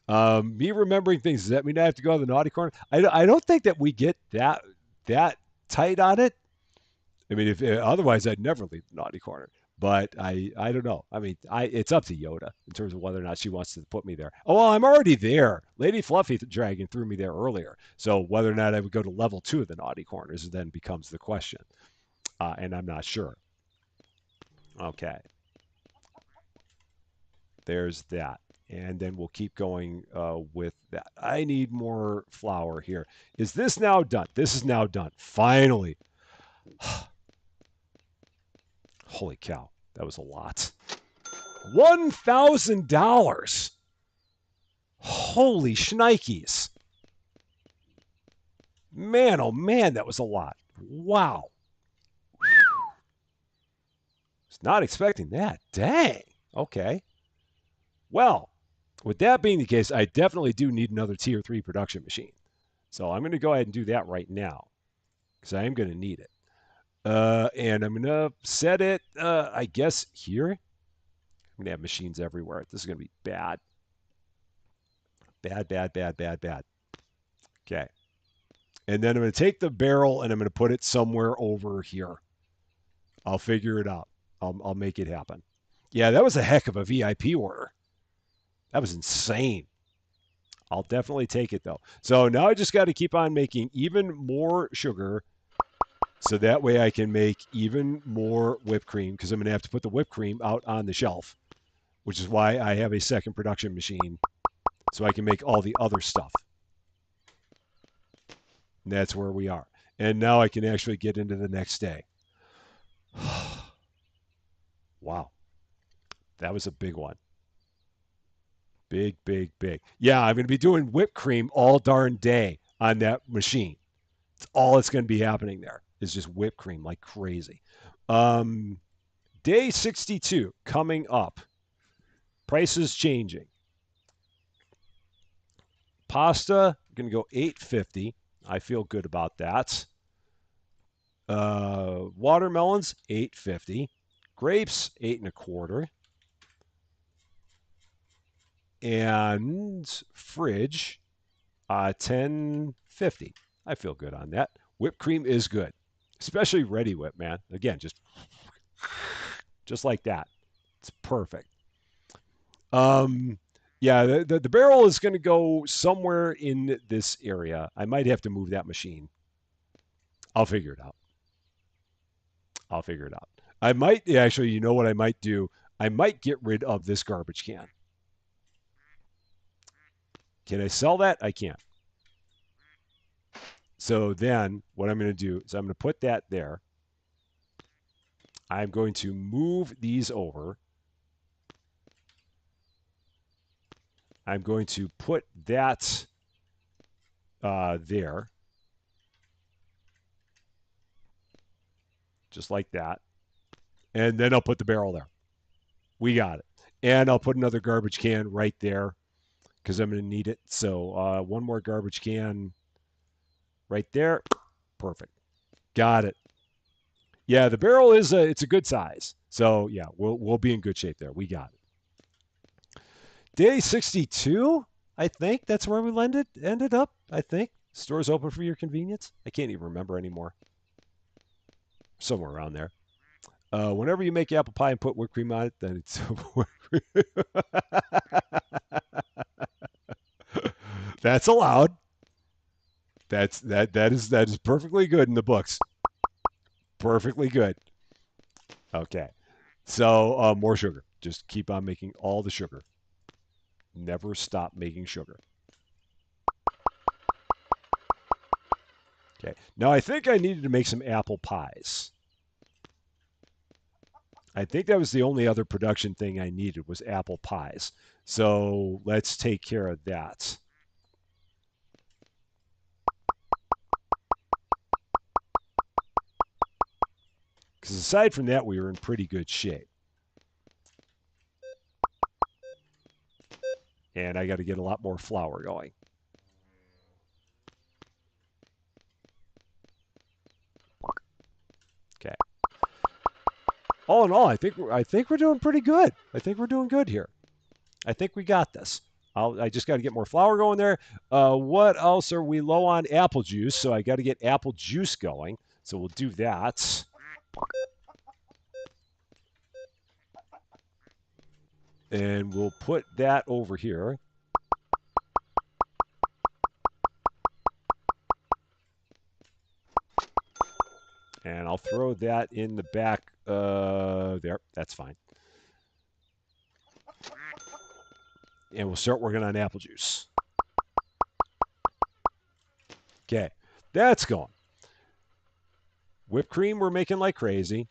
Me remembering things, does that mean I have to go to the naughty corner? I don't think that we get that tight on it. I mean, if otherwise, I'd never leave the naughty corner. But I don't know. I mean, it's up to Yoda in terms of whether or not she wants to put me there. Oh well, I'm already there. Lady Fluffy the Dragon threw me there earlier, so whether or not I would go to level 2 of the naughty corners then becomes the question, and I'm not sure. Okay, there's that. And then we'll keep going with that. I need more flour here. Is this now done? This is now done. Finally. Holy cow. That was a lot. $1,000. Holy shnikes. Man, oh man, that was a lot. Wow. Was not expecting that. Dang. Okay. Well, with that being the case, I definitely do need another tier 3 production machine. So I'm going to go ahead and do that right now because I am going to need it. And I'm going to set it, I guess, here. I'm going to have machines everywhere. This is going to be bad. Bad, bad, bad, bad, bad. Okay. And then I'm going to take the barrel and I'm going to put it somewhere over here. I'll figure it out. I'll make it happen. Yeah, that was a heck of a VIP order. That was insane. I'll definitely take it though. So now I just got to keep on making even more sugar so that way I can make even more whipped cream because I'm going to have to put the whipped cream out on the shelf, which is why I have a second production machine so I can make all the other stuff. And that's where we are. And now I can actually get into the next day. Wow. That was a big one. Big, big, big. Yeah, I'm going to be doing whipped cream all darn day on that machine. It's all that's going to be happening there is just whipped cream like crazy. Um, Day 62 coming up. Prices changing. Pasta, going to go 850. I feel good about that. Watermelons, 850. Grapes, eight and a quarter. And fridge, 1050. I feel good on that. Whipped cream is good, especially ready whip, man. Again, just like that. It's perfect. Um, Yeah, the barrel is going to go somewhere in this area. I might have to move that machine. I'll figure it out. I'll figure it out. I might actually, you know what I might do? I might get rid of this garbage can. Can I sell that? I can't. So then what I'm going to do is I'm going to put that there. I'm going to move these over. I'm going to put that there, just like that. And then I'll put the barrel there. We got it. And I'll put another garbage can right there because I'm going to need it. So one more garbage can right there. Perfect. Got it. Yeah, the barrel is it's a good size. So yeah, we'll be in good shape there. We got it. Day 62, I think that's where we ended up. I think stores open for your convenience. I can't even remember anymore. Somewhere around there. Whenever you make apple pie and put whipped cream on it, then it's that's allowed. That is perfectly good in the books. Perfectly good. Okay. So more sugar. Just keep on making all the sugar. Never stop making sugar. Okay. Now I think I needed to make some apple pies. I think that was the only other production thing I needed was apple pies. So let's take care of that. Because aside from that, we were in pretty good shape. And I got to get a lot more flour going. Okay. All in all, I think we're doing pretty good. I think we're doing good here. I think we got this. I just got to get more flour going there. What else are we low on? Apple juice. So I got to get apple juice going. So we'll do that. And we'll put that over here. And I'll throw that in the back there. That's fine. And we'll start working on apple juice. Okay, that's going. Whipped cream, we're making like crazy.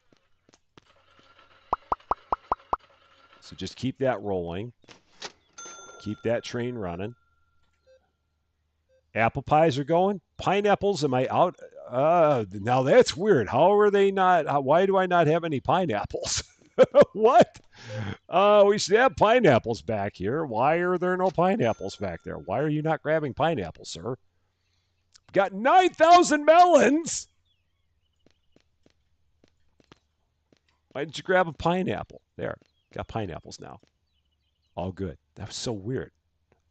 So just keep that rolling. Keep that train running. Apple pies are going. Pineapples, am I out? Now that's weird. How are they not? Why do I not have any pineapples? What? We should have pineapples back here. Why are there no pineapples back there? Why are you not grabbing pineapples, sir? Got 9,000 melons. Why didn't you grab a pineapple? There, got pineapples now. All good. That was so weird.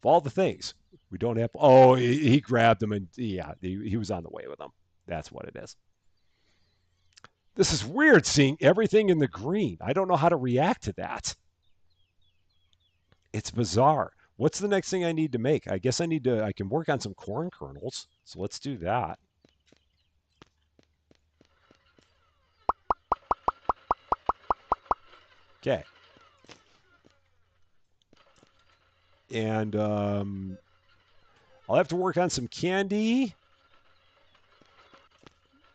Of all the things, we don't have. Oh, he grabbed them and yeah, he was on the way with them. That's what it is. This is weird seeing everything in the green. I don't know how to react to that. It's bizarre. What's the next thing I need to make? I guess I can work on some corn kernels. So let's do that. Okay. And I'll have to work on some candy.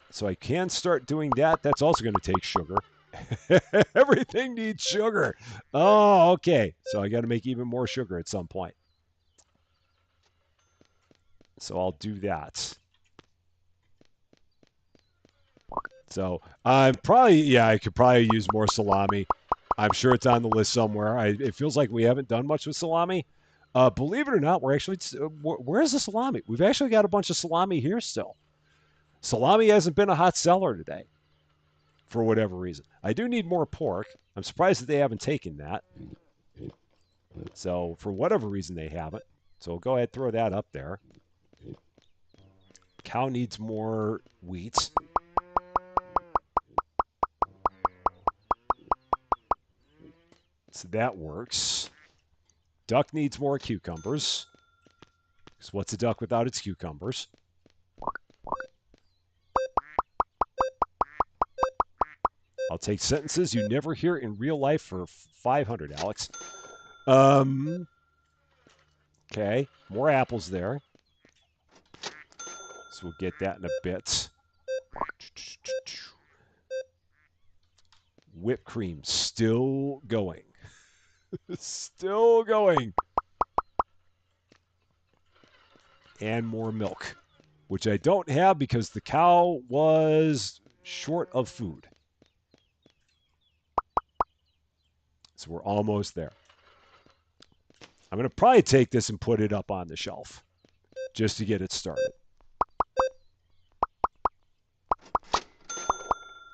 So I can start doing that. That's also going to take sugar. Everything needs sugar. Oh, okay. So I got to make even more sugar at some point. So I'll do that. So I'm probably, yeah, I could probably use more salami. I'm sure it's on the list somewhere. It feels like we haven't done much with salami. Believe it or not, we're actually, where's the salami? We've actually got a bunch of salami here still. Salami hasn't been a hot seller today for whatever reason. I do need more pork. I'm surprised that they haven't taken that. So for whatever reason, they haven't. So we'll go ahead and throw that up there. Cow needs more wheat. So that works. Duck needs more cucumbers. Because what's a duck without its cucumbers? I'll take sentences you never hear in real life for 500, Alex. Um, okay, more apples there. So we'll get that in a bit. Whipped cream still going. Still going. And more milk, which I don't have because the cow was short of food. So we're almost there. I'm going to probably take this and put it up on the shelf just to get it started.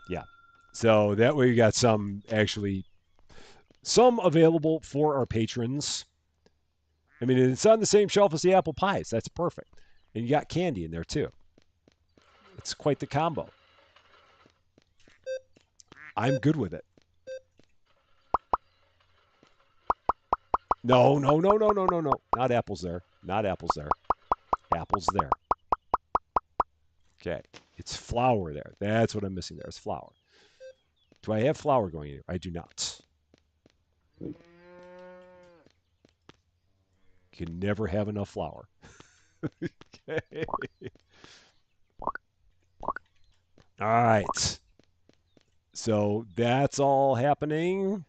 Yeah. So that way we got some available for our patrons. I mean, it's on the same shelf as the apple pies. That's perfect. And you got candy in there too. It's quite the combo. I'm good with it. No, no, no, no, no, no, no. Not apples there. Not apples there. Apples there. Okay. It's flour there. That's what I'm missing there. It's flour. Do I have flour going in here? I do not. Can never have enough flour. Okay. All right. So that's all happening.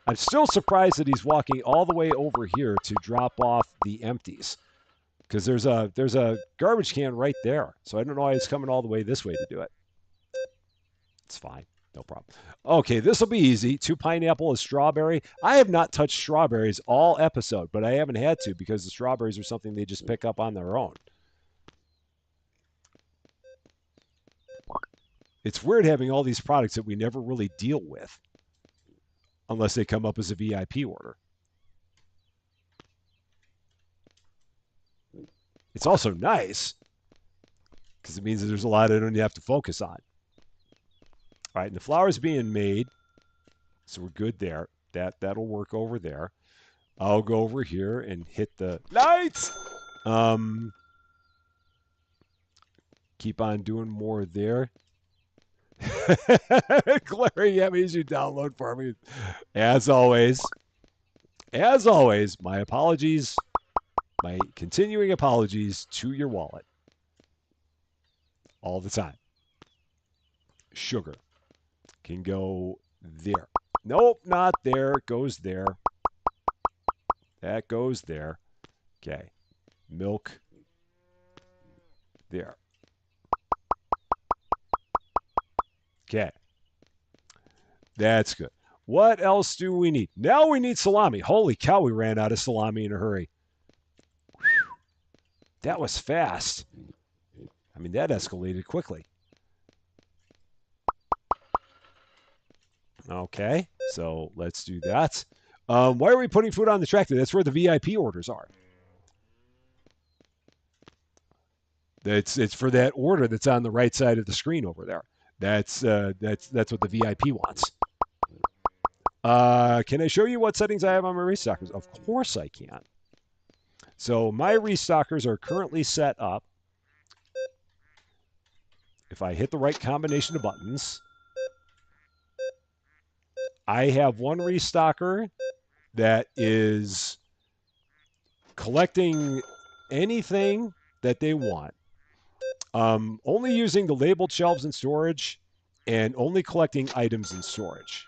I'm still surprised that he's walking all the way over here to drop off the empties. Because there's a garbage can right there. So I don't know why he's coming all the way this way to do it. It's fine. No problem. Okay, this will be easy. 2 pineapple, a strawberry. I have not touched strawberries all episode, but I haven't had to because the strawberries are something they just pick up on their own. It's weird having all these products that we never really deal with unless they come up as a VIP order. It's also nice because it means that there's a lot I don't have to focus on. All right, and the flour's being made, so we're good there. That'll work over there. I'll go over here and hit the lights. Keep on doing more there. Glaring at me as you download for me. As always, my apologies, my continuing apologies to your wallet. All the time. Sugar can go there. Nope, not there. Goes there. That goes there. Okay. Milk. There. Okay. That's good. What else do we need? Now we need salami. Holy cow, we ran out of salami in a hurry. That was fast. I mean, that escalated quickly. Okay, so let's do that. Why are we putting food on the tractor? That's where the VIP orders are. It's for that order that's on the right side of the screen over there. That's what the VIP wants. Can I show you what settings I have on my restockers? Of course I can. So my restockers are currently set up. If I hit the right combination of buttons, I have one restocker that is collecting anything that they want. Only using the labeled shelves in storage and only collecting items in storage.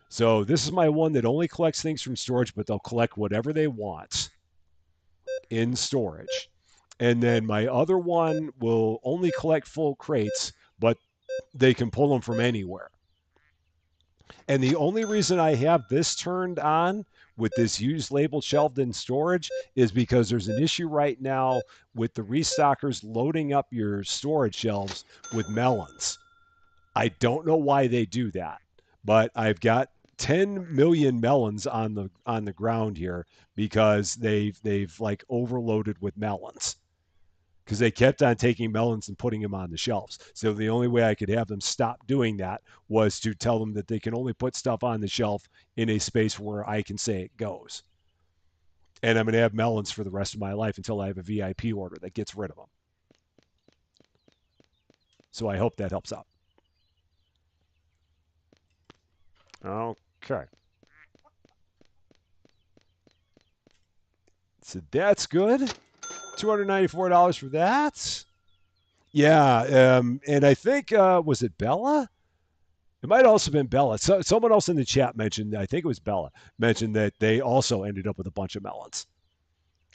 So this is my one that only collects things from storage, but they'll collect whatever they want in storage. And then my other one will only collect full crates, but they can pull them from anywhere. And the only reason I have this turned on with this used labeled shelved in storage is because there's an issue right now with the restockers loading up your storage shelves with melons. I don't know why they do that, but I've got 10 million melons on the ground here because they've like overloaded with melons. Because they kept on taking melons and putting them on the shelves. So the only way I could have them stop doing that was to tell them that they can only put stuff on the shelf in a space where I can say it goes. And I'm going to have melons for the rest of my life until I have a VIP order that gets rid of them. So I hope that helps out. Okay. So that's good. $294 for that. Yeah, and I think was it Bella? It might also have been Bella. Someone else in the chat mentioned, I think it was Bella, mentioned that they also ended up with a bunch of melons.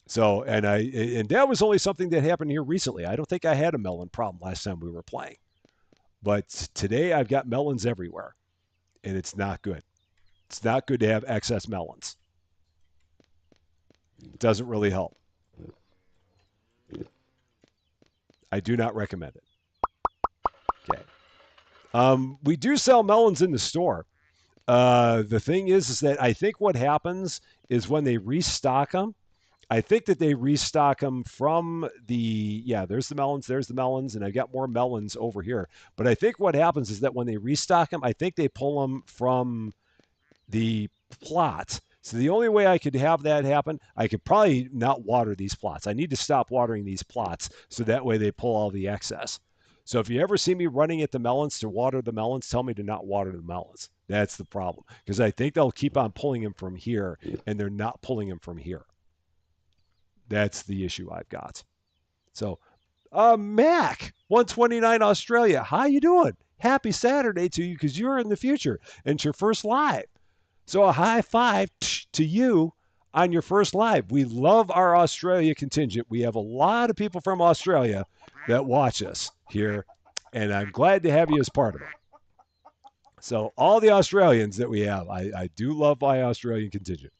So, and that was only something that happened here recently. I don't think I had a melon problem last time we were playing, but today I've got melons everywhere, and it's not good. It's not good to have excess melons. It doesn't really help. I do not recommend it. Okay. We do sell melons in the store. The thing is that I think what happens is when they restock them, I think that they restock them from the, yeah, there's the melons, and I've got more melons over here. But I think what happens is that when they restock them, I think they pull them from the plot. So the only way I could have that happen, I could probably not water these plots. I need to stop watering these plots so that way they pull all the excess. So if you ever see me running at the melons to water the melons, tell me to not water the melons. That's the problem because I think they'll keep on pulling them from here and they're not pulling them from here. That's the issue I've got. So, Mac, 129 Australia. How you doing? Happy Saturday to you because you're in the future and it's your first live. So a high five to you on your first live. We love our Australia contingent. We have a lot of people from Australia that watch us here, and I'm glad to have you as part of it. So all the Australians that we have, I do love my Australian contingent.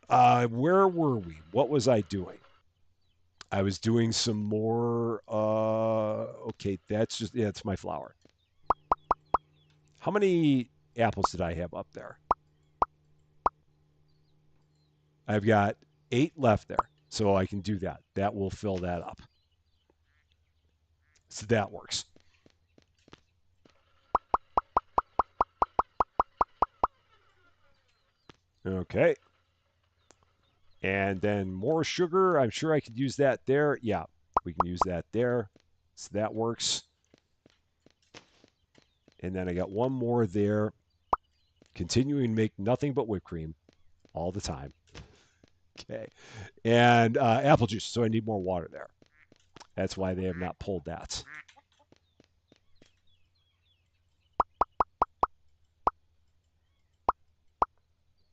Where were we? What was I doing? I was doing some more. Okay, that's just yeah, it's my flower. How many apples did I have up there? I've got 8 left there, so I can do that. That will fill that up. So that works. Okay. And then more sugar. I'm sure I could use that there. Yeah, we can use that there. So that works. And then I got one more there. Continuing to make nothing but whipped cream all the time. Okay. And apple juice. So I need more water there. That's why they have not pulled that.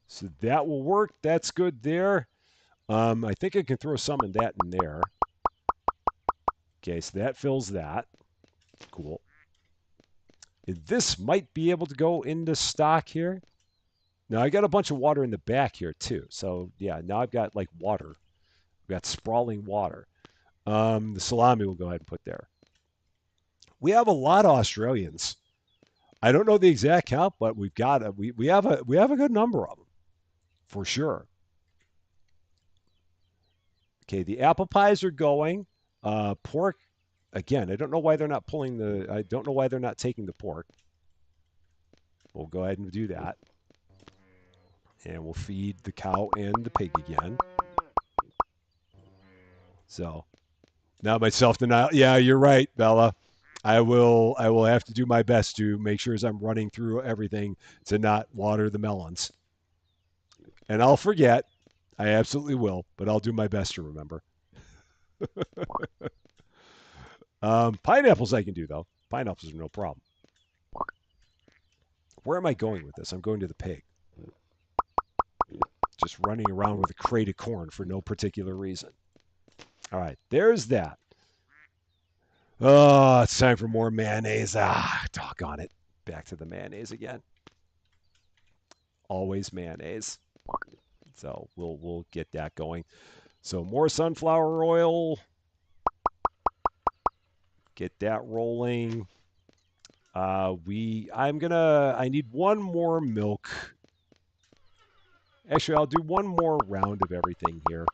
So that will work. That's good there. I think I can throw some of that in there. Okay, so that fills that. Cool. This might be able to go into stock here. Now I got a bunch of water in the back here too. So yeah, now I've got like water. I've got sprawling water. The salami we'll go ahead and put there. We have a lot of Australians. I don't know the exact count, but we've got we have a good number of them for sure. Okay, the apple pies are going. Pork again. I don't know why they're not pulling the. I don't know why they're not taking the pork. We'll go ahead and do that. And we'll feed the cow and the pig again. So now my self denial. Yeah, you're right, Bella. I will have to do my best to make sure as I'm running through everything to not water the melons. And I'll forget. I absolutely will, but I'll do my best to remember. Pineapples I can do though. Pineapples are no problem. Where am I going with this? I'm going to the pig. Just running around with a crate of corn for no particular reason. All right, there's that. Oh, it's time for more mayonnaise. Ah, doggone it. Back to the mayonnaise again. Always mayonnaise. So we'll get that going. So more sunflower oil. Get that rolling. I need one more milk. Actually, I'll do one more round of everything here.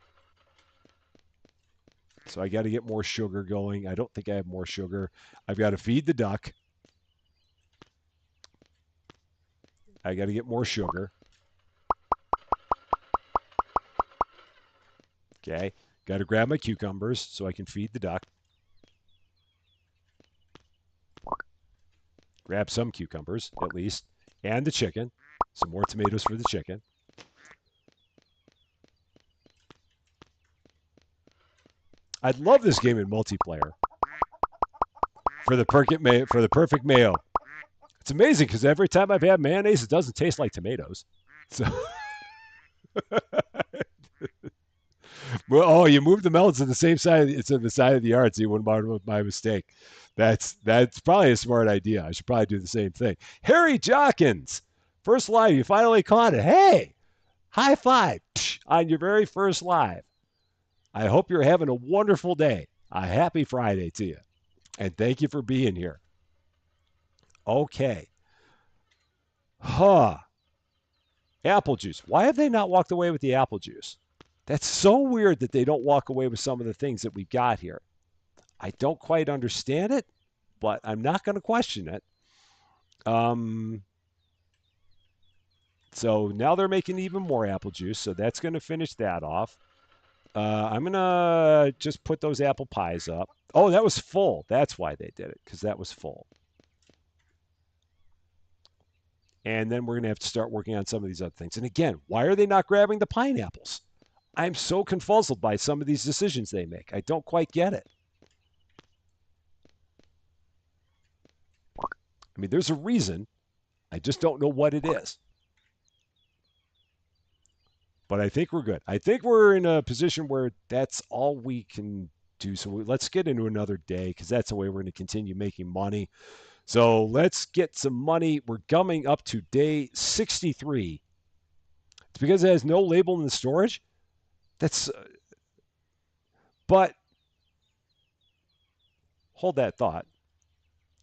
So I got to get more sugar going. I don't think I have more sugar. I've got to feed the duck. I got to get more sugar. Okay. Got to grab my cucumbers so I can feed the duck. Grab some cucumbers, at least. And the chicken. Some more tomatoes for the chicken. I'd love this game in multiplayer for the perfect mayo. It's amazing because every time I've had mayonnaise, it doesn't taste like tomatoes. So, well, oh, you moved the melons to the same side. It's on the side of the yard, so you wouldn't mind with my mistake. That's probably a smart idea. I should probably do the same thing. Harry Jockins, first live, you finally caught it. Hey, high five on your very first live. I hope you're having a wonderful day. A happy Friday to you, and thank you for being here. Okay. Huh. Apple juice. Why have they not walked away with the apple juice? That's so weird that they don't walk away with some of the things that we've got here. I don't quite understand it, but I'm not going to question it. Um, so now they're making even more apple juice, so that's going to finish that off. I'm going to just put those apple pies up. Oh, that was full. That's why they did it, because that was full. And then we're going to have to start working on some of these other things. And again, why are they not grabbing the pineapples? I'm so confuzzled by some of these decisions they make. I don't quite get it. I mean, there's a reason. I just don't know what it is. But I think we're good. I think we're in a position where that's all we can do. So let's get into another day because that's the way we're going to continue making money. So let's get some money. We're coming up to day 63. It's because it has no label in the storage. That's, but hold that thought.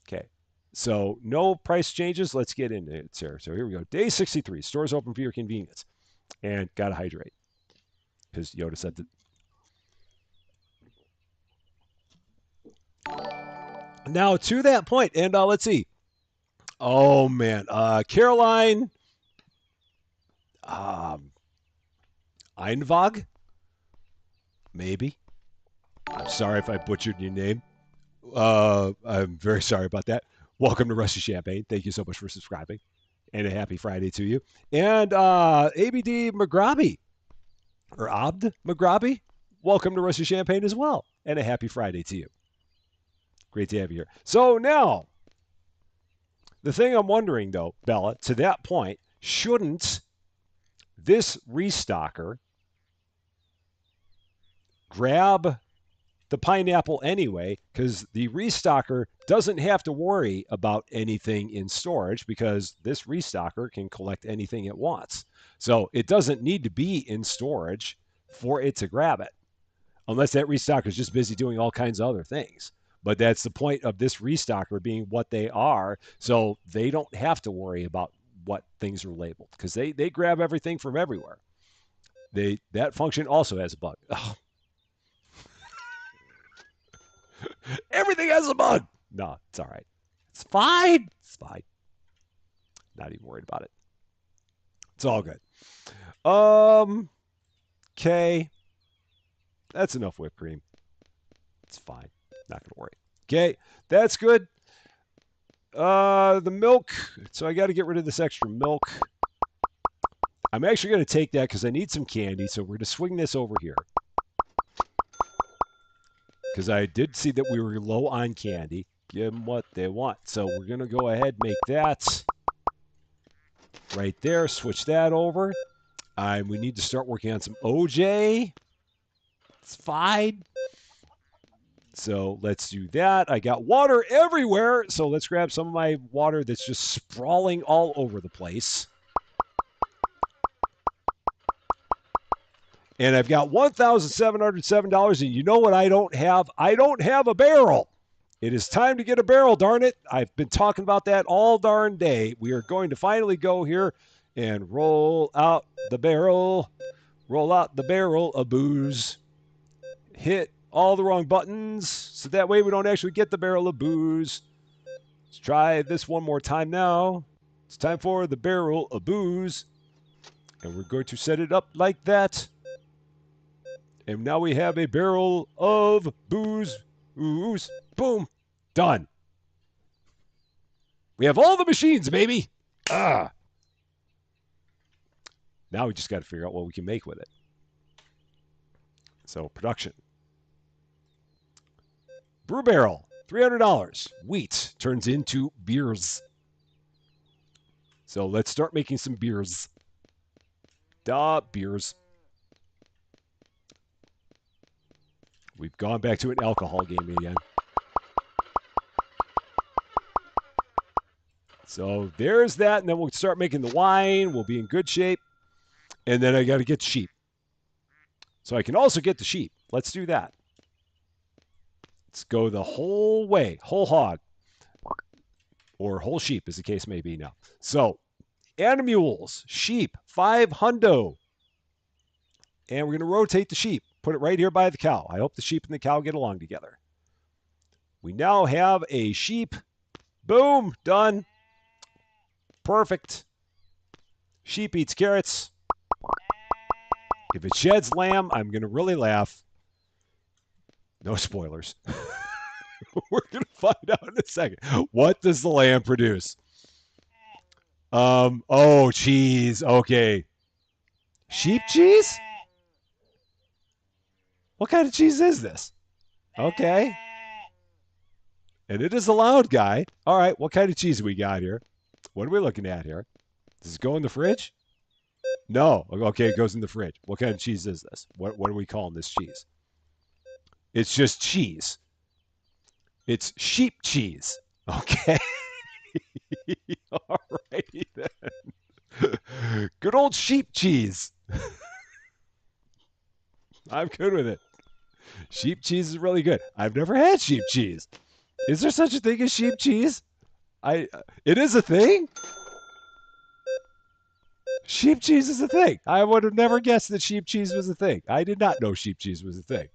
Okay. So no price changes. Let's get into it, sir. So here we go. Day 63. Stores open for your convenience. And got to hydrate because Yoda said that. Now to that point, and let's see. Oh man, Caroline um, Einvog, maybe. I'm sorry if I butchered your name. I'm very sorry about that. Welcome to Rusty Champagne. Thank you so much for subscribing, and a happy Friday to you. And ABD McGraby or Abd McGraby, welcome to Rusty Champagne as well, and a happy Friday to you. Great to have you here. So now, the thing I'm wondering though, Bella, to that point, shouldn't this restocker grab the pineapple anyway? Because the restocker doesn't have to worry about anything in storage because this restocker can collect anything it wants. So it doesn't need to be in storage for it to grab it, unless that restocker is just busy doing all kinds of other things. But that's the point of this restocker being what they are. So they don't have to worry about what things are labeled because they grab everything from everywhere. That function also has a bug. Oh, everything has a bug. No, it's all right. It's fine. It's fine. Not even worried about it. It's all good. Um. Okay. That's enough whipped cream. It's fine. Not gonna worry. Okay. That's good. The milk. So I got to get rid of this extra milk. I'm actually going to take that because I need some candy. So we're going to swing this over here because I did see that we were low on candy. Give them what they want. So we're going to go ahead and make that right there. Switch that over. We need to start working on some OJ. It's fine. So let's do that. I got water everywhere. So let's grab some of my water that's just sprawling all over the place. And I've got $1,707. And you know what I don't have? I don't have a barrel. It is time to get a barrel, darn it. I've been talking about that all darn day. We are going to finally go here and roll out the barrel. Roll out the barrel of booze. Hit all the wrong buttons so that way we don't actually get the barrel of booze. Let's try this one more time now. It's time for the barrel of booze. And we're going to set it up like that. And now we have a barrel of booze. Ooze. Boom. Done. We have all the machines, baby. Ah. Now we just got to figure out what we can make with it. So production. Brew barrel, $300. Wheat turns into beers. So let's start making some beers. Beers. We've gone back to an alcohol game again. So there's that, and then we'll start making the wine. We'll be in good shape. And then I got to get sheep. So I can also get the sheep. Let's do that. Let's go the whole way, whole hog, or whole sheep, as the case may be now. So, animals, sheep, 500. And we're going to rotate the sheep. Put it right here by the cow. I hope the sheep and the cow get along together. We now have a sheep. Boom, done. Perfect. Sheep eats carrots. If it sheds lamb, I'm going to really laugh. No spoilers. We're going to find out in a second. What does the lamb produce? Oh, cheese. Okay. Sheep cheese? What kind of cheese is this? Okay. And it is a loud guy. All right, what kind of cheese we got here? What are we looking at here? Does it go in the fridge? No. Okay, it goes in the fridge. What kind of cheese is this? What are we calling this cheese? It's just cheese. It's sheep cheese. Okay. All righty then. Good old sheep cheese. I'm good with it. Sheep cheese is really good. I've never had sheep cheese. Is there such a thing as sheep cheese? I It is a thing? Sheep cheese is a thing. I would have never guessed that sheep cheese was a thing. I did not know sheep cheese was a thing.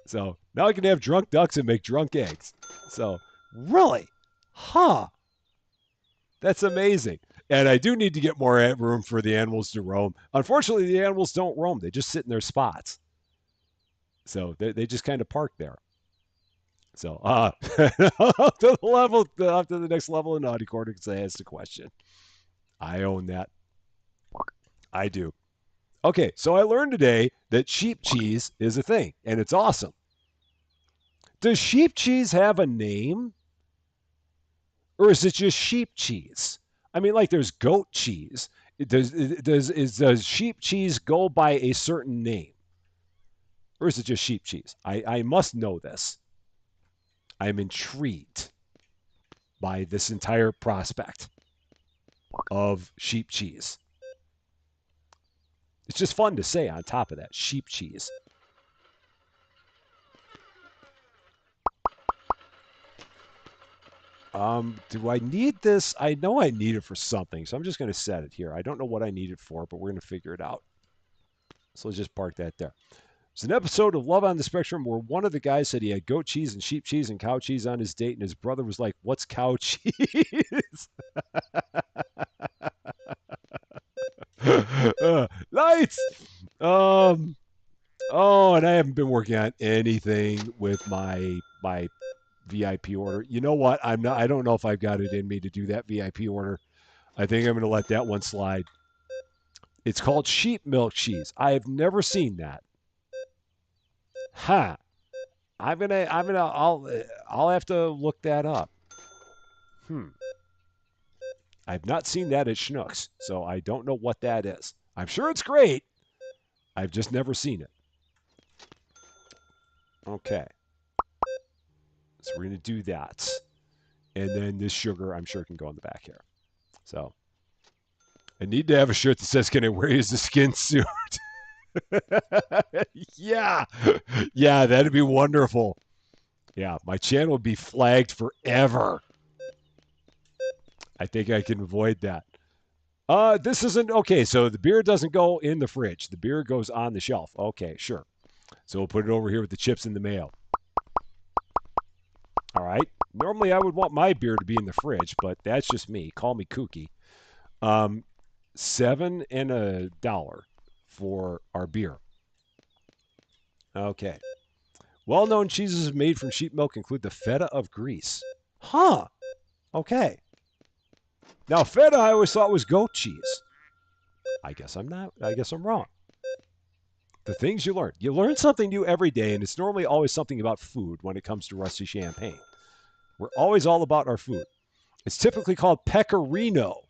So now I can have drunk ducks and make drunk eggs. So really? Huh. That's amazing. And I do need to get more room for the animals to roam. Unfortunately, the animals don't roam. They just sit in their spots. So they just kind of park there. So up to the level, up to the next level of Naughty Corner because I asked a question. I own that. I do. Okay, so I learned today that sheep cheese is a thing, and it's awesome. Does sheep cheese have a name, or is it just sheep cheese? I mean, like there's goat cheese. Does sheep cheese go by a certain name, or is it just sheep cheese? I must know this. I'm intrigued by this entire prospect of sheep cheese. It's just fun to say on top of that, sheep cheese. Do I need this? I know I need it for something, so I'm just going to set it here. I don't know what I need it for, but we're going to figure it out. So let's just park that there. It's an episode of Love on the Spectrum where one of the guys said he had goat cheese and sheep cheese and cow cheese on his date, and his brother was like, "What's cow cheese?" Lights. Um. Oh, and I haven't been working on anything with my VIP order. You know what? I'm not. I don't know if I've got it in me to do that VIP order. I think I'm going to let that one slide. It's called sheep milk cheese. I have never seen that. Huh. I'll have to look that up. Hmm. I've not seen that at Schnucks, so I don't know what that is. I'm sure it's great. I've just never seen it. Okay. So we're going to do that. And then this sugar, I'm sure, can go in the back here. So I need to have a shirt that says, "Can I wear you as a skin suit?" Yeah. Yeah, that'd be wonderful. Yeah, my channel would be flagged forever. I think I can avoid that. This isn't okay. So the beer doesn't go in the fridge. The beer goes on the shelf. Okay, sure. So we'll put it over here with the chips in the mail. All right. Normally I would want my beer to be in the fridge, but that's just me. Call me kooky. Um, $7 for our beer. Okay. Well-known cheeses made from sheep milk include the feta of Greece. Huh. Okay. Now feta I always thought was goat cheese. I guess I'm not. I guess I'm wrong. The things you learn. You learn something new every day, and it's normally always something about food when it comes to Rusty Champagne. We're always all about our food. It's typically called pecorino.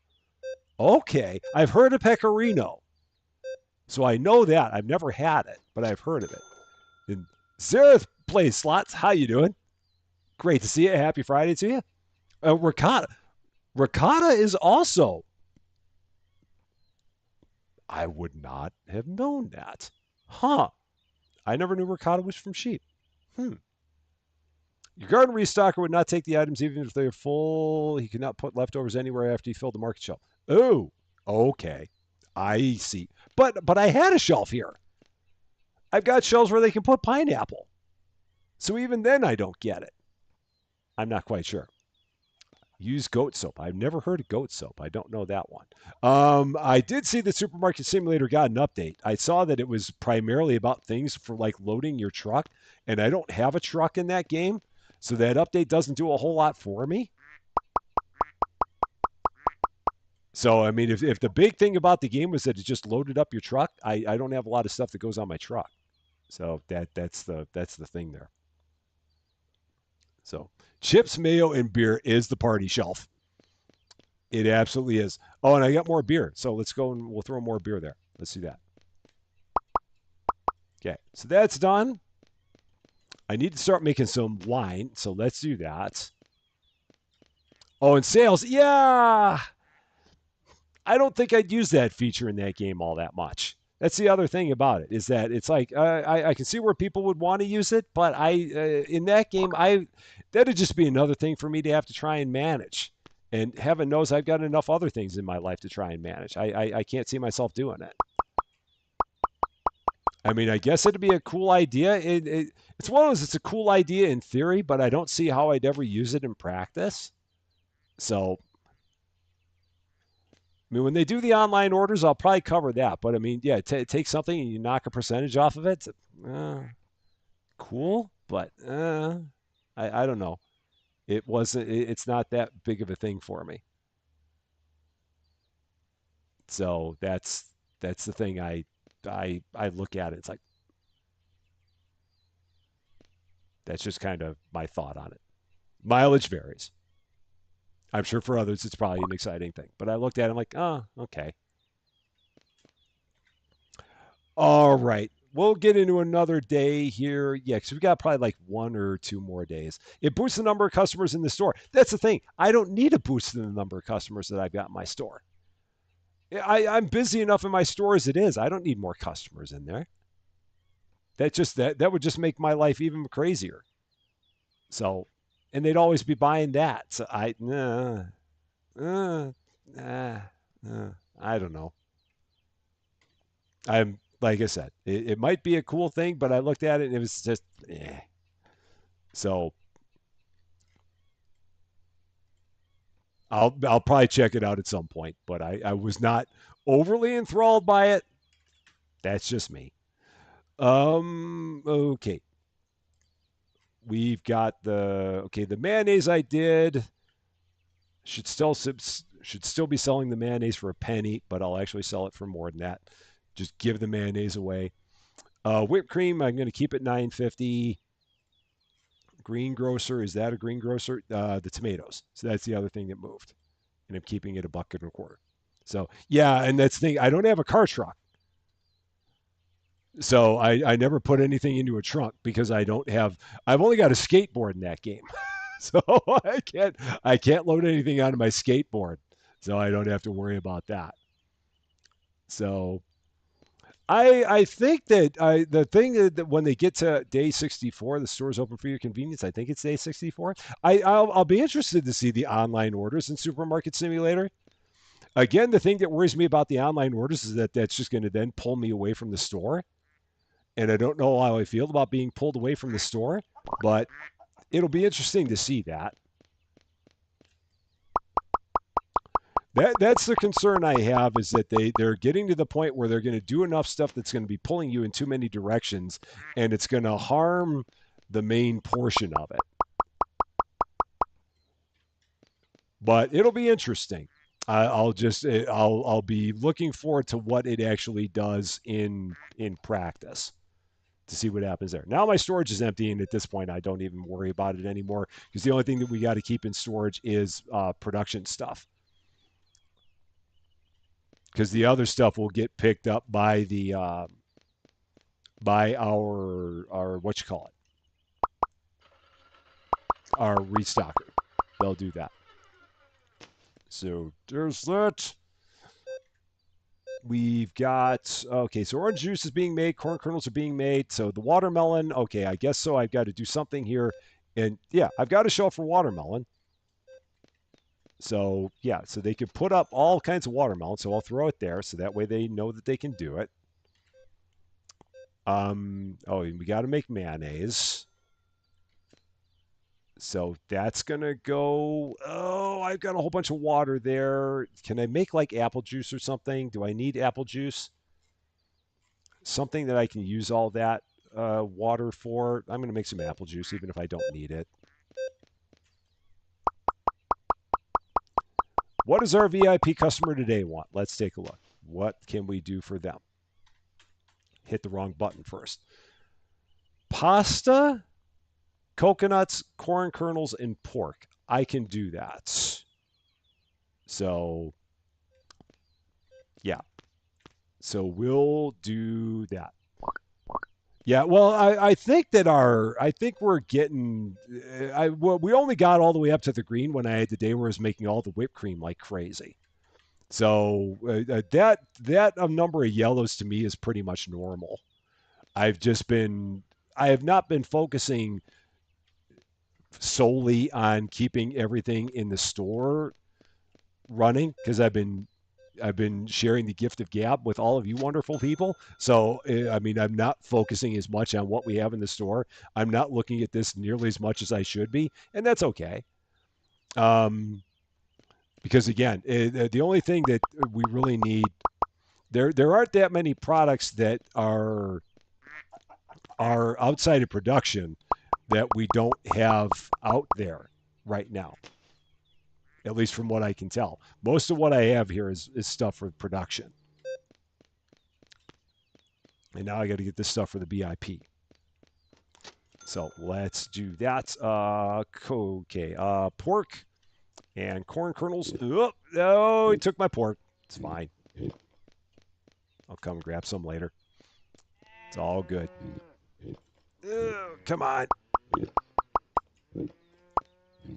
Okay, I've heard of pecorino. So I know that. I've never had it, but I've heard of it. And Zareth plays slots. How you doing? Great to see you. Happy Friday to you. Ricotta. Ricotta is also. I would not have known that. Huh. I never knew ricotta was from sheep. Hmm. Your garden restocker would not take the items even if they're full. He could not put leftovers anywhere after he filled the market shelf. Oh, okay. I see. But I had a shelf here. I've got shelves where they can put pineapple. So even then I don't get it. I'm not quite sure. Use goat soap. I've never heard of goat soap. I don't know that one. I did see the supermarket simulator got an update. I saw that it was primarily about things for like loading your truck, and I don't have a truck in that game, so that update doesn't do a whole lot for me. So I mean, if the big thing about the game was that it just loaded up your truck, I don't have a lot of stuff that goes on my truck. So that's the thing there. So chips, mayo, and beer is the party shelf. It absolutely is. Oh, and I got more beer. So let's go and we'll throw more beer there. Let's do that. Okay. So that's done. I need to start making some wine. So let's do that. Oh, and sales. Yeah. I don't think I'd use that feature in that game all that much. That's the other thing about it is that it's like I can see where people would want to use it, but I in that game that'd just be another thing for me to have to try and manage. And heaven knows I've got enough other things in my life to try and manage. I can't see myself doing it. I mean, I guess it'd be a cool idea. It's one of those. It's a cool idea in theory, but I don't see how I'd ever use it in practice. So, I mean, when they do the online orders, I'll probably cover that. But I mean, yeah, take something and you knock a percentage off of it. Uh, cool, but I don't know. It wasn't. It's not that big of a thing for me. So that's the thing. I look at it. It's like that's just kind of my thought on it. Mileage varies. I'm sure for others it's probably an exciting thing. But I looked at it, I'm like, oh, okay. All right. We'll get into another day here. Yeah, because we got probably like 1 or 2 more days. It boosts the number of customers in the store. That's the thing. I don't need a boost in the number of customers that I've got in my store. I'm busy enough in my store as it is. I don't need more customers in there. That would just make my life even crazier. So, and they'd always be buying that. So uh, uh, uh, I don't know. I'm like I said, it might be a cool thing, but I looked at it and it was just So I'll probably check it out at some point, but I was not overly enthralled by it. That's just me. Okay. We've got the mayonnaise I did should still be selling the mayonnaise for a penny, but I'll actually sell it for more than that. Just give the mayonnaise away. Whipped cream, I'm going to keep it 9.50. Greengrocer, is that a greengrocer? The tomatoes. So that's the other thing that moved, and I'm keeping it $1.25. So yeah, and that's the thing. I don't have a car truck, so I never put anything into a trunk because I don't have. I've only got a skateboard in that game, so I can't load anything onto my skateboard, so I don't have to worry about that. So I think that the thing that when they get to day 64, the store's open for your convenience. I think it's day 64. I'll be interested to see the online orders in Supermarket Simulator. Again, the thing that worries me about the online orders is that that's just going to then pull me away from the store, and I don't know how I feel about being pulled away from the store, but it'll be interesting to see that. That's the concern I have is that they're getting to the point where they're going to do enough stuff that's going to be pulling you in too many directions, and it's going to harm the main portion of it. But it'll be interesting. I'll be looking forward to what it actually does in practice to see what happens there. Now my storage is empty, and at this point, I don't even worry about it anymore because the only thing that we got to keep in storage is production stuff. Because the other stuff will get picked up by our what you call it, our restocker. They'll do that. So there's that. We've got okay. So orange juice is being made. Corn kernels are being made. So the watermelon. Okay, I guess so. I've got to do something here, and yeah, I've got to show for watermelon. So yeah, so they can put up all kinds of watermelon. So I'll throw it there, so that way they know that they can do it. Oh, we got to make mayonnaise. So that's gonna go. Oh, I've got a whole bunch of water there. Can I make like apple juice or something? Do I need apple juice? Something that I can use all that water for. I'm gonna make some apple juice, even if I don't need it. What does our VIP customer today want? Let's take a look. What can we do for them? Hit the wrong button first. Pasta, coconuts, corn kernels, and pork. I can do that. So yeah, so we'll do that. Yeah, well, I think that I think we're getting, well, we only got all the way up to the green when I had the day where I was making all the whipped cream like crazy. So that number of yellows to me is pretty much normal. I've just been, I have not been focusing solely on keeping everything in the store running because I've been sharing the gift of gab with all of you wonderful people. So, I mean, I'm not focusing as much on what we have in the store. I'm not looking at this nearly as much as I should be, and that's okay. Um, because again, the only thing that we really need there aren't that many products that are outside of production that we don't have out there right now. At least from what I can tell, most of what I have here is stuff for production. And now I got to get this stuff for the BIP. So let's do that. Okay. Pork and corn kernels. Oh, no, he took my pork. It's fine. I'll come and grab some later. It's all good. Come on.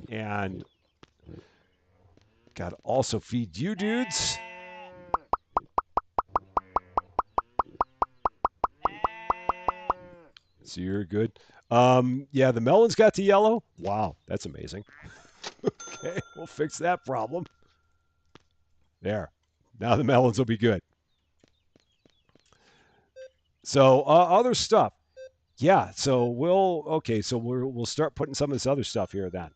And got to also feed you dudes. So you're good. Yeah, the melon's got the yellow. Wow, that's amazing. Okay, we'll fix that problem. There. Now the melons will be good. So other stuff. Yeah. So we'll okay. So we'll start putting some of this other stuff here then.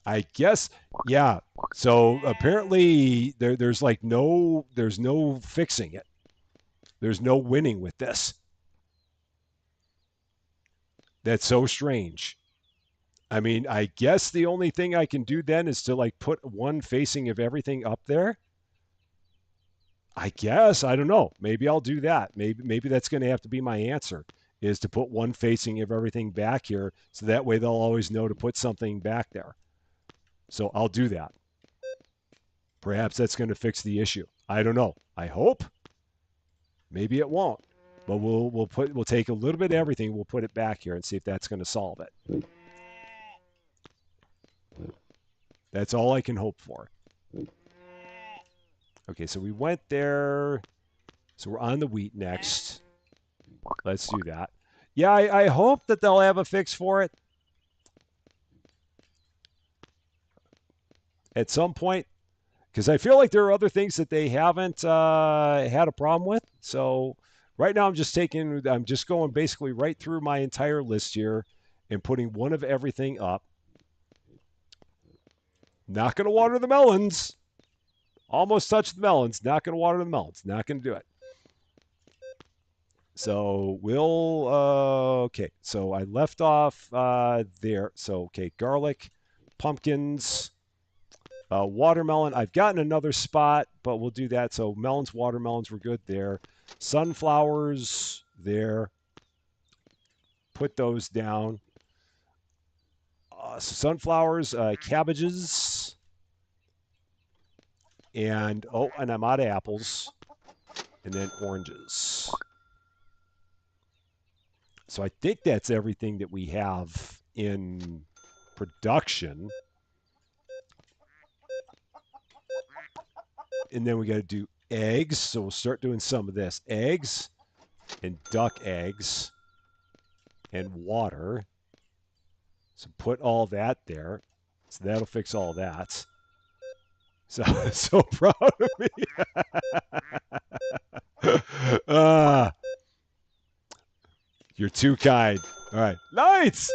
I guess. Yeah. So apparently there's no fixing it. There's no winning with this. That's so strange. I mean, I guess the only thing I can do then is to like put one facing of everything up there. I guess I don't know. Maybe I'll do that. Maybe that's going to have to be my answer is to put one facing of everything back here so that way they'll always know to put something back there. So I'll do that. Perhaps that's going to fix the issue. I don't know. I hope. Maybe it won't. But we'll take a little bit of everything, we'll put it back here and see if that's going to solve it. That's all I can hope for. Okay, so we went there. So we're on the wheat next. Let's do that. Yeah, I hope that they'll have a fix for it at some point because I feel like there are other things that they haven't had a problem with. So right now I'm just going basically right through my entire list here and putting one of everything up. Not going to water the melons. Almost touched the melons. Not going to water the melons. Not going to do it. So we'll okay. So I left off there. So okay, garlic, pumpkins, watermelon. I've gotten another spot, but we'll do that. So melons, watermelons, we're good there. Sunflowers there. Put those down. So sunflowers, cabbages, and oh, and I'm out of apples, and then oranges. So I think that's everything that we have in production. And then we got to do eggs. So we'll start doing some of this eggs and duck eggs and water. So put all that there. So that'll fix all that. So so proud of me. uh, you're too kind. All right, lights.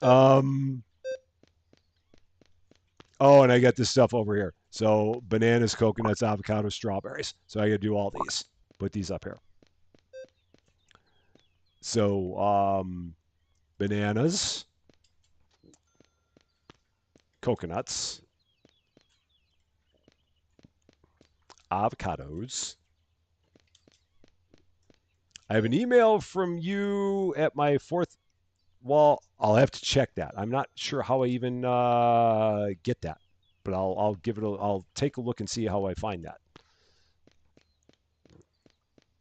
Um. Oh, and I got this stuff over here. So bananas, coconuts, avocados, strawberries. So I got to do all these. Put these up here. So bananas, coconuts, avocados. I have an email from you at my fourth. Well, I'll have to check that. I'm not sure how I even get that, but I'll give it. I'll take a look and see how I find that.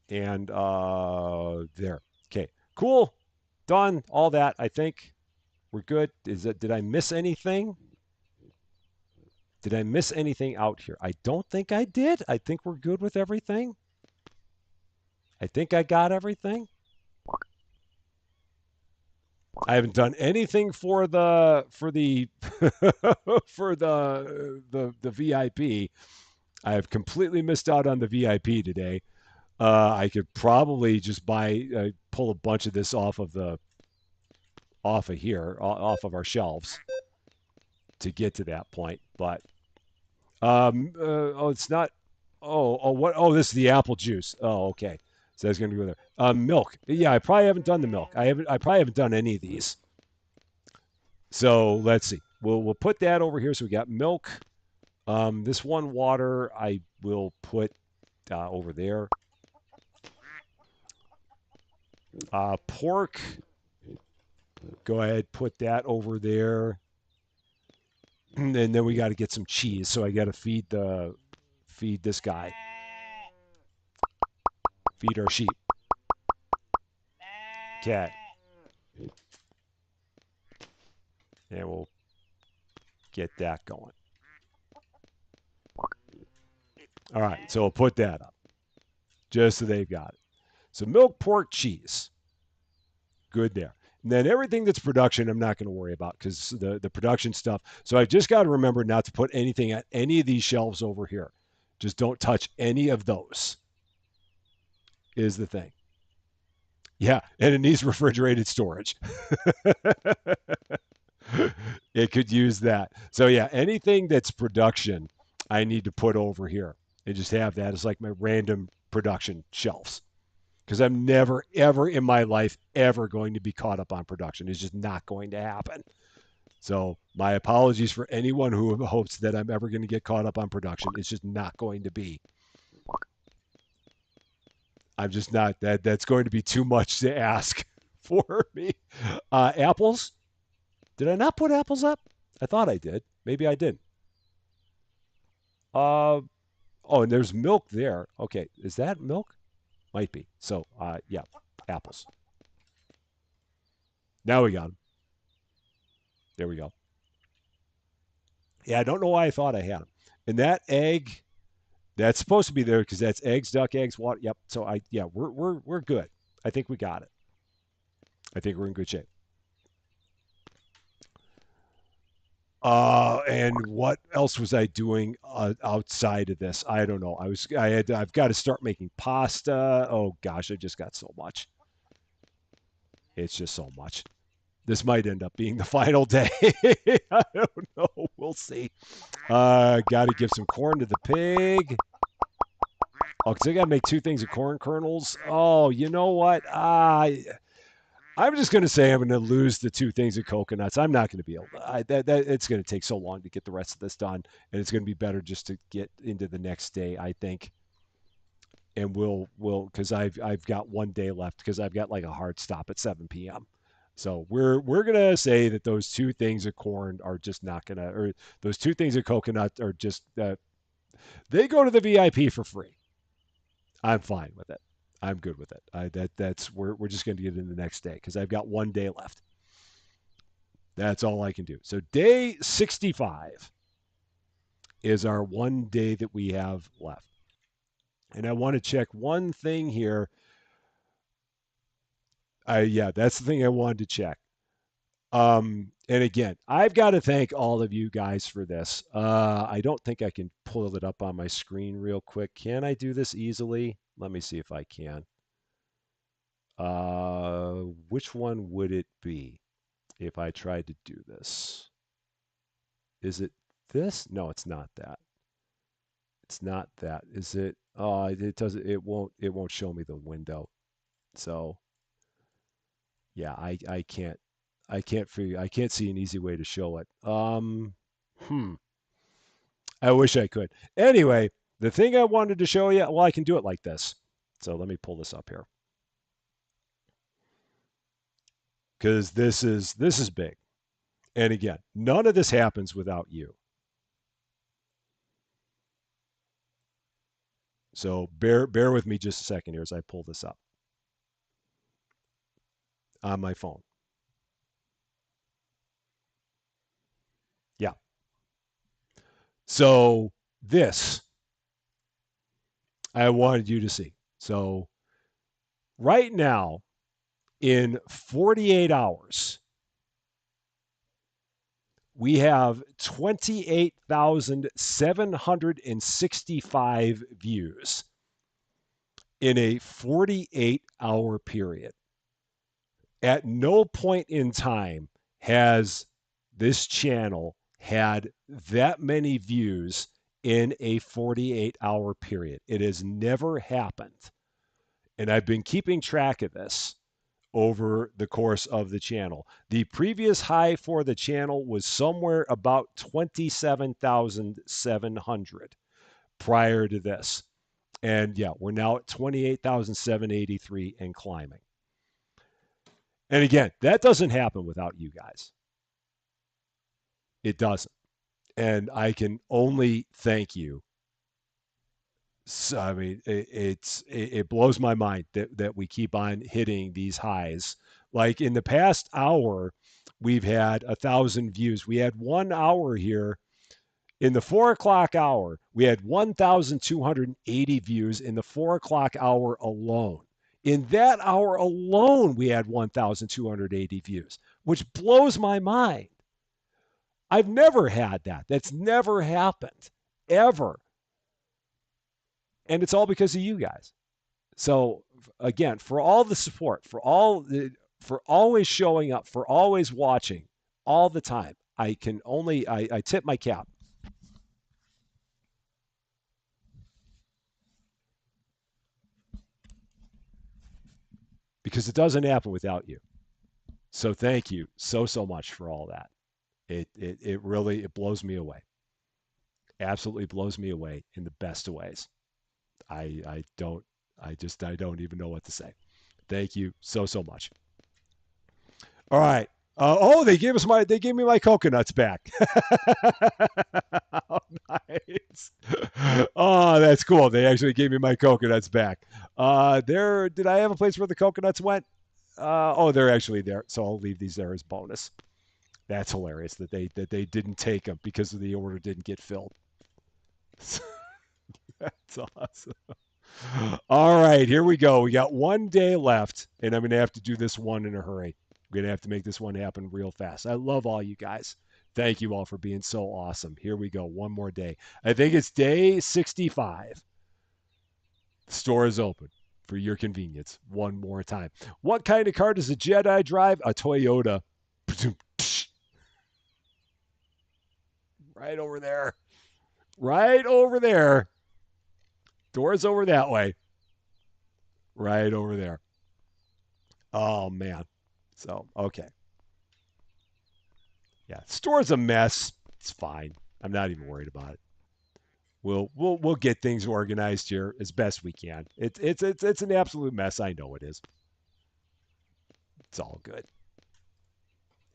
And there. Okay. Cool. Done. All that. I think we're good. Is that? Did I miss anything? Did I miss anything out here? I don't think I did. I think we're good with everything. I think I got everything. I haven't done anything for the for the VIP. I have completely missed out on the VIP today. I could probably just pull a bunch of this off of here, off of our shelves to get to that point. But oh, it's not. Oh, what? Oh, this is the apple juice. Oh, okay. So that's going to go there. Milk. Yeah, I probably haven't done the milk. I probably haven't done any of these. So let's see. We'll put that over here. So we got milk. This one water I will put over there. Pork. Go ahead, put that over there. And then we got to get some cheese. So I got to feed this guy. Feed our sheep. Cat. And we'll get that going. All right, so we'll put that up just so they've got it. So milk, pork, cheese. Good there. And then everything that's production, I'm not going to worry about because the production stuff. So I've just got to remember not to put anything at any of these shelves over here. Just don't touch any of those, is the thing. Yeah, and it needs refrigerated storage. It could use that. So yeah, anything that's production, I need to put over here and just have that as like my random production shelves. Because I'm never, ever in my life ever going to be caught up on production. It's just not going to happen. So my apologies for anyone who hopes that I'm ever going to get caught up on production. It's just not going to be. I'm just not. That's going to be too much to ask for me. Apples. Did I not put apples up? I thought I did. Maybe I didn't. Uh, oh, and there's milk there. Okay, is that milk? Might be. So, yeah, apples. Now we got them. There we go. Yeah, I don't know why I thought I had them. And that egg, that's supposed to be there because that's eggs, duck eggs, water. Yep. So yeah, we're good. I think we got it. I think we're in good shape. And what else was I doing outside of this? I don't know. I've got to start making pasta. Oh gosh, I just got so much. It's just so much. This might end up being the final day. I don't know. We'll see. Got to give some corn to the pig. Oh, because I got to make two things of corn kernels. Oh, you know what? I'm just going to say I'm going to lose the two things of coconuts. I'm not going to be able to. It's going to take so long to get the rest of this done, and it's going to be better just to get into the next day, I think. And we'll because I've got one day left because I've got like a hard stop at 7 p.m. So we're gonna say that those two things of corn are just not gonna, or those two things of coconut are just they go to the VIP for free. I'm fine with it. I'm good with it. That's we're just gonna get in the next day because I've got one day left. That's all I can do. So day 65 is our one day that we have left, and I want to check one thing here. Yeah, that's the thing I wanted to check. And again, I've got to thank all of you guys for this. I don't think I can pull it up on my screen real quick. Can I do this easily? Let me see if I can. Which one would it be if I tried to do this? Is it this? No, it's not that. It's not that. Is it? It doesn't. It won't. It won't show me the window. So yeah, I can't. I can't figure. I can't see an easy way to show it. Hmm. I wish I could. Anyway, the thing I wanted to show you, well, I can do it like this. So let me pull this up here because this is big. And again, none of this happens without you. So bear with me just a second here as I pull this up on my phone. Yeah. So this I wanted you to see. So right now in 48 hours, we have 28,765 views in a 48-hour period. At no point in time has this channel had that many views in a 48-hour period. It has never happened. And I've been keeping track of this over the course of the channel. The previous high for the channel was somewhere about 27,700 prior to this. And yeah, we're now at 28,783 and climbing. And again, that doesn't happen without you guys. It doesn't. And I can only thank you. So, I mean, it blows my mind that we keep on hitting these highs. Like in the past hour, we've had 1,000 views. We had 1 hour here in the 4 o'clock hour. We had 1,280 views in the 4 o'clock hour alone. In that hour alone, we had 1,280 views, which blows my mind. I've never had that. That's never happened, ever. And it's all because of you guys. So again, for all the support, for always showing up, for always watching all the time, I can only I tip my cap because it doesn't happen without you. So thank you so much for all that. It really it blows me away. Absolutely blows me away in the best of ways. I don't I don't even know what to say. Thank you so much. All right. Oh, they gave me my coconuts back. Oh, nice. Oh, that's cool. They actually gave me my coconuts back. There, did I have a place where the coconuts went? Oh, they're actually there. So I'll leave these there as bonus. That's hilarious that they didn't take them because the order didn't get filled. That's awesome. All right, here we go. We got one day left, and I'm going to have to do this one in a hurry. I'm going to have to make this one happen real fast. I love all you guys. Thank you all for being so awesome. Here we go. One more day. I think it's day 65. The store is open for your convenience. One more time. What kind of car does a Jedi drive? A Toyota. Right over there. Right over there. Door's over that way. Right over there. Oh man. So okay. Yeah. Store's a mess. It's fine. I'm not even worried about it. We'll get things organized here as best we can. It's an absolute mess. I know it is. It's all good.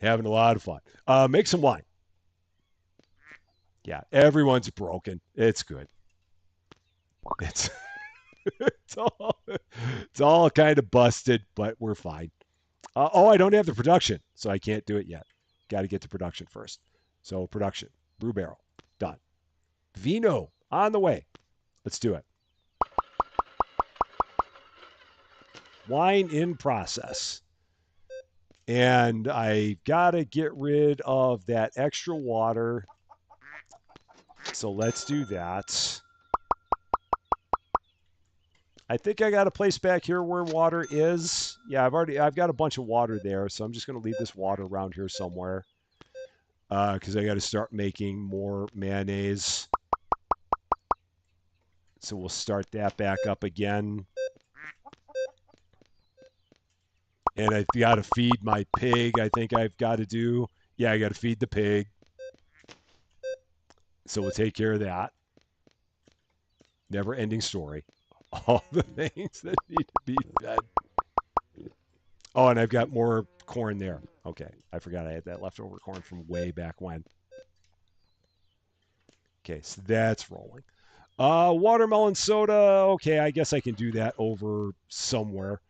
Having a lot of fun. Make some wine. Yeah, everyone's broken. It's good. It's it's all kind of busted, but we're fine. Oh, I don't have the production, so I can't do it yet. Got to get to production first. So production, brew barrel, done. Vino on the way. Let's do it. Wine in process. And I got to get rid of that extra water. So let's do that. I think I got a place back here where water is. Yeah, I've got a bunch of water there, so I'm just going to leave this water around here somewhere because I got to start making more mayonnaise. So we'll start that back up again. And I've got to feed my pig. I think I've got to do. Yeah, I got to feed the pig. So we'll take care of that. Never ending story. All the things that need to be fed. Oh, and I've got more corn there. Okay, I forgot I had that leftover corn from way back when. Okay, so that's rolling. Watermelon soda. Okay, I guess I can do that over somewhere.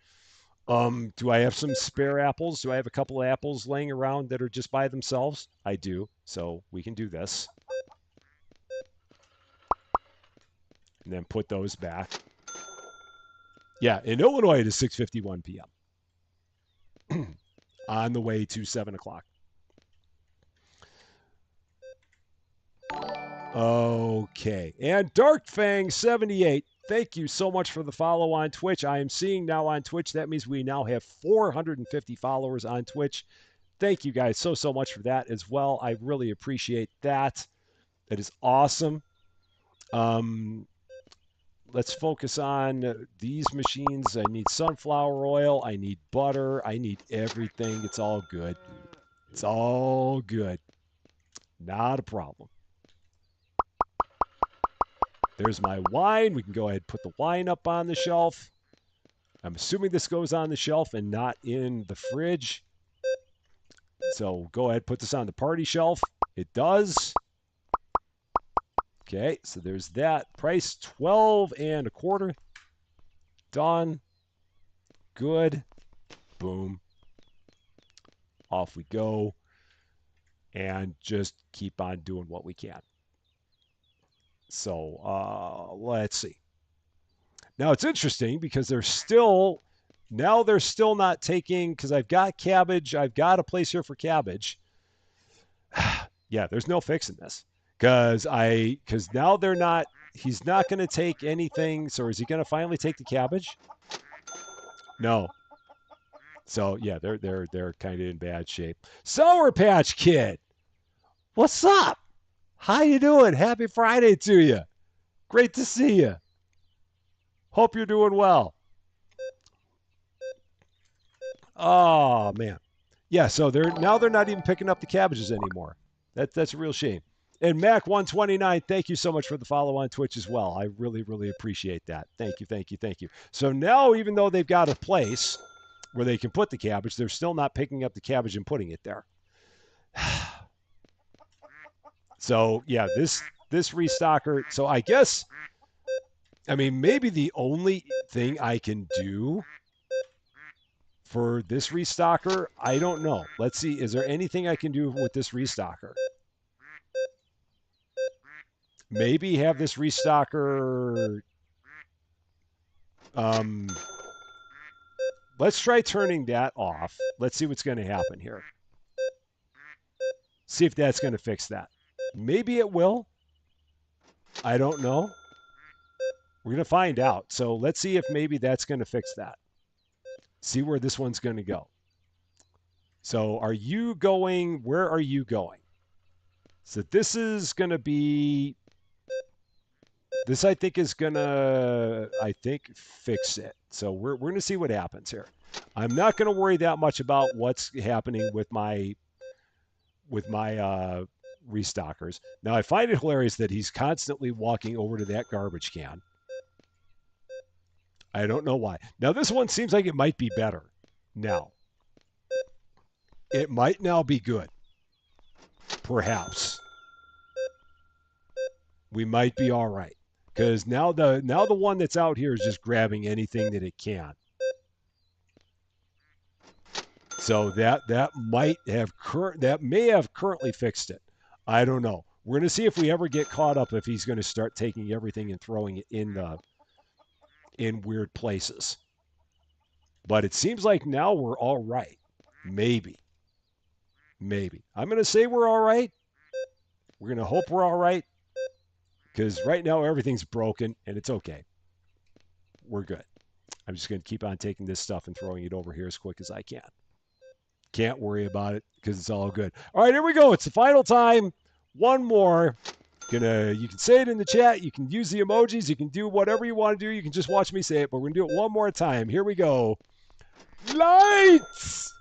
Do I have some spare apples? Do I have a couple of apples laying around that are just by themselves? I do. So we can do this. And then put those back. Yeah, in Illinois it is 6:51 p.m. On the way to 7 o'clock. Okay. And DarkFang78, thank you so much for the follow on Twitch. I am seeing now on Twitch. That means we now have 450 followers on Twitch. Thank you guys so much for that as well. I really appreciate that. That is awesome. Let's focus on these machines. I need sunflower oil. I need butter. I need everything. It's all good. It's all good. Not a problem. There's my wine. We can go ahead and put the wine up on the shelf. I'm assuming this goes on the shelf and not in the fridge. So go ahead, put this on the party shelf. It does. Okay, so there's that. Price 12 and a quarter. Done. Good. Boom. Off we go. And just keep on doing what we can. So let's see. Now it's interesting because they're still not taking, because I've got cabbage. I've got a place here for cabbage. Yeah, there's no fixing this because now they're not. He's not going to take anything. So is he going to finally take the cabbage? No. So yeah, they're kind of in bad shape. Sour Patch Kid, what's up? How you doing? Happy Friday to you. Great to see you. Hope you're doing well. Oh man. Yeah, so they're not even picking up the cabbages anymore. That's a real shame. And Mac 129, thank you so much for the follow on Twitch as well. I really appreciate that. Thank you. So now even though they've got a place where they can put the cabbage, they're still not picking up the cabbage and putting it there. So yeah, this restocker. So I guess, I mean, maybe the only thing I can do for this restocker, I don't know. Let's see. Is there anything I can do with this restocker? Maybe have this restocker. Let's try turning that off. Let's see what's going to happen here. See if that's going to fix that. Maybe it will. I don't know. We're going to find out. So let's see if maybe that's going to fix that. See where this one's going to go. So are you going? Where are you going? So this is going to be, this I think is going to, I think, fix it. So we're going to see what happens here. I'm not going to worry that much about what's happening with my restockers. Now I find it hilarious that he's constantly walking over to that garbage can. I don't know why. Now this one seems like it might be better. Now it might now be good. Perhaps we might be all right because now the one that's out here is just grabbing anything that it can. So that may have currently fixed it. I don't know. We're going to see if we ever get caught up if he's going to start taking everything and throwing it in weird places. But it seems like now we're all right. Maybe. Maybe. I'm going to say we're all right. We're going to hope we're all right because right now everything's broken and it's okay. We're good. I'm just going to keep on taking this stuff and throwing it over here as quick as I can. Can't worry about it because it's all good. All right, here we go. It's the final time. One more. You can say it in the chat. You can use the emojis. You can do whatever you want to do. You can just watch me say it, but we're going to do it one more time. Here we go. Lights!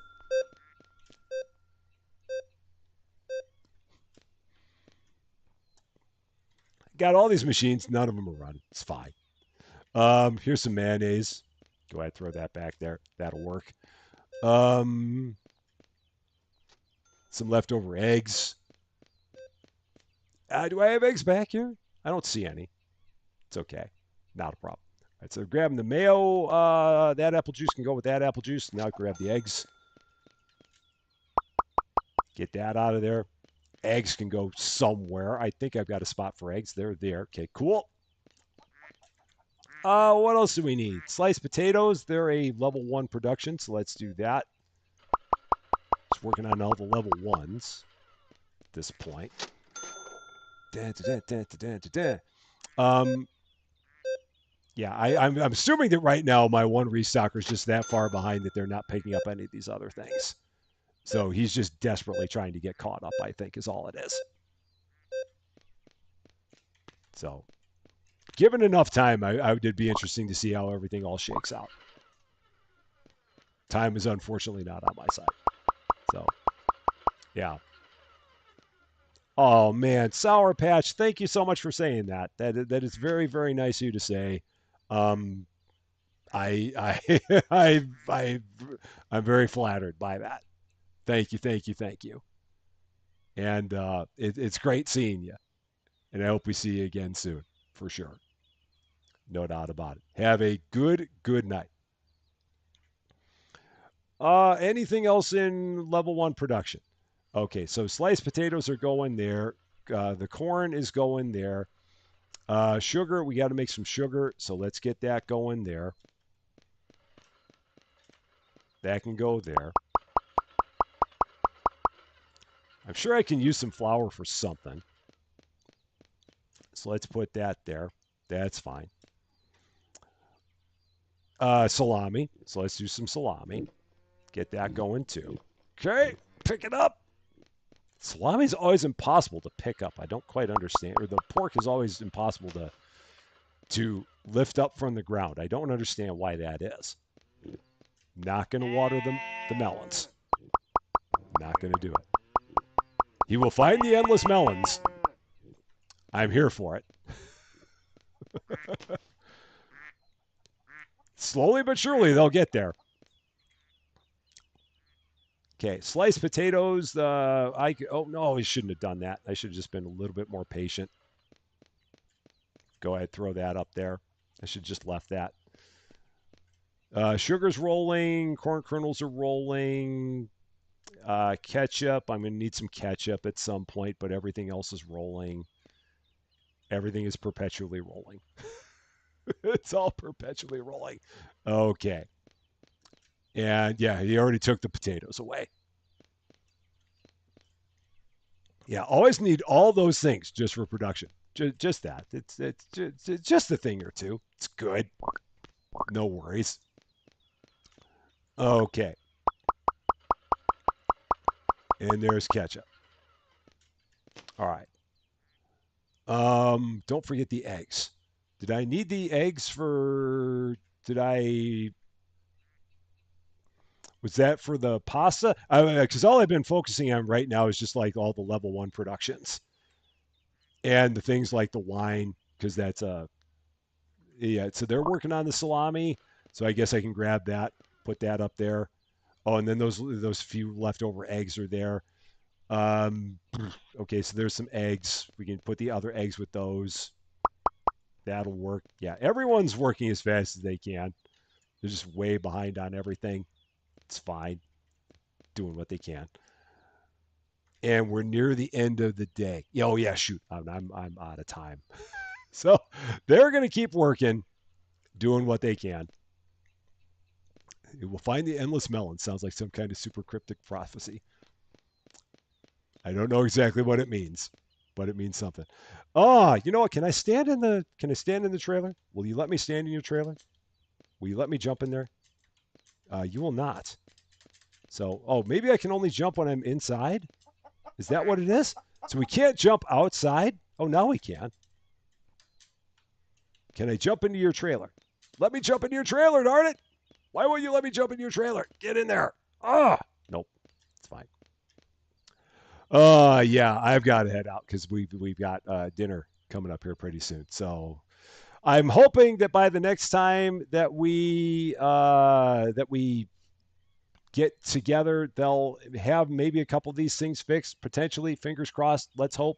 Got all these machines. None of them are running. It's fine. Here's some mayonnaise. Go ahead, throw that back there. That'll work. Um, some leftover eggs. Do I have eggs back here? I don't see any. It's okay. Not a problem. All right, so grabbing the mayo. That apple juice can go with that apple juice. Now grab the eggs. Get that out of there. Eggs can go somewhere. I think I've got a spot for eggs. They're there. Okay, cool. What else do we need? Sliced potatoes. They're a level 1 production, so let's do that. Just working on all the level 1s at this point. Um, yeah, I'm assuming that right now my one restocker is just that far behind that they're not picking up any of these other things. So he's just desperately trying to get caught up, I think, is all it is. So given enough time, I would be interesting to see how everything all shakes out. Time is unfortunately not on my side. So, yeah. Oh man, Sour Patch, thank you so much for saying that. That is very very nice of you to say. Um, I I'm very flattered by that. Thank you, thank you, thank you. And it's great seeing you. And I hope we see you again soon, for sure. No doubt about it. Have a good night. Anything else in level 1 production? Okay, so sliced potatoes are going there. The corn is going there. Sugar, we got to make some sugar, so let's get that going there. That can go there. I'm sure I can use some flour for something. So let's put that there. That's fine. Salami. So let's do some salami. Get that going too. Okay, pick it up. Salami is always impossible to pick up. I don't quite understand. Or the pork is always impossible to lift up from the ground. I don't understand why that is. Not going to water the melons. Not going to do it. He will find the endless melons. I'm here for it. Slowly but surely, they'll get there. Okay, sliced potatoes. Oh no, I shouldn't have done that. I should have just been a little bit more patient. Go ahead, throw that up there. I should just left that. Sugar's rolling. Corn kernels are rolling. Ketchup. I'm going to need some ketchup at some point, but everything else is rolling. Everything is perpetually rolling. It's all perpetually rolling. Okay. And yeah, he already took the potatoes away. Yeah, always need all those things just for production. Just that. It's just a thing or two. It's good. No worries. Okay. And there's ketchup. All right. Don't forget the eggs. Did I need the eggs for? Did I? Was that for the pasta? Because all I've been focusing on right now is just like all the level one productions and the things like the wine, because that's yeah. So they're working on the salami. So I guess I can grab that, put that up there. Oh, and then those few leftover eggs are there. Um, okay, so there's some eggs. We can put the other eggs with those. That'll work. Yeah, everyone's working as fast as they can. They're just way behind on everything. It's fine, doing what they can. And we're near the end of the day. Oh yeah, shoot, I'm out of time. So they're gonna keep working, doing what they can. We'll find the endless melon. Sounds like some kind of super cryptic prophecy. I don't know exactly what it means, but it means something. Oh, you know what? Can I stand in the trailer? Will you let me stand in your trailer? Will you let me jump in there? You will not. So, oh, maybe I can only jump when I'm inside. Is that what it is? So we can't jump outside? Oh, now we can. Can I jump into your trailer? Let me jump into your trailer, darn it. Why won't you let me jump into your trailer? Get in there. Ah, oh, nope. It's fine. Yeah, I've got to head out because we've got dinner coming up here pretty soon. So I'm hoping that by the next time that we get together, they'll have maybe a couple of these things fixed. Potentially, fingers crossed. Let's hope.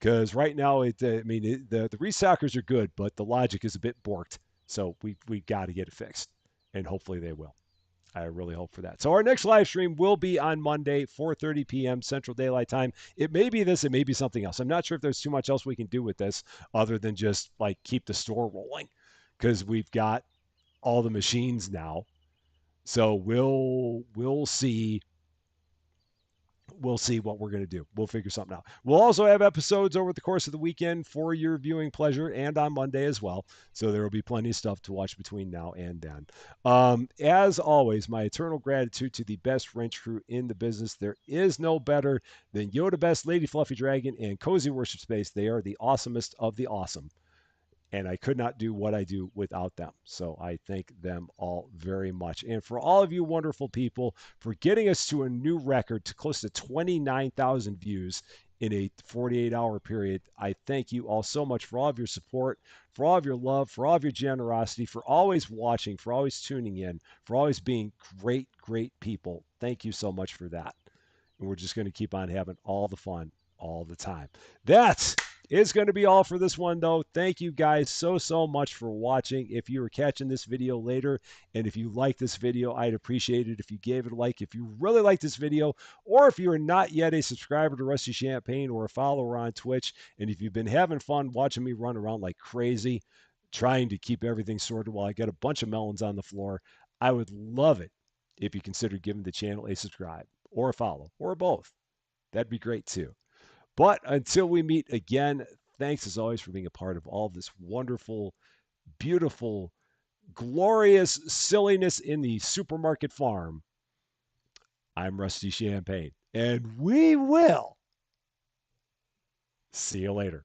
Because right now, I mean, the restockers are good, but the logic is a bit borked. So we got to get it fixed, and hopefully they will. I really hope for that. So our next live stream will be on Monday, 4:30 p.m. Central Daylight Time. It may be this, it may be something else. I'm not sure if there's too much else we can do with this other than just like keep the store rolling because we've got all the machines now. So we'll see what we're going to do. We'll figure something out. We'll also have episodes over the course of the weekend for your viewing pleasure and on Monday as well. So there will be plenty of stuff to watch between now and then. As always, my eternal gratitude to the best wrench crew in the business. There is no better than Yoda Best, Lady Fluffy Dragon, and Cozy Worship Space. They are the awesomest of the awesome, and I could not do what I do without them. So I thank them all very much. And for all of you wonderful people for getting us to a new record to close to 29,000 views in a 48-hour period, I thank you all so much for all of your support, for all of your love, for all of your generosity, for always watching, for always tuning in, for always being great, great people. Thank you so much for that. And we're just going to keep on having all the fun all the time. That is going to be all for this one, though. Thank you guys so much for watching. If you were catching this video later, and if you like this video, I'd appreciate it if you gave it a like. If you really like this video, or if you are not yet a subscriber to Rusty Champagne or a follower on Twitch, and if you've been having fun watching me run around like crazy, trying to keep everything sorted while I got a bunch of melons on the floor, I would love it if you consider giving the channel a subscribe or a follow or both. That'd be great too. But until we meet again, thanks as always for being a part of all this wonderful, beautiful, glorious silliness in the supermarket farm. I'm Rusty Champagne, and we will see you later.